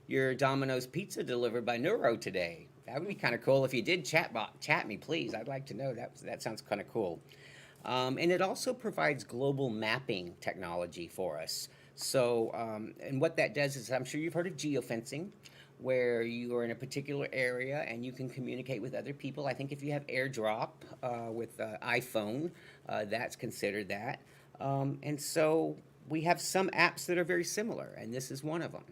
your Domino's pizza delivered by Neuro today. That would be kind of cool. If you did, chat me, please. I'd like to know. That sounds kind of cool. And it also provides global mapping technology for us. So, and what that does is, I'm sure you've heard of geofencing, where you are in a particular area and you can communicate with other people. I think if you have AirDrop with iPhone, that's considered that. And so we have some apps that are very similar, and this is one of them.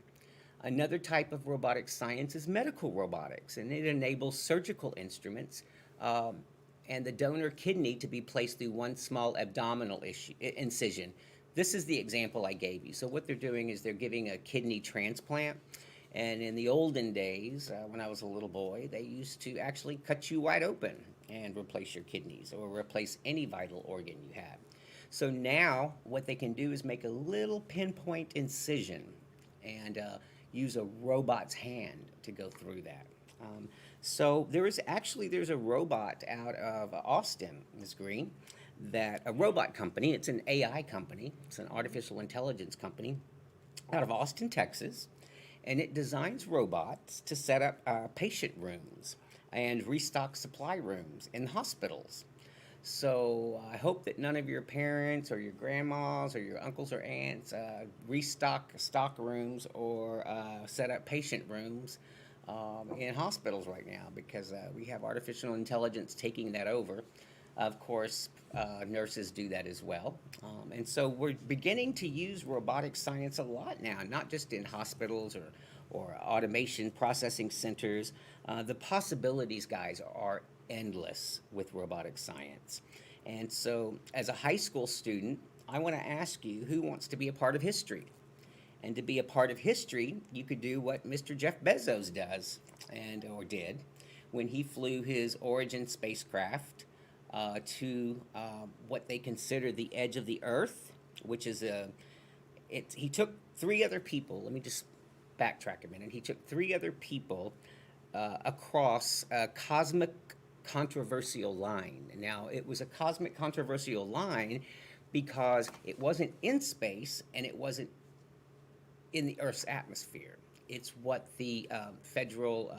Another type of robotic science is medical robotics, and it enables surgical instruments and the donor kidney to be placed through one small abdominal incision. This is the example I gave you. So what they're doing is they're giving a kidney transplant. And in the olden days, when I was a little boy, they used to actually cut you wide open and replace your kidneys or replace any vital organ you have. So now what they can do is make a little pinpoint incision and use a robot's hand to go through that. So there's a robot out of Austin, Ms. Green, that a robot company, it's an AI company, it's an artificial intelligence company out of Austin, Texas, and it designs robots to set up patient rooms and restock supply rooms in hospitals. So I hope that none of your parents or your grandmas or your uncles or aunts restock stock rooms or set up patient rooms in hospitals right now, because we have artificial intelligence taking that over. Of course, nurses do that as well. And so we're beginning to use robotic science a lot now, not just in hospitals or automation processing centers. The possibilities, guys, are endless with robotic science. And so as a high school student, I want to ask you, who wants to be a part of history? And to be a part of history, you could do what Mr. Jeff Bezos does, or did, when he flew his Origin spacecraft to what they consider the edge of the Earth, which is he took 3 other people. Let me just backtrack a minute. He took 3 other people across a cosmic controversial line. Now, it was a cosmic controversial line because it wasn't in space and it wasn't in the Earth's atmosphere. It's what the federal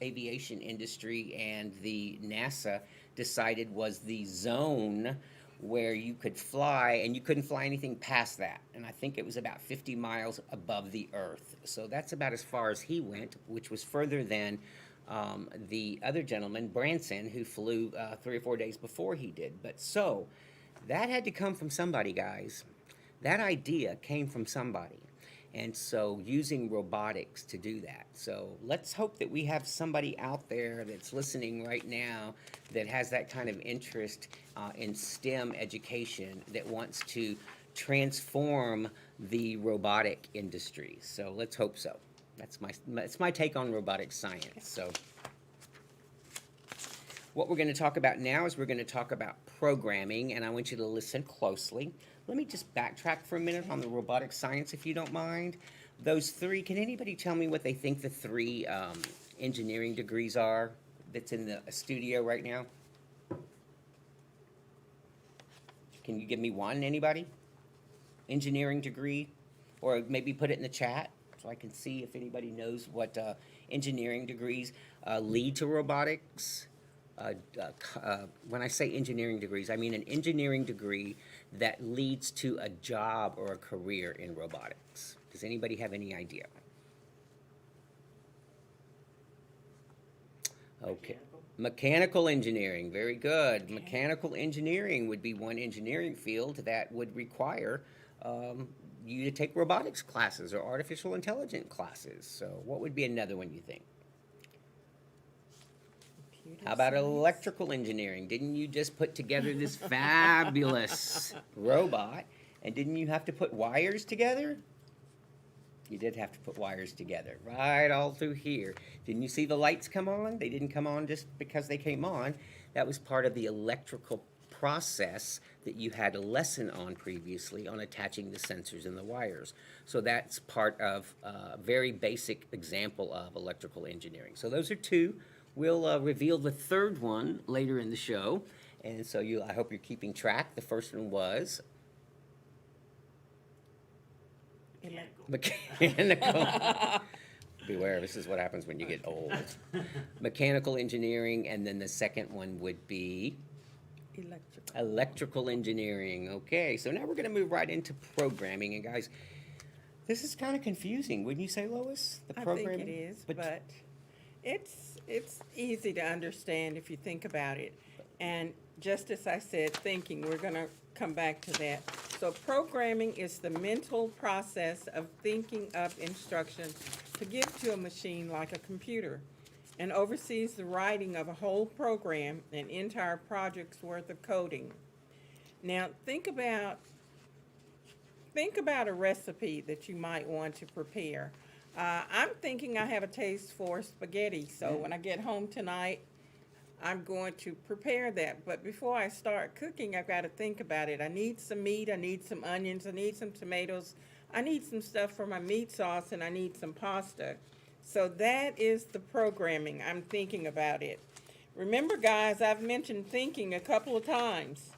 aviation industry and the NASA decided was the zone where you could fly, and you couldn't fly anything past that. And I think it was about 50 miles above the Earth. So that's about as far as he went, which was further than the other gentleman, Branson, who flew 3 or 4 days before he did. But so that had to come from somebody, guys. That idea came from somebody. And so using robotics to do that. So let's hope that we have somebody out there that's listening right now that has that kind of interest in STEM education, that wants to transform the robotic industry. So let's hope so. That's my take on robotic science. So what we're going to talk about now is we're going to talk about programming, and I want you to listen closely. Let me just backtrack for a minute on the robotic science, if you don't mind. Those 3, can anybody tell me what they think the 3 engineering degrees are that's in the studio right now? Can you give me one, anybody? Engineering degree? Or maybe put it in the chat so I can see if anybody knows what engineering degrees lead to robotics. When I say engineering degrees, I mean an engineering degree that leads to a job or a career in robotics. Does anybody have any idea? Okay. Mechanical engineering, very good. Mechanical engineering would be one engineering field that would require you to take robotics classes or artificial intelligence classes. So what would be another one, you think? How about electrical engineering? Didn't you just put together this fabulous robot, and didn't you have to put wires together? You did have to put wires together, right all through here. Didn't you see the lights come on? They didn't come on just because they came on. That was part of the electrical process that you had a lesson on previously on attaching the sensors and the wires. So that's part of a very basic example of electrical engineering. So those are 2. We'll reveal the 3rd one later in the show, and so I hope you're keeping track. The first one was mechanical. Beware, this is what happens when you get old. Mechanical engineering, and then the second one would be electrical engineering. Okay, so now we're going to move right into programming, and guys, this is kind of confusing, wouldn't you say, Lois? The programming? I think it is, but it's easy to understand if you think about it. And just as I said, thinking, we're going to come back to that. So programming is the mental process of thinking up instructions to give to a machine like a computer, and oversees the writing of a whole program, an entire project's worth of coding. Now think about a recipe that you might want to prepare. I'm thinking I have a taste for spaghetti, so when I get home tonight, I'm going to prepare that. But before I start cooking, I've got to think about it. I need some meat, I need some onions, I need some tomatoes, I need some stuff for my meat sauce, and I need some pasta. So that is the programming. I'm thinking about it. Remember, guys, I've mentioned thinking a couple of times.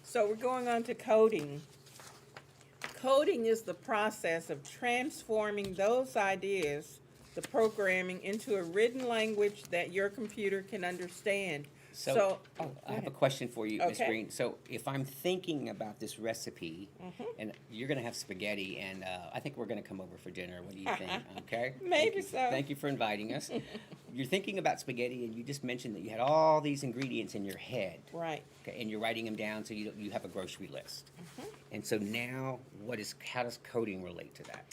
So we're going on to coding. Coding is the process of transforming those ideas, the programming, into a written language that your computer can understand. So, Go I have a ahead. question for you, Ms. Okay. Green. So, if I'm thinking about this recipe, and you're going to have spaghetti, and I think we're going to come over for dinner. What do you think? Okay. Maybe Thank you. so. Thank you for inviting us. You're thinking about spaghetti, and you just mentioned that you had all these ingredients in your head. Right. Okay, and you're writing them down, so you have a grocery list. And so now, how does coding relate to that?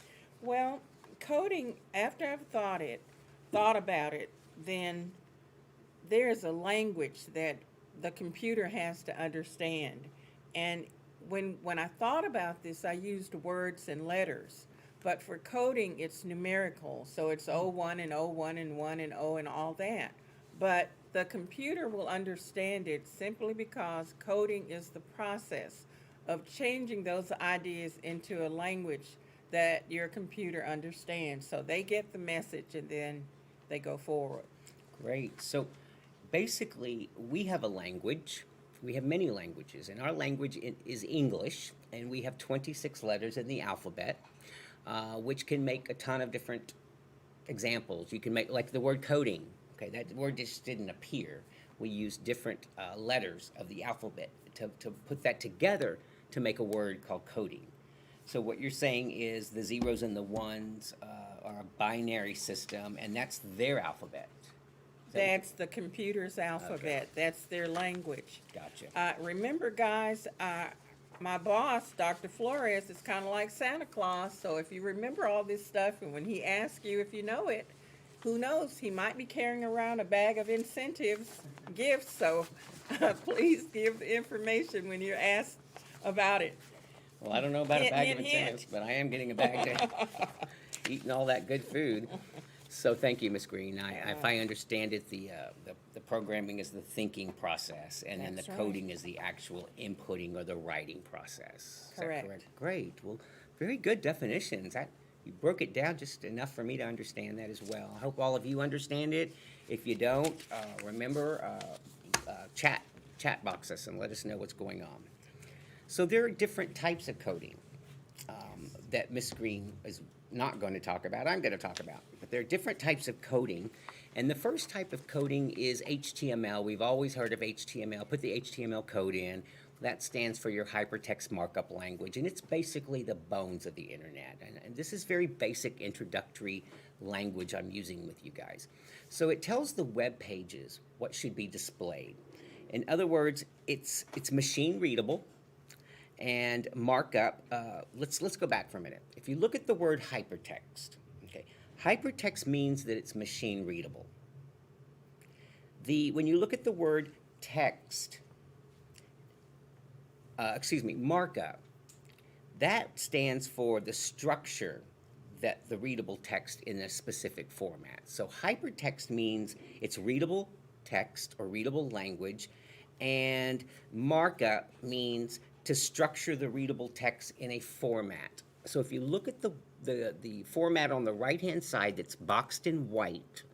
Well, coding, after I've thought about it, then there's a language that the computer has to understand. And when I thought about this, I used words and letters. But for coding, it's numerical. So it's O1 and O1 and 1 and O and all that. But the computer will understand it simply because coding is the process of changing those ideas into a language that your computer understands. So they get the message and then they go forward. Great. So basically, we have a language. We have many languages, and our language is English, and we have 26 letters in the alphabet, which can make a ton of different examples. You can make, like the word coding. Okay, that word just didn't appear. We use different letters of the alphabet to put that together to make a word called coding. So what you're saying is the zeros and the ones are a binary system, and that's their alphabet. That's the computer's alphabet. That's their language. Gotcha. Remember, guys, my boss, Dr. Flores, is kind of like Santa Claus. So if you remember all this stuff, and when he asks you if you know it, who knows? He might be carrying around a bag of incentives, gifts. So please give the information when you're asked about it. Well, I don't know about a Hint, bag of hint, hint. incentives, but I am getting a bag to eating all that good food. So thank you, Ms. Green. If I understand it, the programming is the thinking process, and then the That's right. coding is the actual inputting or the writing process. Is that Correct. Great. Well, very good definitions. You broke it down just enough for me to understand that as well. I hope all of you understand it. If you don't, remember, chat box us and let us know what's going on. So there are different types of coding that Ms. Green is not going to talk about. I'm going to talk about. But there are different types of coding. And the first type of coding is HTML. We've always heard of HTML. Put the HTML code in. That stands for your hypertext markup language. And it's basically the bones of the internet. And this is very basic introductory language I'm using with you guys. So it tells the web pages what should be displayed. In other words, it's machine readable. And markup, let's go back for a minute. If you look at the word hypertext, okay, hypertext means that it's machine readable. When you look at the word text, markup, that stands for the structure that the readable text in a specific format. So hypertext means it's readable text or readable language, and markup means to structure the readable text in a format. So if you look at the format on the right-hand side that's boxed in white,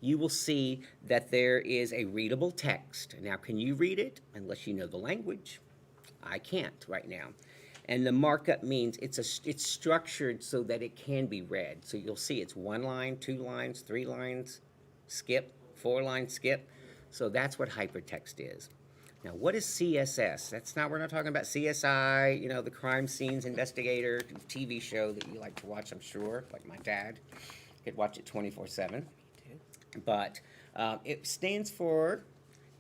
you will see that there is a readable text. Now, can you read it? Unless you know the language. I can't right now. And the markup means it's structured so that it can be read. So you'll see it's 1 line, 2 lines, 3 lines, skip, 4 lines, skip. So that's what hypertext is. Now, what is CSS? We're not talking about CSI, the crime scenes investigator TV show that you like to watch, I'm sure, like my dad could watch it 24/7. But it stands for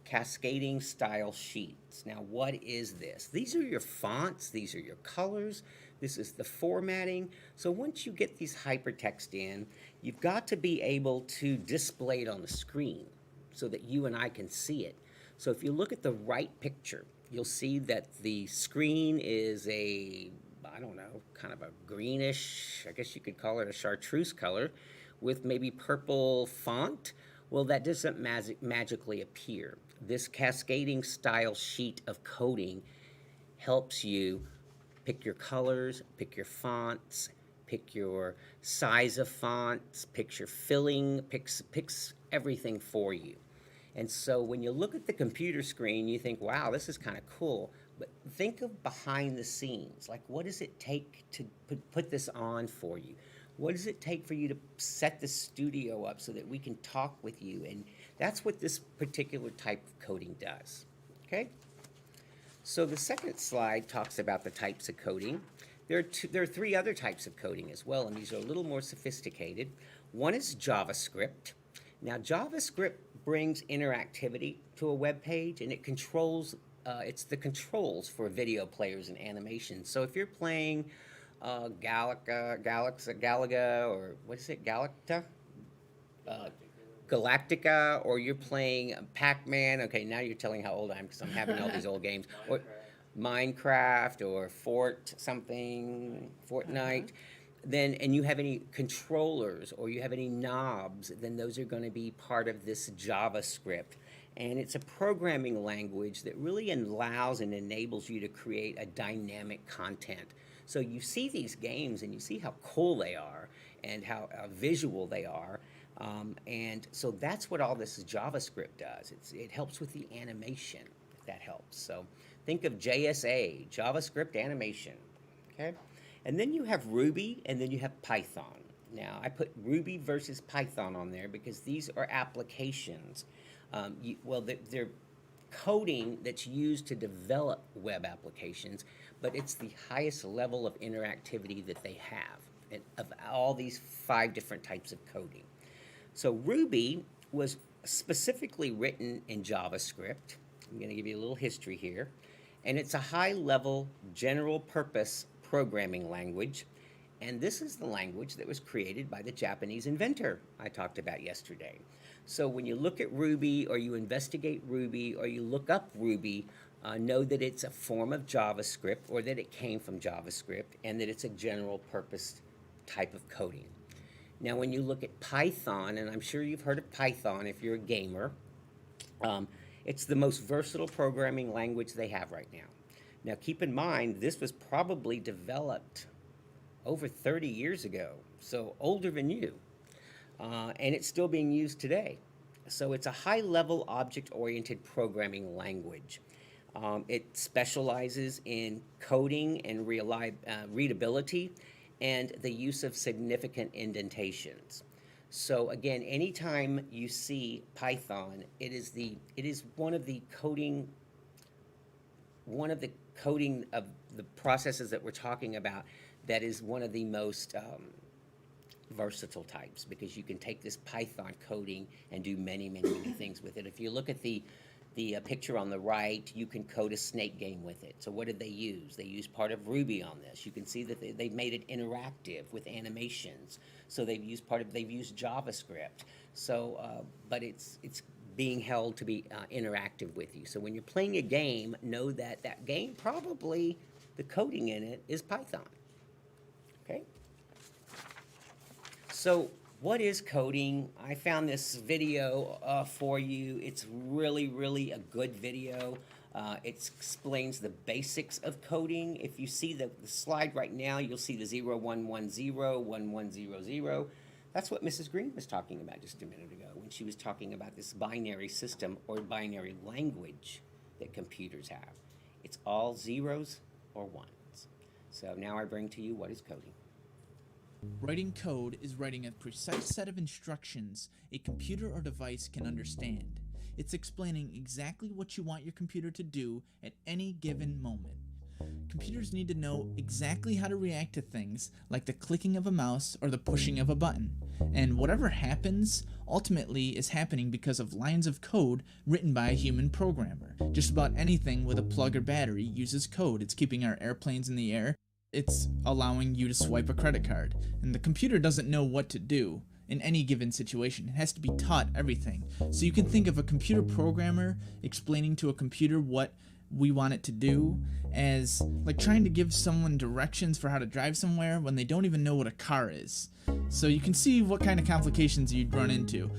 cascading style sheets. Now, what is this? These are your fonts, these are your colors, this is the formatting. So once you get these hypertext in, you've got to be able to display it on the screen so that you and I can see it. So if you look at the right picture, you'll see that the screen is kind of a greenish, I guess you could call it a chartreuse color with maybe purple font Well, that doesn't magically appear. This cascading style sheet of coding helps you pick your colors, pick your fonts, pick your size of fonts, picks your filling, picks everything for you. And so when you look at the computer screen, you think, wow, this is kind of cool. But think of behind the scenes. Like, what does it take to put this on for you? What does it take for you to set the studio up so that we can talk with you? And that's what this particular type of coding does. Okay? So the second slide talks about the types of coding. There are three other types of coding as well, and these are a little more sophisticated. One is JavaScript. Now, JavaScript brings interactivity to a web page, and it controls, it's the controls for video players and animations. So if you're playing Galaga, or what is it, Galactica, or you're playing Pac-Man. Okay, now you're telling how old I am because I'm having all these old games. Or Minecraft or Fortnite. Then, and you have any controllers or you have any knobs, then those are going to be part of this JavaScript. And it's a programming language that really allows and enables you to create a dynamic content. So you see these games and you see how cool they are and how visual they are. And so that's what all this JavaScript does. It helps with the animation, if that helps. So think of JSA, JavaScript animation, okay? And then you have Ruby, and then you have Python. Now, I put Ruby versus Python on there because these are applications. They're coding that's used to develop web applications, but it's the highest level of interactivity that they have of all these 5 different types of coding. So Ruby was specifically written in JavaScript. I'm going to give you a little history here. And it's a high-level, general-purpose programming language. And this is the language that was created by the Japanese inventor I talked about yesterday. So when you look at Ruby, or you investigate Ruby, or you look up Ruby, know that it's a form of JavaScript, or that it came from JavaScript, and that it's a general-purpose type of coding. Now, when you look at Python, and I'm sure you've heard of Python if you're a gamer, it's the most versatile programming language they have right now. Now, keep in mind, this was probably developed over 30 years ago, so older than you, and it's still being used today. So it's a high-level object-oriented programming language. It specializes in coding and readability, and the use of significant indentations. So again, anytime you see Python, it is one of the coding of the processes that we're talking about that is one of the most versatile types, because you can take this Python coding and do many things with it. If you look at the picture on the right, you can code a snake game with it. So what did they use? They used part of Ruby on this. You can see that they've made it interactive with animations. So they've used JavaScript. So, but it's being held to be interactive with you. So when you're playing a game, know that that game, probably the coding in it is Python. Okay? So what is coding? I found this video for you. It's really a good video. It explains the basics of coding. If you see the slide right now, you'll see the 0110, 1100. That's what Mrs. Green was talking about just a minute ago when she was talking about this binary system or binary language that computers have. It's all zeros or ones. So now I bring to you what is coding. Writing code is writing a precise set of instructions a computer or device can understand. It's explaining exactly what you want your computer to do at any given moment. Computers need to know exactly how to react to things like the clicking of a mouse or the pushing of a button. And whatever happens, ultimately is happening because of lines of code written by a human programmer. Just about anything with a plug or battery uses code. It's keeping our airplanes in the air. It's allowing you to swipe a credit card. And the computer doesn't know what to do in any given situation. It has to be taught everything. So you can think of a computer programmer explaining to a computer what we want it to do, as like trying to give someone directions for how to drive somewhere when they don't even know what a car is. So you can see what kind of complications you'd run into.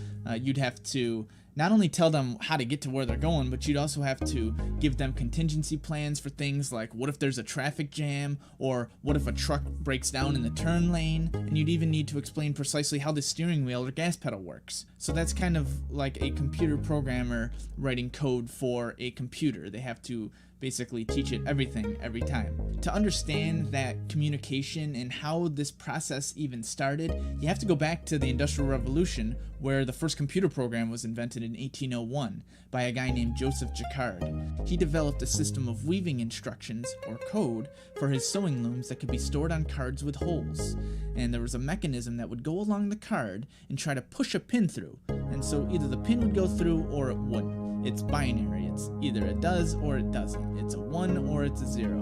You'd have to not only tell them how to get to where they're going, but you'd also have to give them contingency plans for things like what if there's a traffic jam, or what if a truck breaks down in the turn lane, and you'd even need to explain precisely how the steering wheel or gas pedal works. So that's kind of like a computer programmer writing code for a computer. They have to basically teach it everything every time. To understand that communication and how this process even started, you have to go back to the Industrial Revolution, where the first computer program was invented in 1801 by a guy named Joseph Jacquard. He developed a system of weaving instructions, or code, for his sewing looms that could be stored on cards with holes. And there was a mechanism that would go along the card and try to push a pin through. And so either the pin would go through or it wouldn't. It's binary. It's either it does or it doesn't. It's a 1 or it's a 0.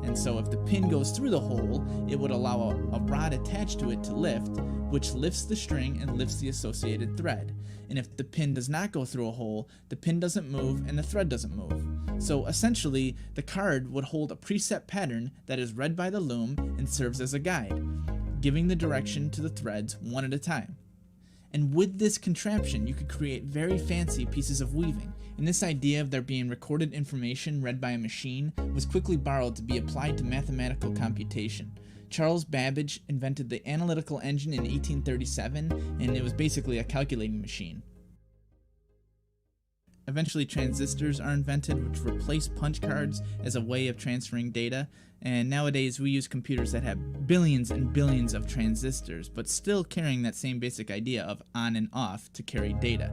And so if the pin goes through the hole, it would allow a rod attached to it to lift, which lifts the string and lifts the associated thread. And if the pin does not go through a hole, the pin doesn't move and the thread doesn't move. So essentially, the card would hold a preset pattern that is read by the loom and serves as a guide, giving the direction to the threads one at a time. And with this contraption, you could create very fancy pieces of weaving. And this idea of there being recorded information read by a machine was quickly borrowed to be applied to mathematical computation. Charles Babbage invented the analytical engine in 1837, and it was basically a calculating machine. Eventually, transistors are invented, which replace punch cards as a way of transferring data, and nowadays we use computers that have billions and billions of transistors, but still carrying that same basic idea of on and off to carry data.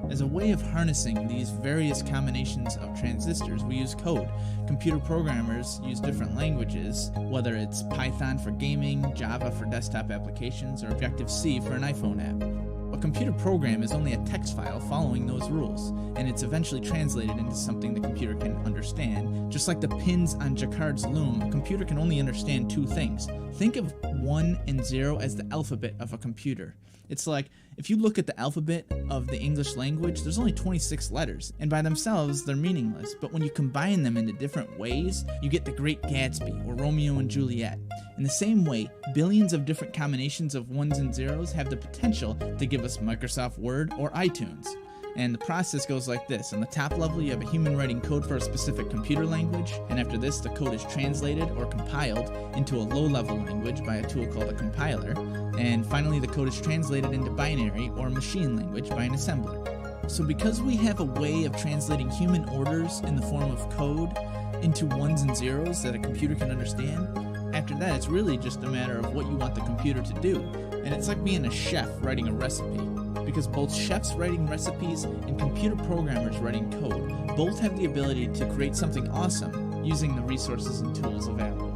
As a way of harnessing these various combinations of transistors, we use code. Computer programmers use different languages, whether it's Python for gaming, Java for desktop applications, or Objective-C for an iPhone app. A computer program is only a text file following those rules, and it's eventually translated into something the computer can understand. Just like the pins on Jacquard's loom, a computer can only understand two things. Think of 1 and 0 as the alphabet of a computer. It's like, if you look at the alphabet of the English language, there's only 26 letters, and by themselves, they're meaningless. But when you combine them into different ways, you get the Great Gatsby, or Romeo and Juliet. In the same way, billions of different combinations of 1s and 0s have the potential to give us Microsoft Word or iTunes. And the process goes like this. On the top level, you have a human writing code for a specific computer language, and after this, the code is translated or compiled into a low-level language by a tool called a compiler, and finally the code is translated into binary or machine language by an assembler. So because we have a way of translating human orders in the form of code into 1s and 0s that a computer can understand, after that it's really just a matter of what you want the computer to do. And it's like being a chef writing a recipe, because both chefs writing recipes and computer programmers writing code both have the ability to create something awesome using the resources and tools available.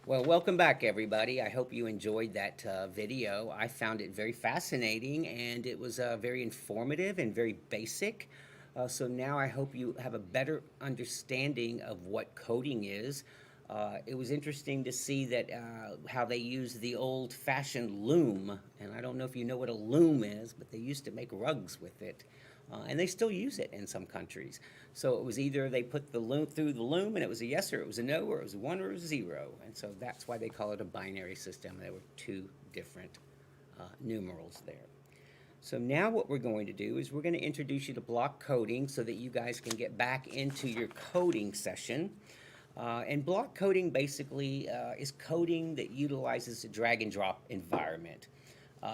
Well, welcome back, everybody. I hope you enjoyed that video. I found it very fascinating, and it was very informative and very basic. So now I hope you have a better understanding of what coding is. It was interesting to see that how they use the old-fashioned loom, and I don't know if you know what a loom is, but they used to make rugs with it. And they still use it in some countries. So it was either they put the loom through the loom and it was a yes or it was a no, or it was a 1 or a 0. And so that's why they call it a binary system. There were two different numerals there. So now what we're going to do is we're going to introduce you to block coding so that you guys can get back into your coding session. And block coding basically is coding that utilizes a drag and drop environment.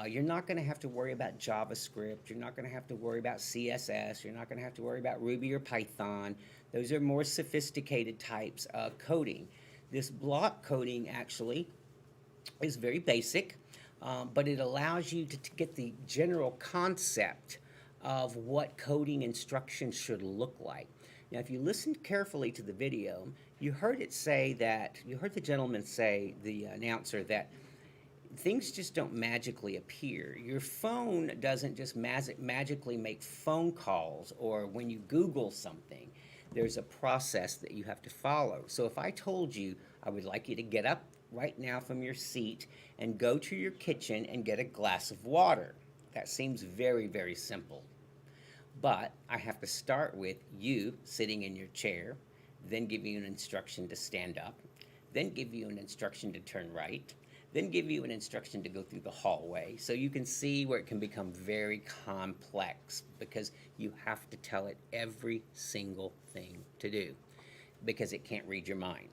You're not going to have to worry about JavaScript. You're not going to have to worry about CSS. You're not going to have to worry about Ruby or Python. Those are more sophisticated types of coding. This block coding actually is very basic, but it allows you to get the general concept of what coding instructions should look like. Now, if you listened carefully to the video, you heard the gentleman say, the announcer, that things just don't magically appear. Your phone doesn't just magically make phone calls, or when you Google something, there's a process that you have to follow. So if I told you I would like you to get up right now from your seat and go to your kitchen and get a glass of water, that seems very, very simple. But I have to start with you sitting in your chair, then give you an instruction to stand up, then give you an instruction to turn right, then give you an instruction to go through the hallway. So you can see where it can become very complex, because you have to tell it every single thing to do, because it can't read your mind.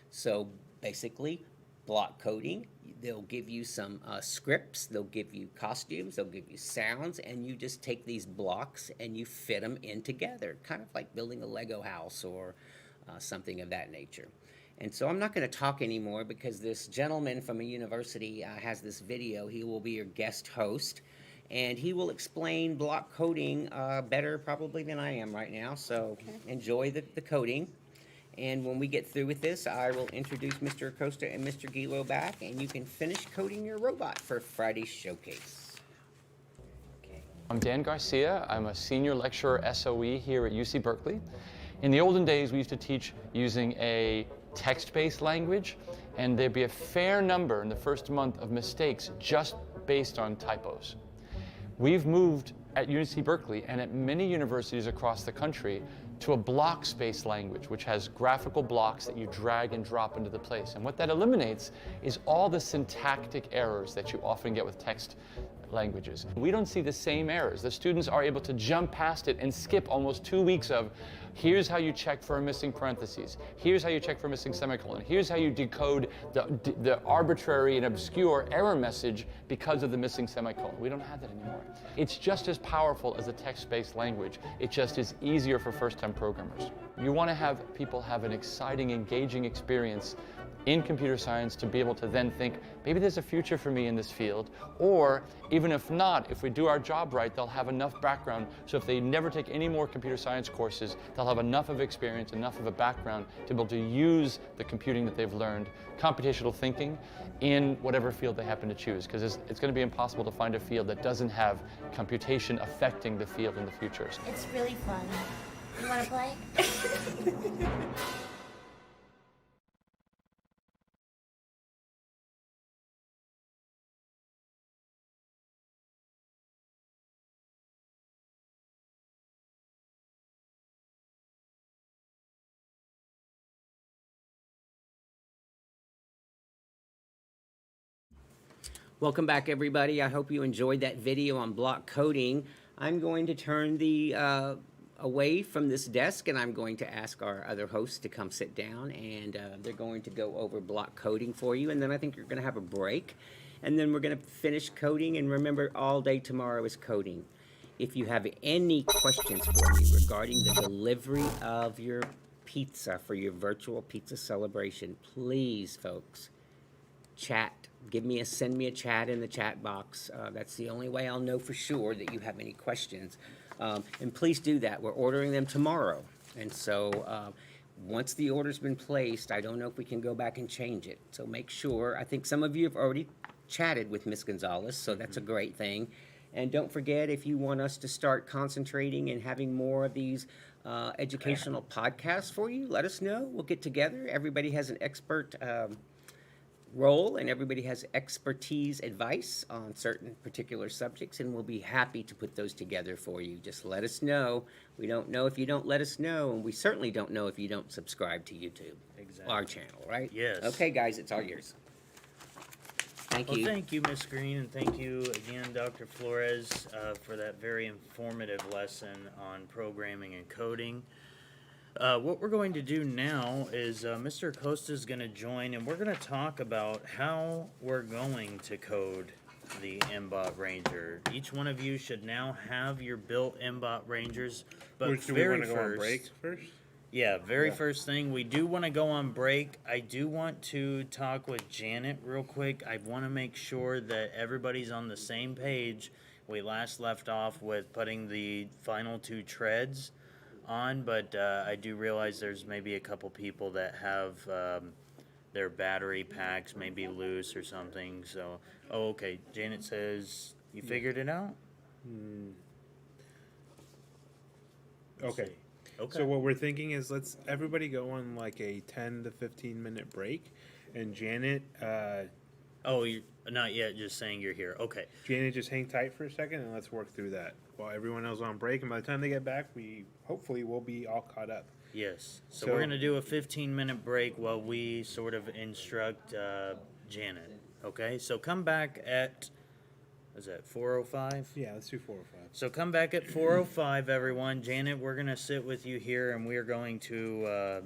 So basically, block coding, they'll give you some scripts, they'll give you costumes, they'll give you sounds, and you just take these blocks and you fit them in together, kind of like building a Lego house or something of that nature. And so I'm not going to talk anymore, because this gentleman from a university has this video. He will be your guest host, and he will explain block coding better probably than I am right now. So enjoy the coding. And when we get through with this, I will introduce Mr. Acosta and Mr. Gilo back, and you can finish coding your robot for Friday's showcase. I'm Dan Garcia. I'm a senior lecturer SOE here at UC Berkeley. In the olden days, we used to teach using a text-based language, and there'd be a fair number in the first month of mistakes just based on typos. We've moved at UC Berkeley and at many universities across the country to a block-based language, which has graphical blocks that you drag and drop into the place. And what that eliminates is all the syntactic errors that you often get with text languages. We don't see the same errors. The students are able to jump past it and skip almost 2 weeks of, here's how you check for a missing parentheses, here's how you check for a missing semicolon, here's how you decode the arbitrary and obscure error message because of the missing semicolon. We don't have that anymore. It's just as powerful as a text-based language. It just is easier for first-time programmers. You want to have people have an exciting, engaging experience in computer science to be able to then think, maybe there's a future for me in this field, or even if not, if we do our job right, they'll have enough background, so if they never take any more computer science courses, they'll have enough of experience, enough of a background to be able to use the computing that they've learned, computational thinking, in whatever field they happen to choose, because it's going to be impossible to find a field that doesn't have computation affecting the field in the future. It's really fun. You want to play? Welcome back, everybody. I hope you enjoyed that video on block coding. I'm going to turn the away from this desk, and I'm going to ask our other hosts to come sit down, and they're going to go over block coding for you, and then I think you're going to have a break, and then we're going to finish coding. And remember, all day tomorrow is coding. If you have any questions for me regarding the delivery of your pizza for your virtual pizza celebration, please, folks, chat. Send me a chat in the chat box. That's the only way I'll know for sure that you have any questions. And please do that. We're ordering them tomorrow. And so once the order's been placed, I don't know if we can go back and change it. So make sure. I think some of you have already chatted with Ms. Gonzalez, so that's a great thing. And don't forget, if you want us to start concentrating and having more of these educational podcasts for you, let us know. We'll get together. Everybody has an expert role, and everybody has expertise advice on certain particular subjects, and we'll be happy to put those together for you. Just let us know. We don't know if you don't let us know, and we certainly don't know if you don't subscribe to YouTube. Exactly. Our channel, right? Yes. Okay, guys, it's all yours. Thank you. Well, thank you, Ms. Green, and thank you again, Dr. Flores, for that very informative lesson on programming and coding. What we're going to do now is Mr. Acosta is going to join, and we're going to talk about how we're going to code the MBOT Ranger. Each one of you should now have your built MBOT Rangers, but Which, do we very want to go on first, break first? yeah, very first thing, we do want to go on break. I do want to talk with Janet real quick. I want to make sure that everybody's on the same page We last left off with putting the final 2 treads on, but I do realize there's maybe a couple people that have their battery packs maybe loose or something. So, oh, okay. Janet says you figured it out. Okay. Okay. So what we're thinking is let's everybody go on like a 10 to 15-minute break, and Janet, Oh, you're not yet. Just saying you're here. Okay. Janet, just hang tight for a second and let's work through that while everyone else is on break. And by the time they get back, we hopefully will be all caught up. Yes. So, So- we're gonna do a 15-minute break while we sort of instruct Janet. Okay. So come back at. Is that 4:05? Yeah, let's do 4 or 5. So come back at 4:05, everyone. Janet, we're gonna sit with you here, and we are going to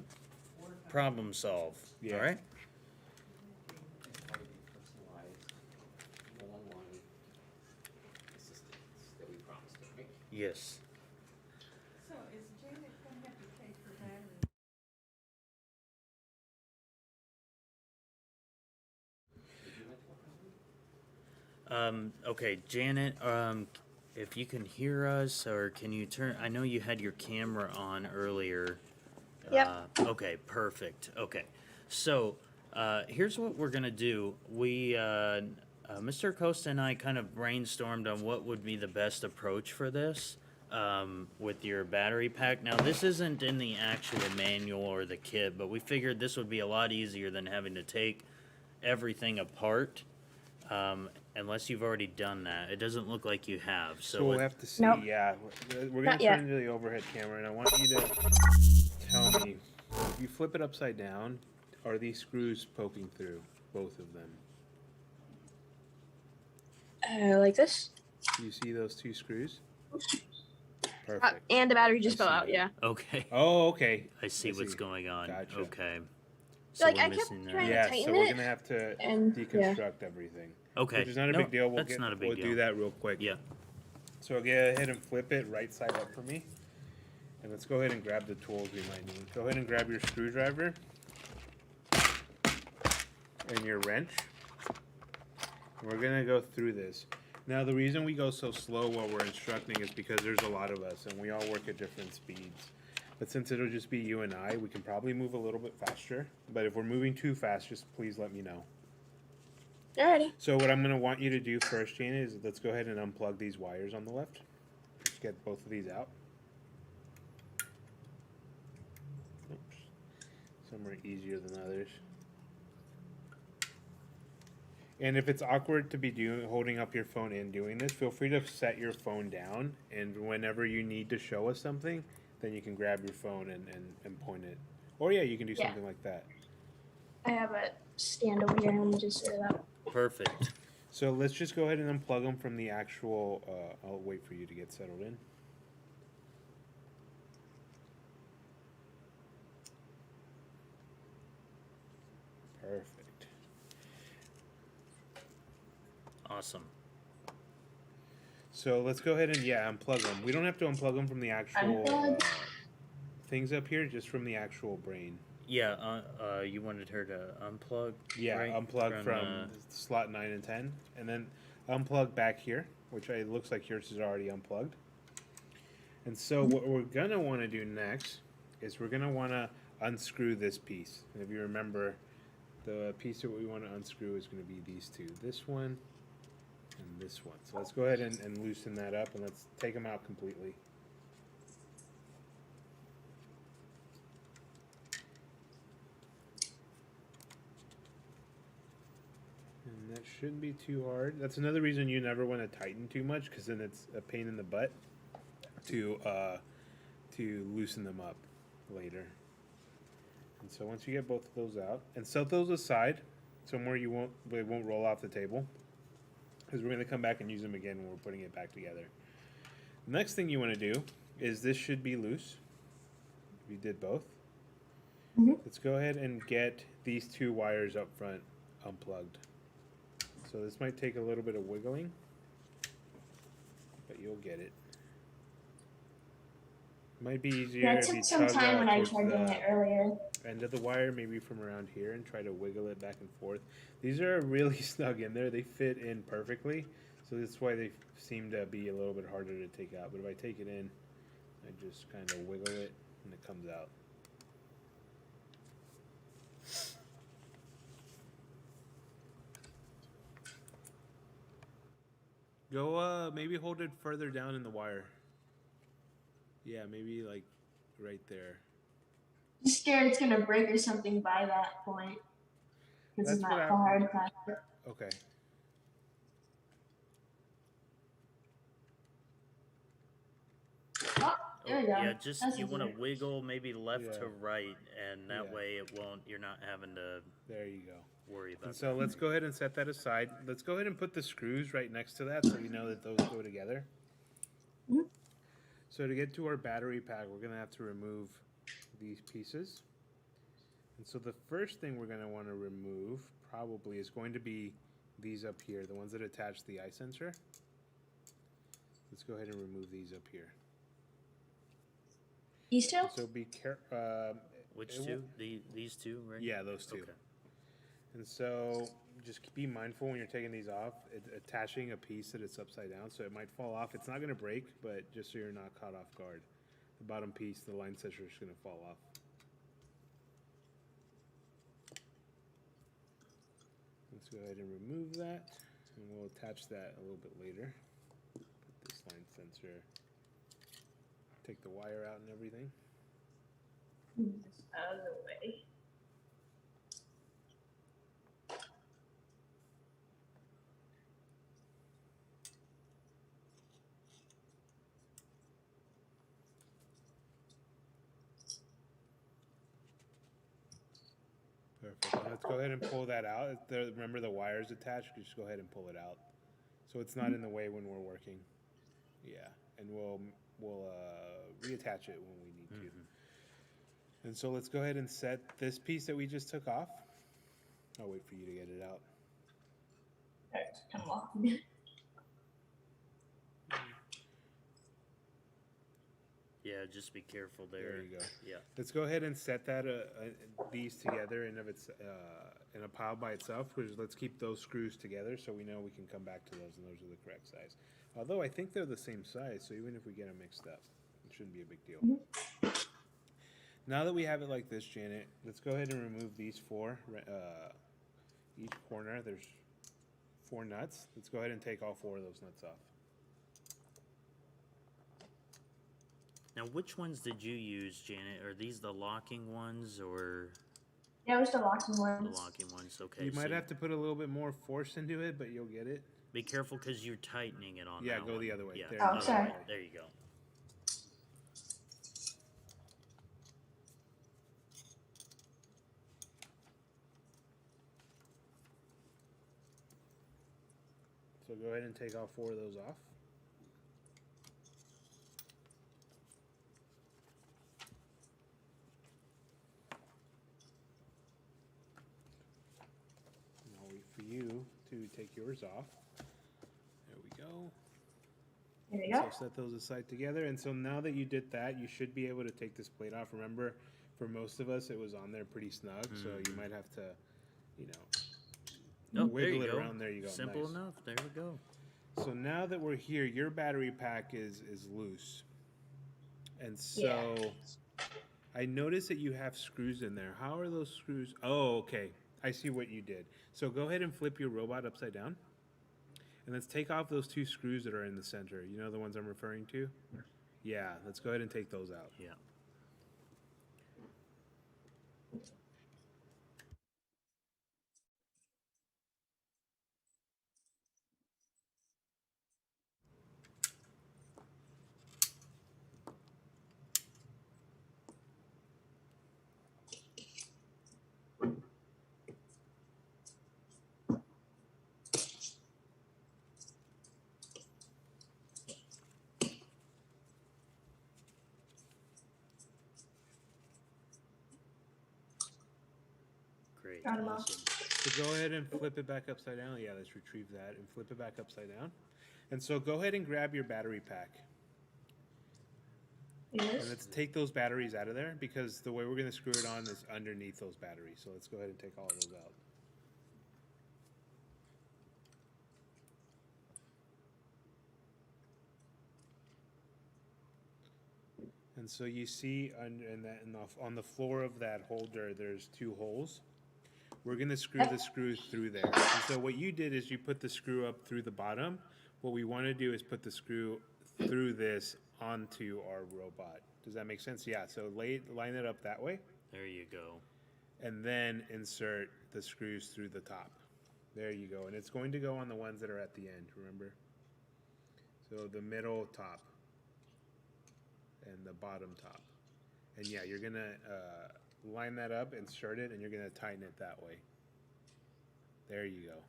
problem solve. Yeah. All right. One-on-one assistance that we promised, right? Yes. So is Janet gonna have to take her battery? Okay, Janet. If you can hear us, or can you turn? I know you had your camera on earlier. Yep. Okay, perfect. Okay, so here's what we're gonna do. We, Mr. Costa and I, kind of brainstormed on what would be the best approach for this with your battery pack. Now, this isn't in the actual manual or the kit, but we figured this would be a lot easier than having to take everything apart. Unless you've already done that, it doesn't look like you have. So we'll have to see. Nope. Yeah, we're Not gonna yet. turn to the overhead camera, and I want you to tell me if you flip it upside down, are these screws poking through? Both of them. Like this. Do you see those 2 screws? Perfect. And the battery just I fell see out. that. Yeah. Okay, Oh, okay. I see I what's see. going on. Gotcha. Okay, Like, we're I kept missing that. trying to Yeah, tighten so we're it, gonna have to and- deconstruct everything. Okay, Which is not a no, big deal. That's not a big we'll deal. do that real quick. Yeah. So go ahead and flip it right side up for me. And let's go ahead and grab the tools we might need. Go ahead and grab your screwdriver and your wrench. We're gonna go through this. Now the reason we go so slow while we're instructing is because there's a lot of us and we all work at different speeds. But since it'll just be you and I, we can probably move a little bit faster. But if we're moving too fast, just please let me know. Alrighty. So what I'm going to want you to do first, Janet, is let's go ahead and unplug these wires on the left. Let's get both of these out. Oops. Some are easier than others. And if it's awkward to be holding up your phone and doing this, feel free to set your phone down. And whenever you need to show us something, then you can grab your phone and point it. Or yeah, you can do Yeah. something like that. I have a stand over here. Let me just set it up. Perfect. So let's just go ahead and unplug them from the actual, I'll wait for you to get settled in. Perfect. Awesome. So let's go ahead and, yeah, unplug them. We don't have to unplug them from the actual Unplug. things up here, just from the actual brain. Yeah. You wanted her to unplug. Yeah, right? unplug from slot 9 and 10, and then unplug back here, which it looks like yours is already unplugged. And so what we're gonna want to do next is we're gonna want to unscrew this piece. And if you remember, the piece that we want to unscrew is going to be these two, this one and this one. So let's go ahead and loosen that up, and let's take them out completely. And that shouldn't be too hard. That's another reason you never want to tighten too much, because then it's a pain in the butt to loosen them up later. And so once you get both of those out, and set those aside somewhere they won't roll off the table, because we're going to come back and use them again when we're putting it back together. The next thing you want to do is this should be loose. We did both. Let's go ahead and get these two wires up front unplugged. So this might take a little bit of wiggling, but you'll get it. Might be easier Yeah, it if you took some tug time when I towards tried doing the it earlier. end of the wire, maybe from around here, and try to wiggle it back and forth. These are really snug in there. They fit in perfectly. So So that's why they seem to be a little bit harder to take out. But if I take it in, I just kind of wiggle it and it comes out. Go, maybe hold it further down in the wire. Yeah, maybe like right there. Just scared it's gonna break or something by that point. Because it's That's what not I. hard plastic. Okay. Oh, there we go. Yeah, just That's you want to easier. wiggle maybe left Yeah. to right, and that Yeah. way it won't. You're not having to There you go. worry about And so let's go ahead and set that aside. Let's go ahead and put the screws right next to that so we know that those go together. Mhm. So to get to our battery pack, we're going to have to remove these pieces. And so the first thing we're going to want to remove probably is going to be these up here, the ones that attach the eye sensor. Let's go ahead and remove these up here. These two? So be careful. Which two? These two, right? Yeah, those two. Okay. And so just be mindful when you're taking these off, attaching a piece that it's upside down, so it might fall off. It's not going to break, but just so you're not caught off guard. The bottom piece, the line sensor, is going to fall off. Let's go ahead and remove that, and we'll attach that a little bit later. Put this line sensor, take the wire out and everything. Move this out of the way. Perfect. And let's go ahead and pull that out. Remember the wire's attached? Just go ahead and pull it out, so it's not in the way when we're working. Yeah, and we'll reattach it when we need to. And so let's go ahead and set this piece that we just took off. I'll wait for you to get it out. Alright, come off. Yeah, just be careful there. There you go. Yeah. Let's go ahead and set that these together in a pile by itself. Let's keep those screws together so we know we can come back to those and those are the correct size. Although I think they're the same size, so even if we get them mixed up, it shouldn't be a big deal. Now that we have it like this, Janet, let's go ahead and remove these four. Each corner, there's 4 nuts. Let's go ahead and take all 4 of those nuts off. Now, which ones did you use, Janet? Are these the locking ones or Yeah, we're still locking the ones. locking ones? Okay. You so might have to put a little bit more force into it, but you'll get it. be careful because you're tightening it on Yeah, that go one. the other way. Yeah. There, Oh, other sorry. way. There you go. So go ahead and take all 4 of those off. And I'll wait for you to take yours off. There we go. There we go. So set those aside together. And so now that you did that, you should be able to take this plate off. Remember, for most of us, it was on there pretty snug, so you might have to, you know, Oh, there wiggle you it go. around. There you go. Simple Nice. enough. There we go. So now that we're here, your battery pack is loose. And so I noticed that you have screws in there. How are those screws? Oh, okay. I see what you did. So go ahead and flip your robot upside down. And let's take off those 2 screws that are in the center. You know the ones I'm referring to? Yeah, let's go ahead and take those out. Yeah. Great. Got 'em all. Awesome. So go ahead and flip it back upside down. Yeah, let's retrieve that and flip it back upside down. And so go ahead and grab your battery pack. And Yes. let's take those batteries out of there because the way we're going to screw it on is underneath those batteries. So let's go ahead and take all of those out. And so you see on the floor of that holder, there's 2 holes. We're gonna screw the screw through there. And so what you did is you put the screw up through the bottom. What we wanna do is put the screw through this onto our robot. Does that make sense? Yeah, so line it up that way, There you go. and then insert the screws through the top. There you go, and it's going to go on the ones that are at the end, remember? So the middle top and the bottom top. And yeah, you're gonna line that up, insert it, and you're gonna tighten it that way. There you go.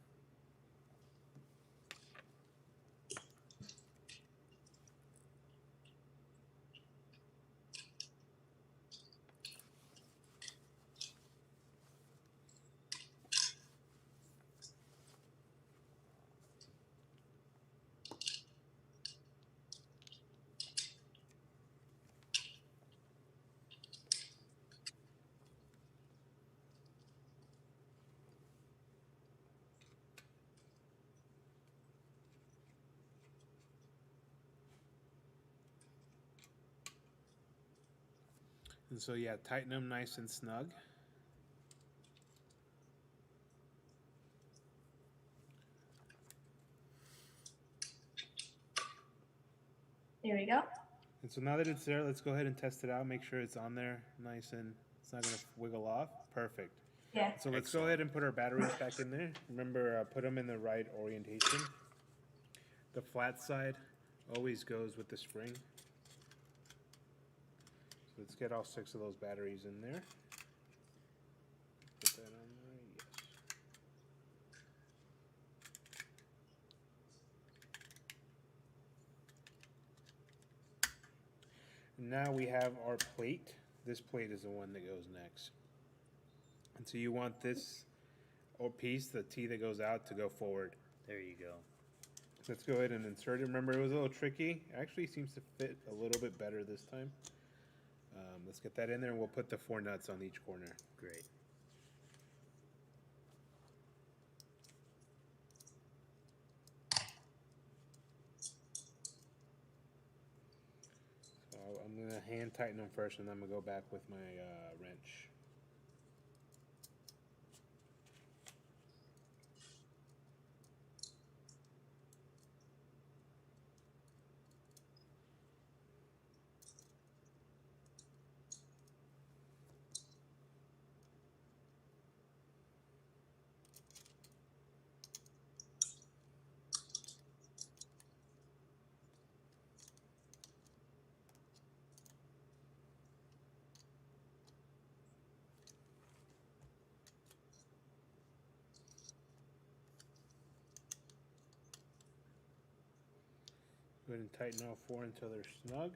And so yeah, tighten them nice and snug. There we go. And so now that it's there, let's go ahead and test it out. Make sure it's on there nice and it's not gonna wiggle off. Perfect. Yeah. So let's go ahead and put our batteries back in there. Remember, put them in the right orientation. The flat side always goes with the spring. So let's get all 6 of those batteries in there. Put that on there, yes. Now we have our plate. This plate is the one that goes next. And so you want this piece, the T that goes out, to go forward. There you go. Let's go ahead and insert it. Remember, it was a little tricky. It actually seems to fit a little bit better this time. Let's get that in there, and we'll put the 4 nuts on each corner. Great. So I'm going to hand tighten them first, and then I'm going to go back with my wrench. Go ahead and tighten all 4 until they're snug.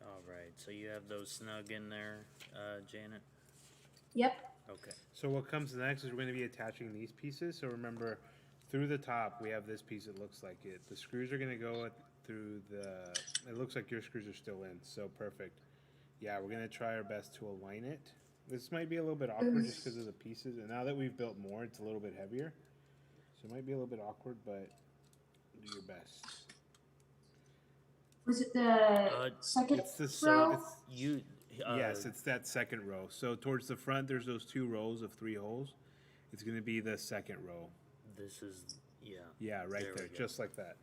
All right. So you have those snug in there, Janet? Yep. Okay. So what comes next is we're going to be attaching these pieces. So remember, through the top, we have this piece that looks like it. The screws are going to go through the... It looks like your screws are still in, so perfect. Yeah, we're going to try our best to align it. This might be a little bit awkward just because of the pieces. And now that we've built more, it's a little bit heavier. So it might be a little bit awkward, but do your best. Was it the second It's the row? You. Yes, it's that second row. So towards the front, there's those 2 rows of 3 holes. It's going to be the second row. This is. Yeah. Yeah, right There we there, go. just like that.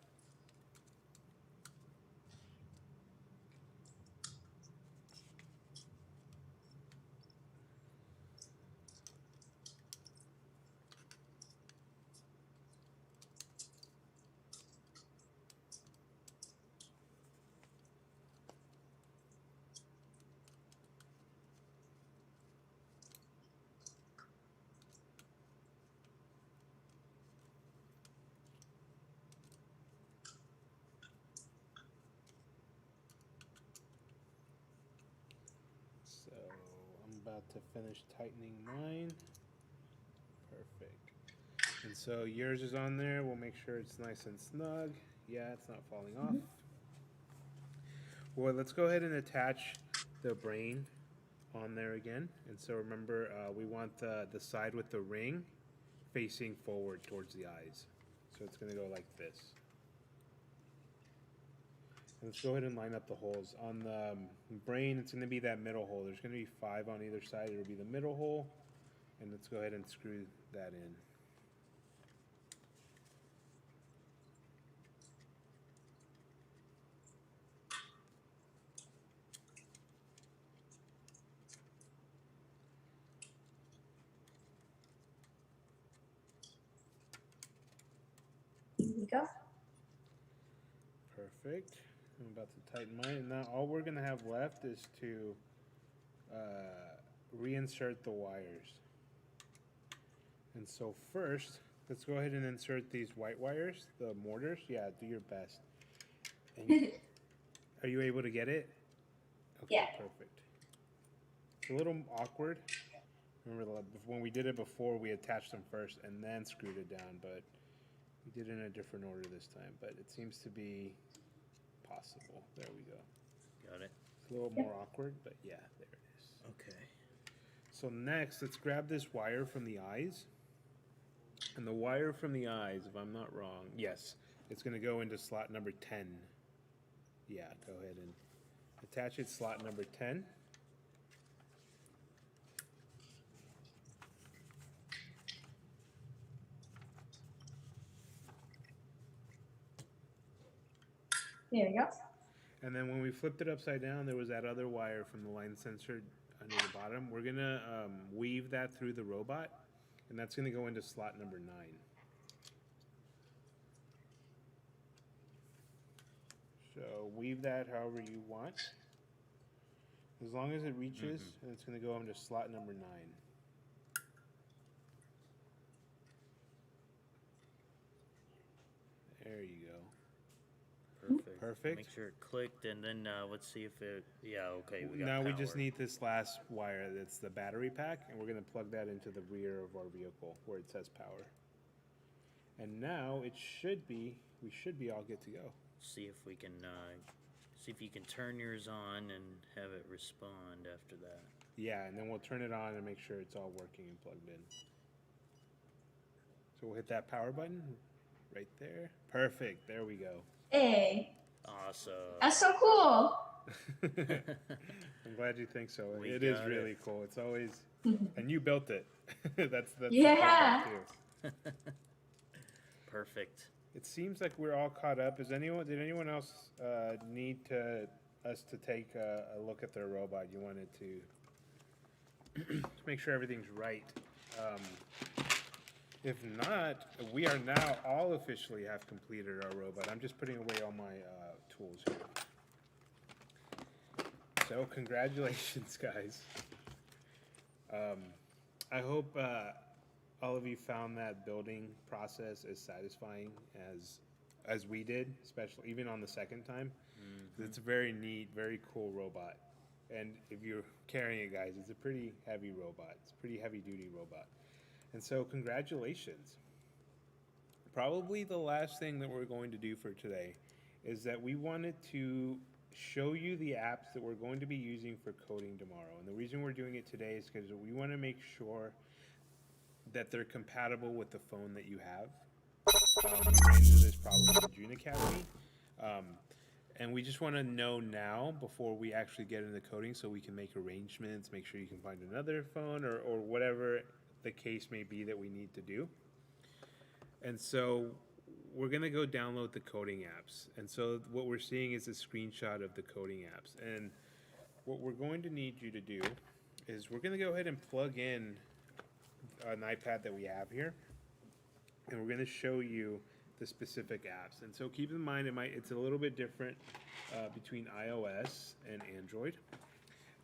So I'm about to finish tightening mine. Perfect. And so yours is on there. We'll make sure it's nice and snug. Yeah, it's not falling off. Well, let's go ahead and attach the brain on there again. And so remember, we want the side with the ring facing forward towards the eyes. So it's going to go like this. And let's go ahead and line up the holes. On the brain, it's going to be that middle hole. There's going to be 5 on either side. It'll be the middle hole. And let's go ahead and screw that in. Here we go. Perfect. I'm about to tighten mine. And now all we're going to have left is to reinsert the wires. And so first, let's go ahead and insert these white wires, the mortars. Yeah, do your best. And are you able to get it? Okay, Yeah. perfect. It's a little awkward. Remember when we did it before, we attached them first and then screwed it down, but we did it in a different order this time. But it seems to be possible. There we go. Got it. It's a little more awkward, but yeah, there it is. Okay. So next, let's grab this wire from the eyes. And the wire from the eyes, if I'm not wrong, yes, it's going to go into slot number 10. Yeah, go ahead and attach it slot number 10. There we go. And then when we flipped it upside down, there was that other wire from the line sensor under the bottom. We're going to weave that through the robot, and that's going to go into slot number 9. So weave that however you want. As long as it reaches, and it's going to go into slot number 9. There you go. Perfect. Perfect. Make sure it clicked, and then let's see if it. Yeah. Okay. We got Now we power. just need this last wire. That's the battery pack, and we're going to plug that into the rear of our vehicle where it says power. And now it should be. We should be all good to go. See if we can. See if you can turn yours on and have it respond after that. Yeah, and then we'll turn it on and make sure it's all working and plugged in. So we'll hit that power button right there. Perfect. There we go. Hey, Awesome. that's so cool. I'm glad you think so. We It is got really it. cool. It's always, and you built it. that's the Yeah. cool part, too. Perfect. It seems like we're all caught up. Did anyone else need us to take a look at their robot? You wanted to make sure everything's right. If not, we are now all officially have completed our robot. I'm just putting away all my tools here. So congratulations, guys. I hope all of you found that building process as satisfying as we did, especially even on the second time. It's a very neat, very cool robot. And if you're carrying it, guys, it's a pretty heavy robot. It's a pretty heavy-duty robot. And so congratulations. Probably the last thing that we're going to do for today is that we wanted to show you the apps that we're going to be using for coding tomorrow. And the reason we're doing it today is because we want to make sure that they're compatible with the phone that you have. We ran into this problem in the June Academy. And we just want to know now before we actually get into coding so we can make arrangements, make sure you can find another phone or whatever the case may be that we need to do. And so we're going to go download the coding apps. And so what we're seeing is a screenshot of the coding apps. And what we're going to need you to do is we're going to go ahead and plug in an iPad that we have here. And we're going to show you the specific apps. And so keep in mind it's a little bit different between iOS and Android.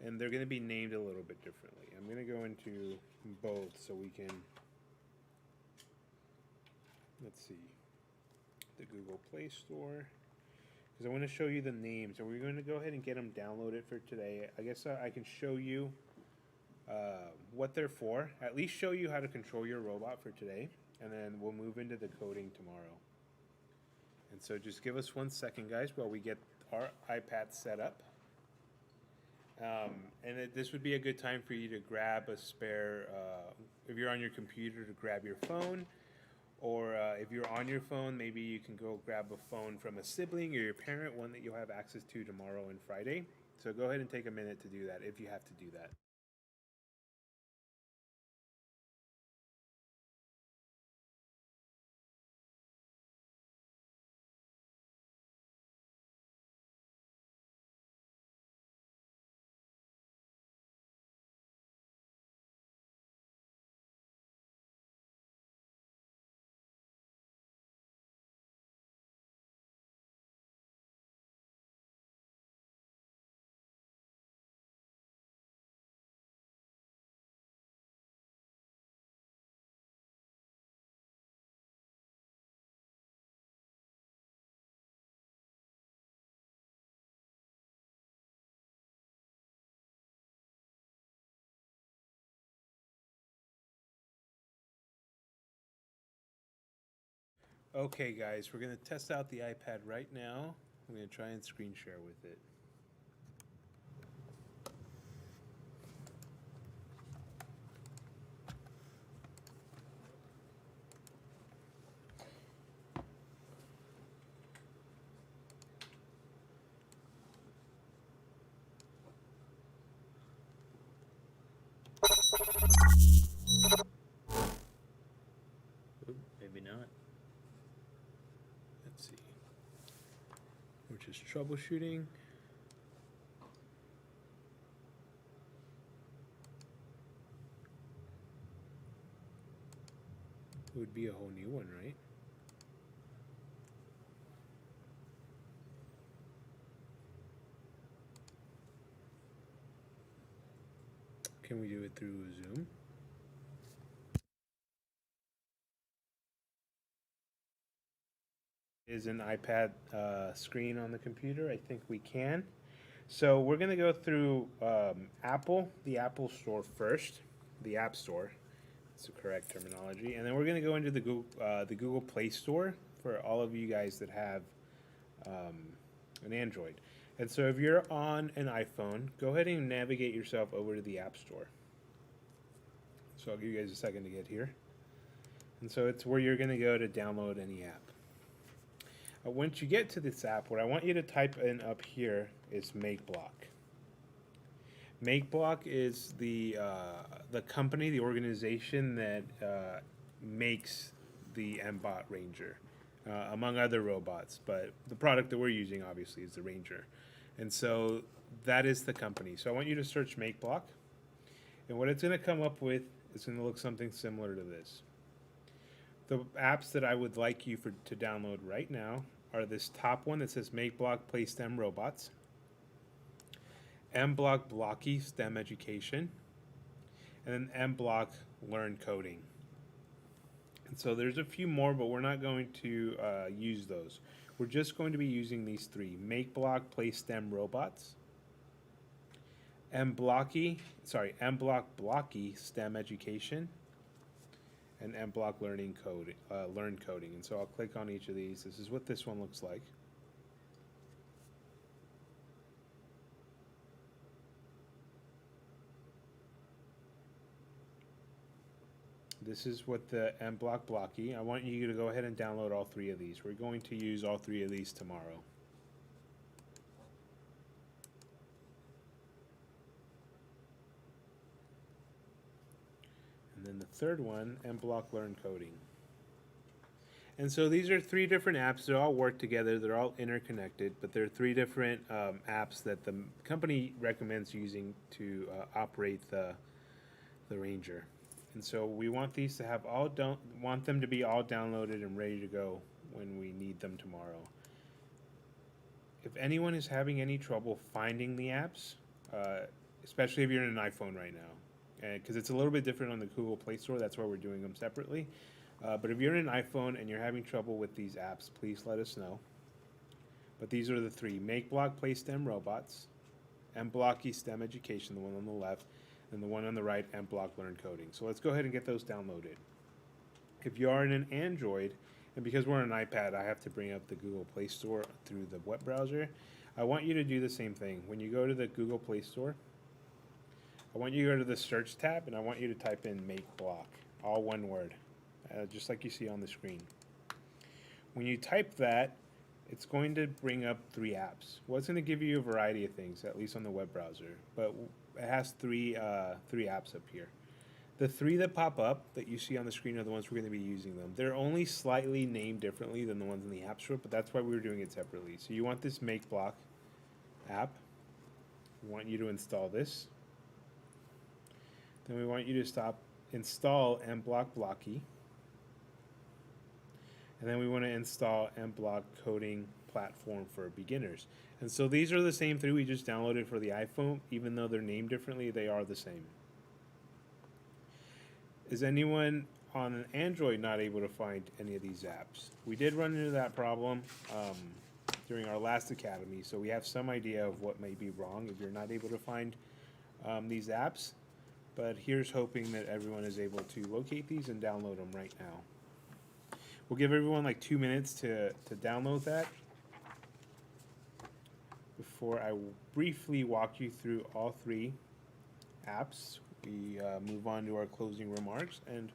And they're going to be named a little bit differently. I'm going to go into both so we can, let's see, the Google Play Store. Because I want to show you the names. And we're going to go ahead and get them downloaded for today. I guess I can show you what they're for. At least show you how to control your robot for today. And then we'll move into the coding tomorrow. And so just give us 1 second, guys, while we get our iPad set up. This would be a good time for you to grab a spare, if you're on your computer, to grab your phone. Or if you're on your phone, maybe you can go grab a phone from a sibling or your parent, one that you'll have access to tomorrow and Friday. So go ahead and take a minute to do that if you have to do that. Okay, guys, we're going to test out the iPad right now. I'm going to try and screen share with it. Maybe not. Let's see. We're just troubleshooting. It would be a whole new one, right? Can we do it through Zoom? Is an iPad screen on the computer? I think we can. So we're going to go through Apple, the Apple Store first, the App Store. That's the correct terminology. And then we're going to go into the Google Play Store for all of you guys that have an Android. And so if you're on an iPhone, go ahead and navigate yourself over to the App Store. So I'll give you guys a second to get here. And so it's where you're going to go to download any app. Once you get to this app, what I want you to type in up here is MakeBlock. MakeBlock is the company, the organization that makes the MBot Ranger, among other robots. But the product that we're using, obviously, is the Ranger. And so that is the company. So I want you to search MakeBlock. And what it's going to come up with is going to look something similar to this. The apps that I would like you to download right now are this top one that says MakeBlock Play STEM Robots, MBlock Blocky STEM Education, and then MBlock Learn Coding. And so there's a few more, but we're not going to use those. We're just going to be using these three: MakeBlock Play STEM Robots, MBlock Blocky STEM Education, and MBlock Learn Coding. And so I'll click on each of these. This is what this one looks like. This is what the MBlock Blocky. I want you to go ahead and download all three of these. We're going to use all three of these tomorrow. And then the third one, MBlock Learn Coding. And so these are three different apps. They all work together. They're all interconnected, but they're three different apps that the company recommends using to operate the Ranger. And so we want these to have want them to be all downloaded and ready to go when we need them tomorrow. If anyone is having any trouble finding the apps, especially if you're in an iPhone right now, because it's a little bit different on the Google Play Store. That's why we're doing them separately. But if you're in an iPhone and you're having trouble with these apps, please let us know. But these are the three: MakeBlock Play STEM Robots, MBlocky STEM Education, the one on the left, and the one on the right, MBlock Learn Coding. So let's go ahead and get those downloaded. If you are in an Android And because we're on an iPad, I have to bring up the Google Play Store through the web browser. I want you to do the same thing. When you go to the Google Play Store, I want you to go to the search tab and I want you to type in make block, all one word, just like you see on the screen. When you type that, it's going to bring up 3 apps. Well, it's going to give you a variety of things, at least on the web browser, but it has three apps up here. The 3 that pop up that you see on the screen are the ones we're going to be using them. They're only slightly named differently than the ones in the App Store, but that's why we were doing it separately. So you want this Make Block app. We want you to install this. Then we want you to install MBlock Blocky. And then we want to install MBlock Coding Platform for Beginners. And so these are the same 3 we just downloaded for the iPhone. Even though they're named differently, they are the same. Is anyone on an Android not able to find any of these apps? We did run into that problem during our last academy, so we have some idea of what may be wrong if you're not able to find these apps. But here's hoping that everyone is able to locate these and download them right now. We'll give everyone like 2 minutes to download that before I briefly walk you through all 3 apps. We move on to our closing remarks, and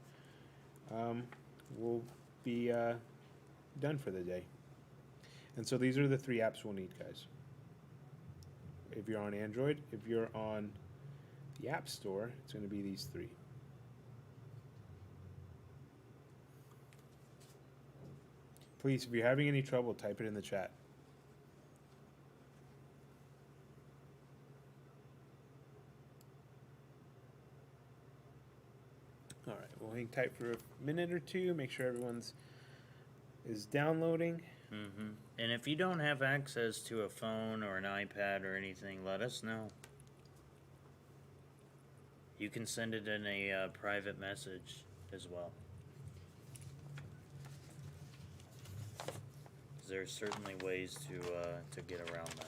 we'll be done for the day. And so these are the 3 apps we'll need, guys. If you're on Android, if you're on the App Store, it's going to be these 3. Please, if you're having any trouble, type it in the chat. All right, we'll hang tight for a minute or 2, make sure everyone's is downloading. And if you don't have access to a phone or an iPad or anything, let us know. You can send it in a private message as well. There are certainly ways to get around that.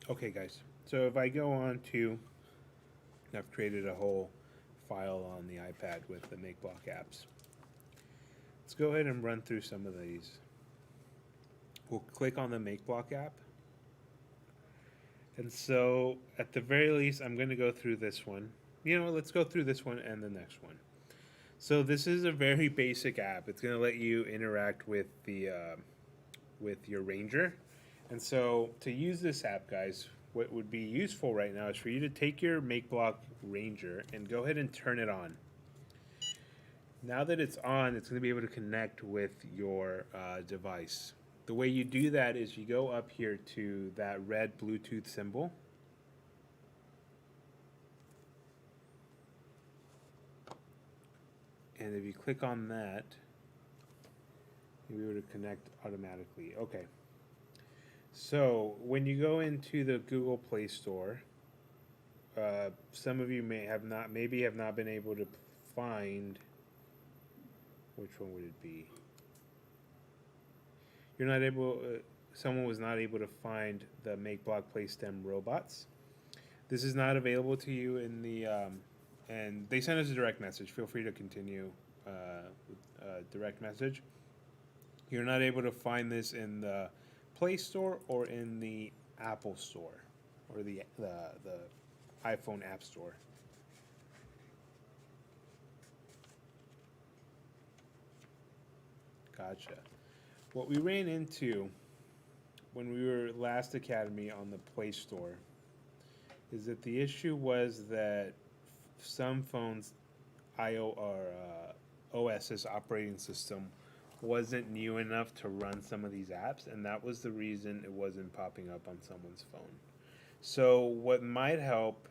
Okay, guys, so if I go on to, I've created a whole file on the iPad with the MakeBlock apps. Let's go ahead and run through some of these. We'll click on the MakeBlock app. And so at the very least, I'm going to go through this one. You know, let's go through this one and the next one. So this is a very basic app. It's going to let you interact with the with your Ranger. And so to use this app, guys, what would be useful right now is for you to take your MakeBlock Ranger and go ahead and turn it on. Now that it's on, it's going to be able to connect with your device. The way you do that is you go up here to that red Bluetooth symbol. And if you click on that, you'll be able to connect automatically. Okay. So when you go into the Google Play Store, some of you maybe have not been able to find, which one would it be? You're not able, someone was not able to find the MakeBlock PlayStem robots. This is not available to you in the, and they sent us a direct message. Feel free to continue with direct message. You're not able to find this in the Play Store or in the Apple Store or the iPhone App Store. Gotcha. What we ran into when we were last Academy on the Play Store is that the issue was that some phones OS's operating system wasn't new enough to run some of these apps, and that was the reason it wasn't popping up on someone's phone. So what might help,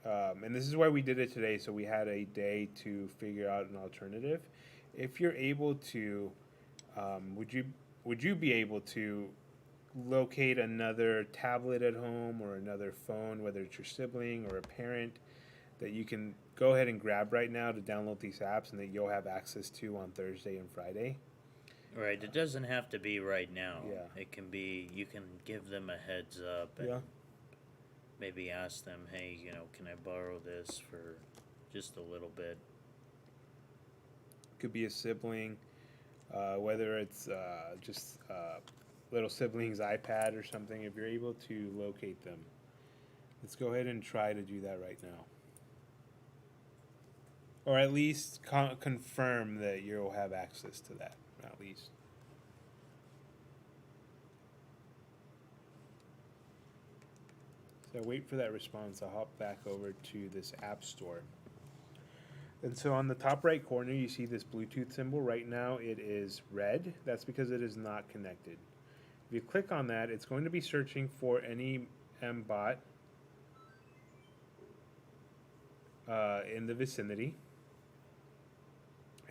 and this is why we did it today, so we had a day to figure out an alternative. If you're able to, would you be able to locate another tablet at home or another phone, whether it's your sibling or a parent, that you can go ahead and grab right now to download these apps and that you'll have access to on Thursday and Friday? Right, it doesn't have to be right now. Yeah. It can be, you can give them a heads up. And Yeah. maybe ask them, hey, can I borrow this for just a little bit? Could be a sibling, whether it's just little sibling's iPad or something. If you're able to locate them, let's go ahead and try to do that right now. Or at least confirm that you'll have access to that, at least. So wait for that response. I'll hop back over to this app store. And so on the top right corner, you see this Bluetooth symbol. Right now it is red. That's because it is not connected. If you click on that, it's going to be searching for any MBOT in the vicinity.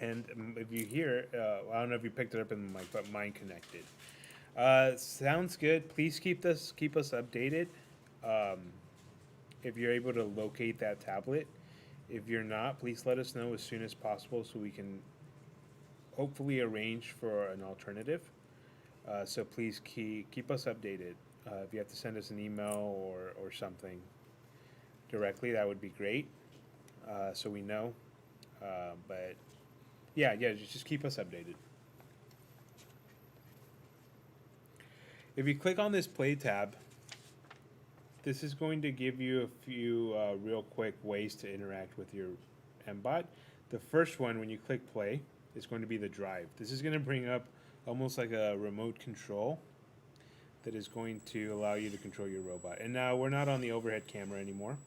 And if you hear, I don't know if you picked it up in the mic, but mine connected. Sounds good. Please keep us updated. If you're able to locate that tablet. If you're not, please let us know as soon as possible so we can hopefully arrange for an alternative. So please keep us updated. If you have to send us an email or something directly, that would be great. So we know. But yeah, just keep us updated. If you click on this play tab, this is going to give you a few real quick ways to interact with your MBOT. The first one, when you click play, is going to be the drive. This is going to bring up almost like a remote control that is going to allow you to control your robot. And now we're not on the overhead camera anymore,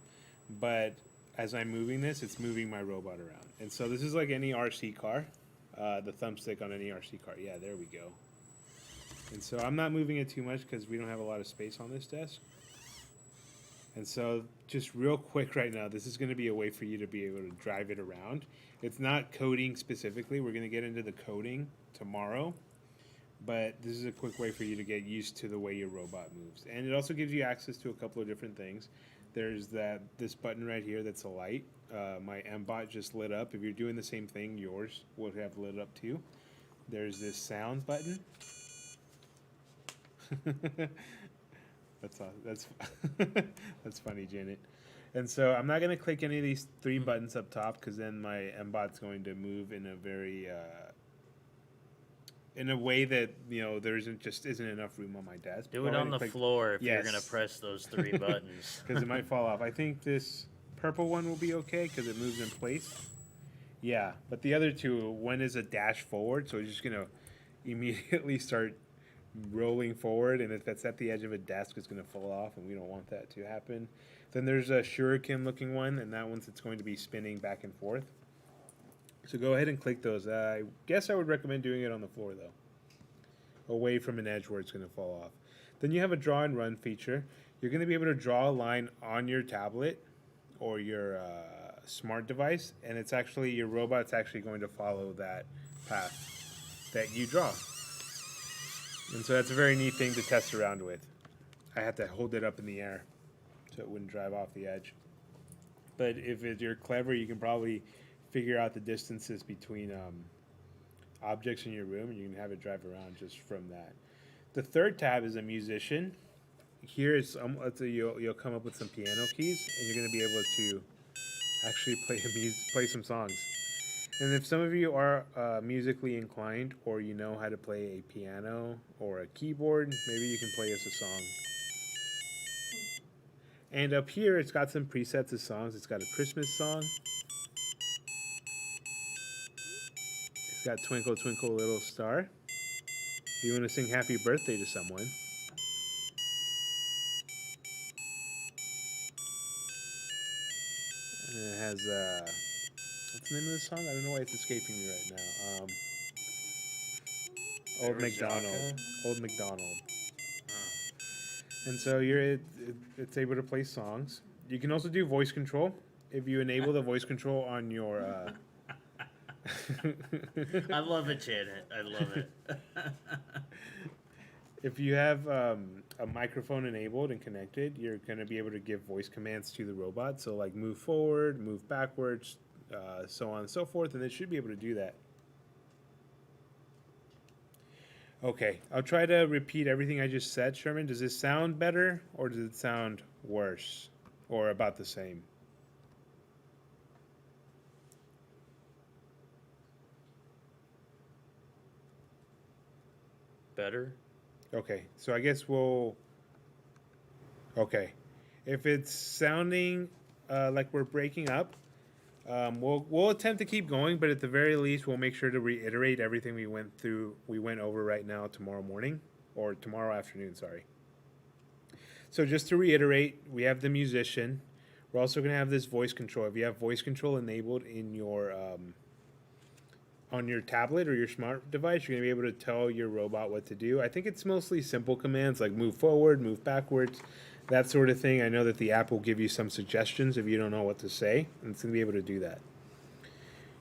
but as I'm moving this, it's moving my robot around. And so this is like any RC car, the thumbstick on any RC car. Yeah, there we go. And so I'm not moving it too much because we don't have a lot of space on this desk. And so just real quick right now, this is going to be a way for you to be able to drive it around. It's not coding specifically. We're going to get into the coding tomorrow. But this is a quick way for you to get used to the way your robot moves. And it also gives you access to a couple of different things. There's this button right here that's a light. My MBOT just lit up. If you're doing the same thing, yours will have lit up too. There's this sound button. That's that's funny, Janet. And so I'm not going to click any of these three buttons up top because then my MBOT's going to move in a very in a way that there isn't enough room on my desk. Do it on the floor if you're gonna press those three buttons. Because it might fall off. I think this purple one will be okay because it moves in place. Yeah, but the other two, one is a dash forward, so it's just gonna immediately start rolling forward, and if that's at the edge of a desk, it's going to fall off, and we don't want that to happen. Then there's a shuriken looking one, and that one's it's going to be spinning back and forth. So go ahead and click those. I guess I would recommend doing it on the floor though, away from an edge where it's going to fall off. Then you have a draw and run feature. You're going to be able to draw a line on your tablet or your smart device, and it's actually your robot's actually going to follow that path that you draw. And so that's a very neat thing to test around with. I had to hold it up in the air so it wouldn't drive off the edge. But if you're clever, you can probably figure out the distances between objects in your room, and you can have it drive around just from that. The third tab is a musician. Here is you'll come up with some piano keys, and you're going to be able to actually play some songs. And if some of you are musically inclined, or you know how to play a piano or a keyboard, maybe you can play us a song. And up here, it's got some presets of songs. It's got a Christmas song. It's got Twinkle Twinkle Little Star. If you want to sing Happy Birthday to someone. And it has what's the name of the song? I don't know why it's escaping me right now. Old MacDonald. Old MacDonald. And so it's able to play songs. You can also do voice control. If you enable the voice control on your... I love it, Janet. I love it. If you have a microphone enabled and connected, you're going to be able to give voice commands to the robot. So like move forward, move backwards, so on and so forth, and it should be able to do that. Okay, I'll try to repeat everything I just said. Sherman, does this sound better or does it sound worse, or about the same? Better? Okay, so I guess we'll. Okay, if it's sounding like we're breaking up, we'll attempt to keep going, but at the very least, we'll make sure to reiterate everything we went over right now tomorrow morning or tomorrow afternoon. Sorry. So just to reiterate, we have the musician. We're also going to have this voice control. If you have voice control enabled in your on your tablet or your smart device, you're going to be able to tell your robot what to do. I think it's mostly simple commands like move forward, move backwards, that sort of thing. I know that the app will give you some suggestions if you don't know what to say, and it's going to be able to do that.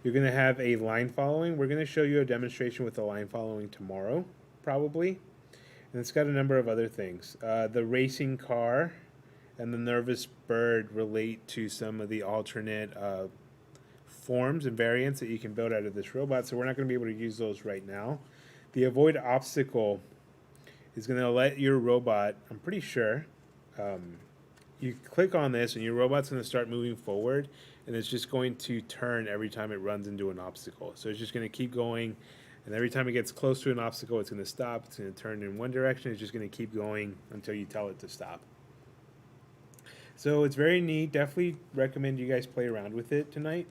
You're going to have a line following. We're going to show you a demonstration with the line following tomorrow, probably. And it's got a number of other things. The racing car and the nervous bird relate to some of the alternate forms and variants that you can build out of this robot, so we're not going to be able to use those right now. The avoid obstacle is going to let your robot, I'm pretty sure, you click on this and your robot's going to start moving forward, and it's just going to turn every time it runs into an obstacle. So it's just going to keep going, and every time it gets close to an obstacle, it's going to stop. It's going to turn in one direction. It's just going to keep going until you tell it to stop. So it's very neat. Definitely recommend you guys play around with it tonight.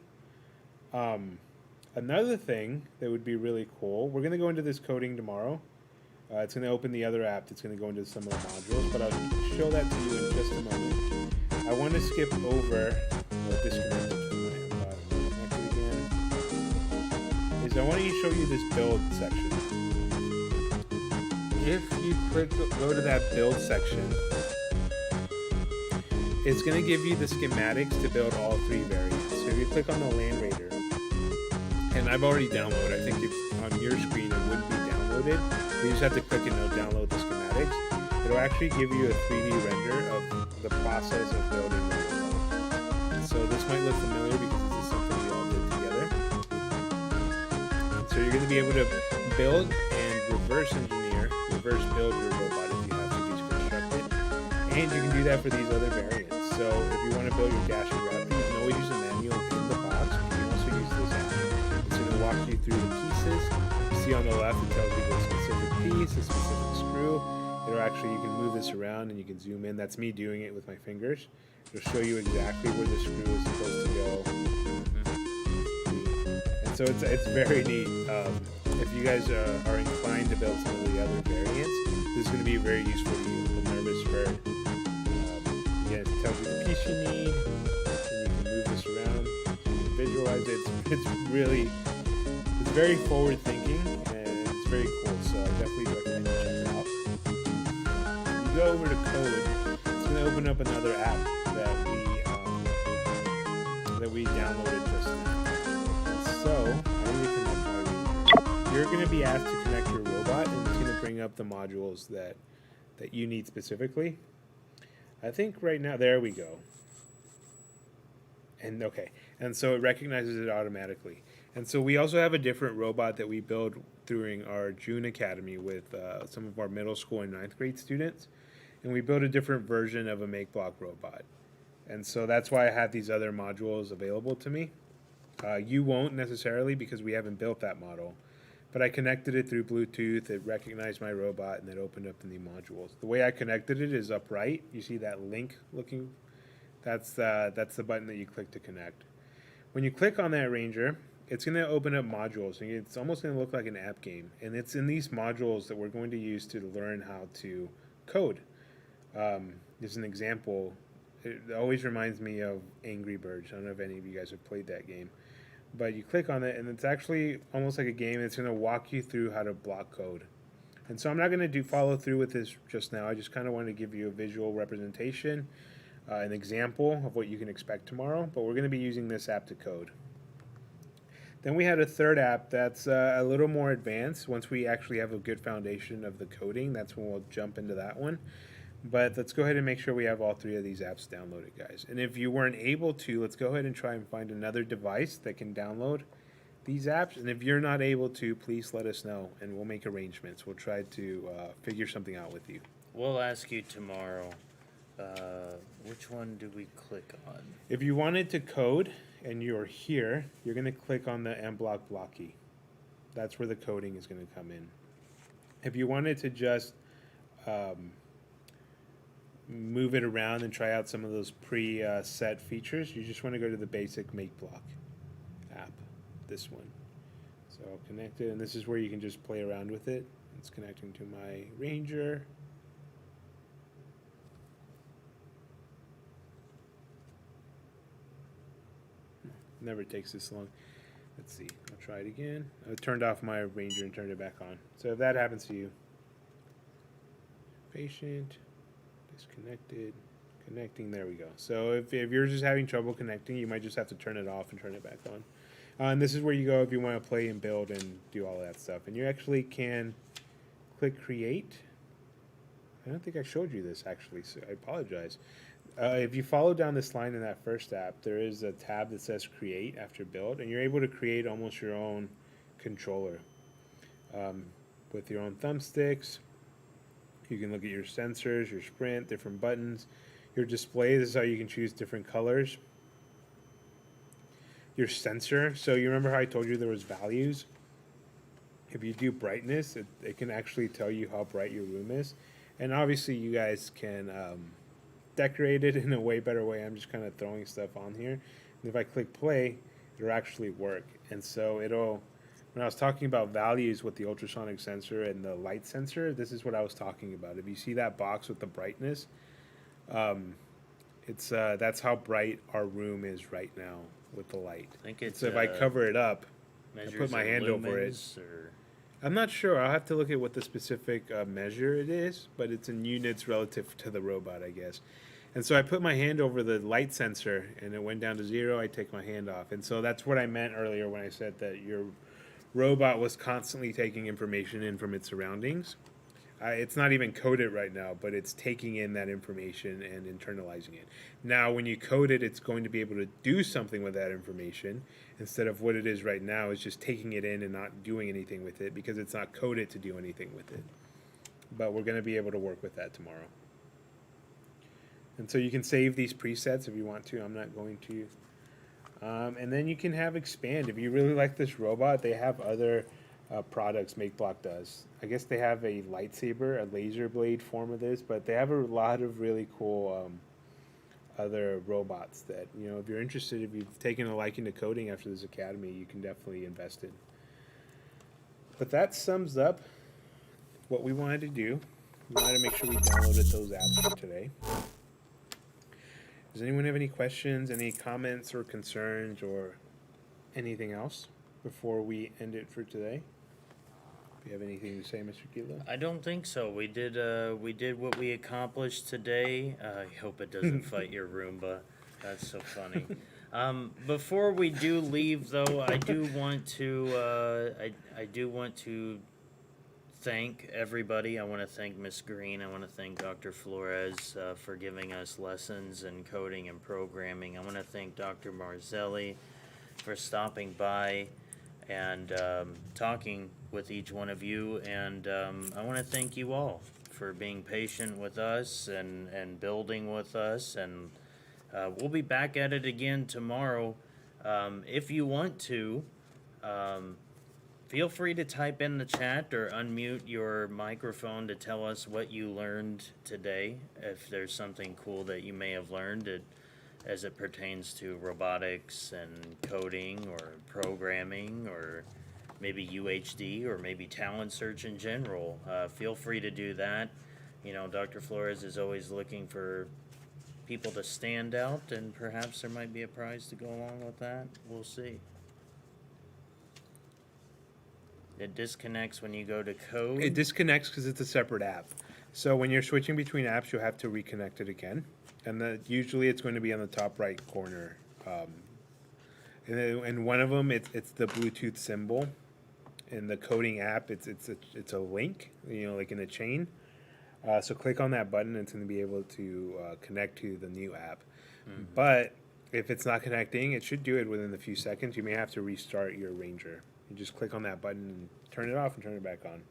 Another thing that would be really cool, we're going to go into this coding tomorrow. It's going to open the other app that's going to go into some of the modules, but I'll show that to you in just a moment. I want to skip over, disconnected from my connected again, is I want to show you this build section. If you go to that build section, it's going to give you the schematics to build all three variants. So if you click on the Land Raider, and I've already downloaded, I think if on your screen it would be downloaded, you just have to click and it'll download the schematics. It'll actually give you a 3D render of the process of building the robot. So this might look familiar because this is something we all did together. So you're going to be able to build and reverse build your robot if you have to deconstruct it. And you can do that for these other variants. So if you want to build your dash and gravity, you can always use a manual in the box, but you can also use this app. It's going to walk you through the pieces. You see on the left, it tells you the specific piece, the specific screw. It'll actually, you can move this around and you can zoom in. That's me doing it with my fingers. It'll show you exactly where the screw is supposed to go. And so it's very neat. If you guys are inclined to build some of the other variants, this is going to be very useful to you. The nervous bird. Again, it tells you the piece you need, and you can move this around, you can visualize it. It's very forward thinking, and it's very cool. So I definitely recommend you check it out. If you go over to code, it's going to open up another app that we downloaded just now. And so you're going to be asked to connect your robot, and it's going to bring up the modules that you need specifically. I think right now, there we go. And okay, and so it recognizes it automatically. And so we also have a different robot that we build during our June Academy with some of our middle school and 9th grade students. And we built a different version of a make block robot. And so that's why I have these other modules available to me. You won't necessarily because we haven't built that model. But I connected it through Bluetooth, it recognized my robot, and it opened up the new modules. The way I connected it is upright. You see that link looking? That's the button that you click to connect. When you click on that Ranger, it's going to open up modules, and it's almost going to look like an app game. And it's in these modules that we're going to use to learn how to code. As an example, it always reminds me of Angry Birds. I don't know if any of you guys have played that game. But you click on it, and it's actually almost like a game. It's going to walk you through how to block code. And so I'm not going to follow through with this just now. I just kind of wanted to give you a visual representation, an example of what you can expect tomorrow. But we're going to be using this app to code. Then we had a third app that's a little more advanced. Once we actually have a good foundation of the coding, that's when we'll jump into that one. But let's go ahead and make sure we have all three of these apps downloaded, guys. And if you weren't able to, let's go ahead and try and find another device that can download these apps. And if you're not able to, please let us know, and we'll make arrangements. We'll try to figure something out with you. We'll ask you tomorrow. Which one do we click on? If you wanted to code and you're here, you're going to click on the M block blocky. That's where the coding is going to come in. If you wanted to just move it around and try out some of those pre-set features, you just want to go to the basic make block app, this one. So I'll connect it, and this is where you can just play around with it. It's connecting to my Ranger. Never takes this long. Let's see, I'll try it again. I turned off my Ranger and turned it back on. So if that happens to you, patient, disconnected, connecting, there we go. So if you're just having trouble connecting, you might just have to turn it off and turn it back on. And this is where you go if you want to play and build and do all that stuff. And you actually can click create. I don't think I showed you this actually, so I apologize. If you follow down this line in that first app, there is a tab that says create after build, and you're able to create almost your own controller with your own thumbsticks. You can look at your sensors, your sprint, different buttons, your display. This is how you can choose different colors. Your sensor. So you remember how I told you there was values? If you do brightness, it can actually tell you how bright your room is. And obviously you guys can decorate it in a way better way. I'm just kind of throwing stuff on here. And if I click play, it'll actually work. And so it'll, when I was talking about values with the ultrasonic sensor and the light sensor, this is what I was talking about. If you see that box with the brightness, that's how bright our room is right now with the light. I think it's So if I cover it up, I put my hand over it. Or... I'm not sure. I'll have to look at what the specific measure it is, but it's in units relative to the robot, I guess. And so I put my hand over the light sensor, and it went down to 0. I take my hand off. And so that's what I meant earlier when I said that your robot was constantly taking information in from its surroundings. It's not even coded right now, but it's taking in that information and internalizing it. Now, when you code it, it's going to be able to do something with that information instead of what it is right now is just taking it in and not doing anything with it because it's not coded to do anything with it. But we're going to be able to work with that tomorrow. And so you can save these presets if you want to. I'm not going to. And then you can have expand. If you really like this robot, they have other products MakeBlock does. I guess they have a lightsaber, a laser blade form of this, but they have a lot of really cool other robots that, you know, if you're interested, if you've taken a liking to coding after this academy, you can definitely invest in. But that sums up what we wanted to do. We wanted to make sure we downloaded those apps for today. Does anyone have any questions, any comments or concerns or anything else before we end it for today? Do you have anything to say, Mr. Gila? I don't think so. We did what we accomplished today. I hope it doesn't fight your Roomba. That's so funny. Before we do leave, though, I do want to thank everybody. I want to thank Miss Green. I want to thank Dr. Flores for giving us lessons in coding and programming. I want to thank Dr. Marzelli for stopping by and talking with each one of you. And I want to thank you all for being patient with us and building with us. And we'll be back at it again tomorrow. If you want to, feel free to type in the chat or unmute your microphone to tell us what you learned today. If there's something cool that you may have learned as it pertains to robotics and coding or programming or maybe UHD or maybe talent search in general, feel free to do that. You know, Dr. Flores is always looking for people to stand out, and perhaps there might be a prize to go along with that. We'll see. It disconnects when you go to code. It disconnects because it's a separate app. So when you're switching between apps, you'll have to reconnect it again. And usually it's going to be on the top right corner. And one of them, it's the Bluetooth symbol. In the coding app, it's a link, you know, like in a chain. So click on that button, and it's going to be able to connect to the new app. Mm-hmm. But if it's not connecting, it should do it within a few seconds. You may have to restart your Ranger. You just click on that button and turn it off and turn it back on.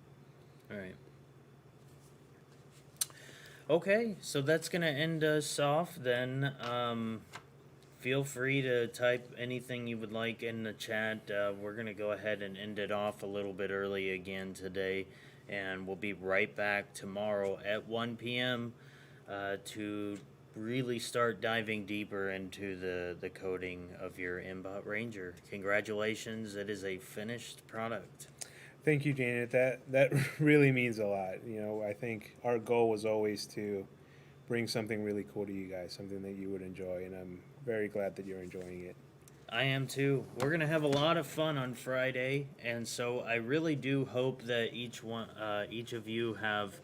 All right. Okay, so that's gonna end us off then. Feel free to type anything you would like in the chat. We're gonna go ahead and end it off a little bit early again today, and we'll be right back tomorrow at 1 p.m. To really start diving deeper into the coding of your Mbot Ranger. Congratulations, it is a finished product. Thank you, Janet. That really means a lot. You know, I think our goal was always to bring something really cool to you guys, something that you would enjoy, and I'm very glad that you're enjoying it. I am too. We're gonna have a lot of fun on Friday, and so I really do hope that each of you have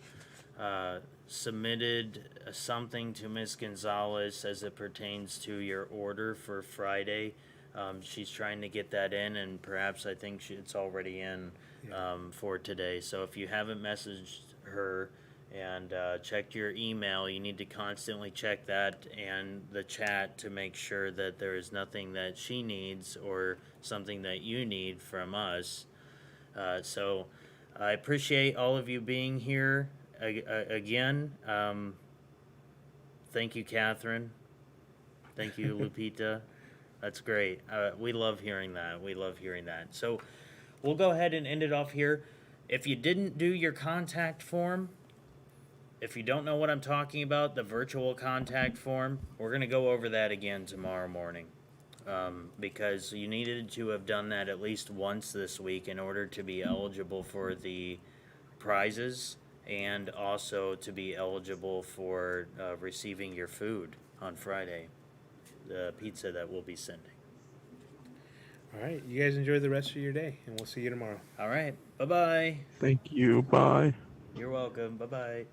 submitted something to Miss Gonzalez as it pertains to your order for Friday. She's trying to get that in, and perhaps I think it's already in for today. So if you haven't messaged her and checked your email, you need to constantly check that and the chat to make sure that there is nothing that she needs or something that you need from us. So I appreciate all of you being here again. Thank you, Catherine. Thank you, Lupita. That's great. We love hearing that. We love hearing that. So we'll go ahead and end it off here. If you didn't do your contact form, if you don't know what I'm talking about, the virtual contact form, we're going to go over that again tomorrow morning. Because you needed to have done that at least once this week in order to be eligible for the prizes and also to be eligible for receiving your food on Friday, the pizza that we'll be sending. All right, you guys enjoy the rest of your day, and we'll see you tomorrow. All right, bye-bye. Thank you. Bye. You're welcome. Bye-bye.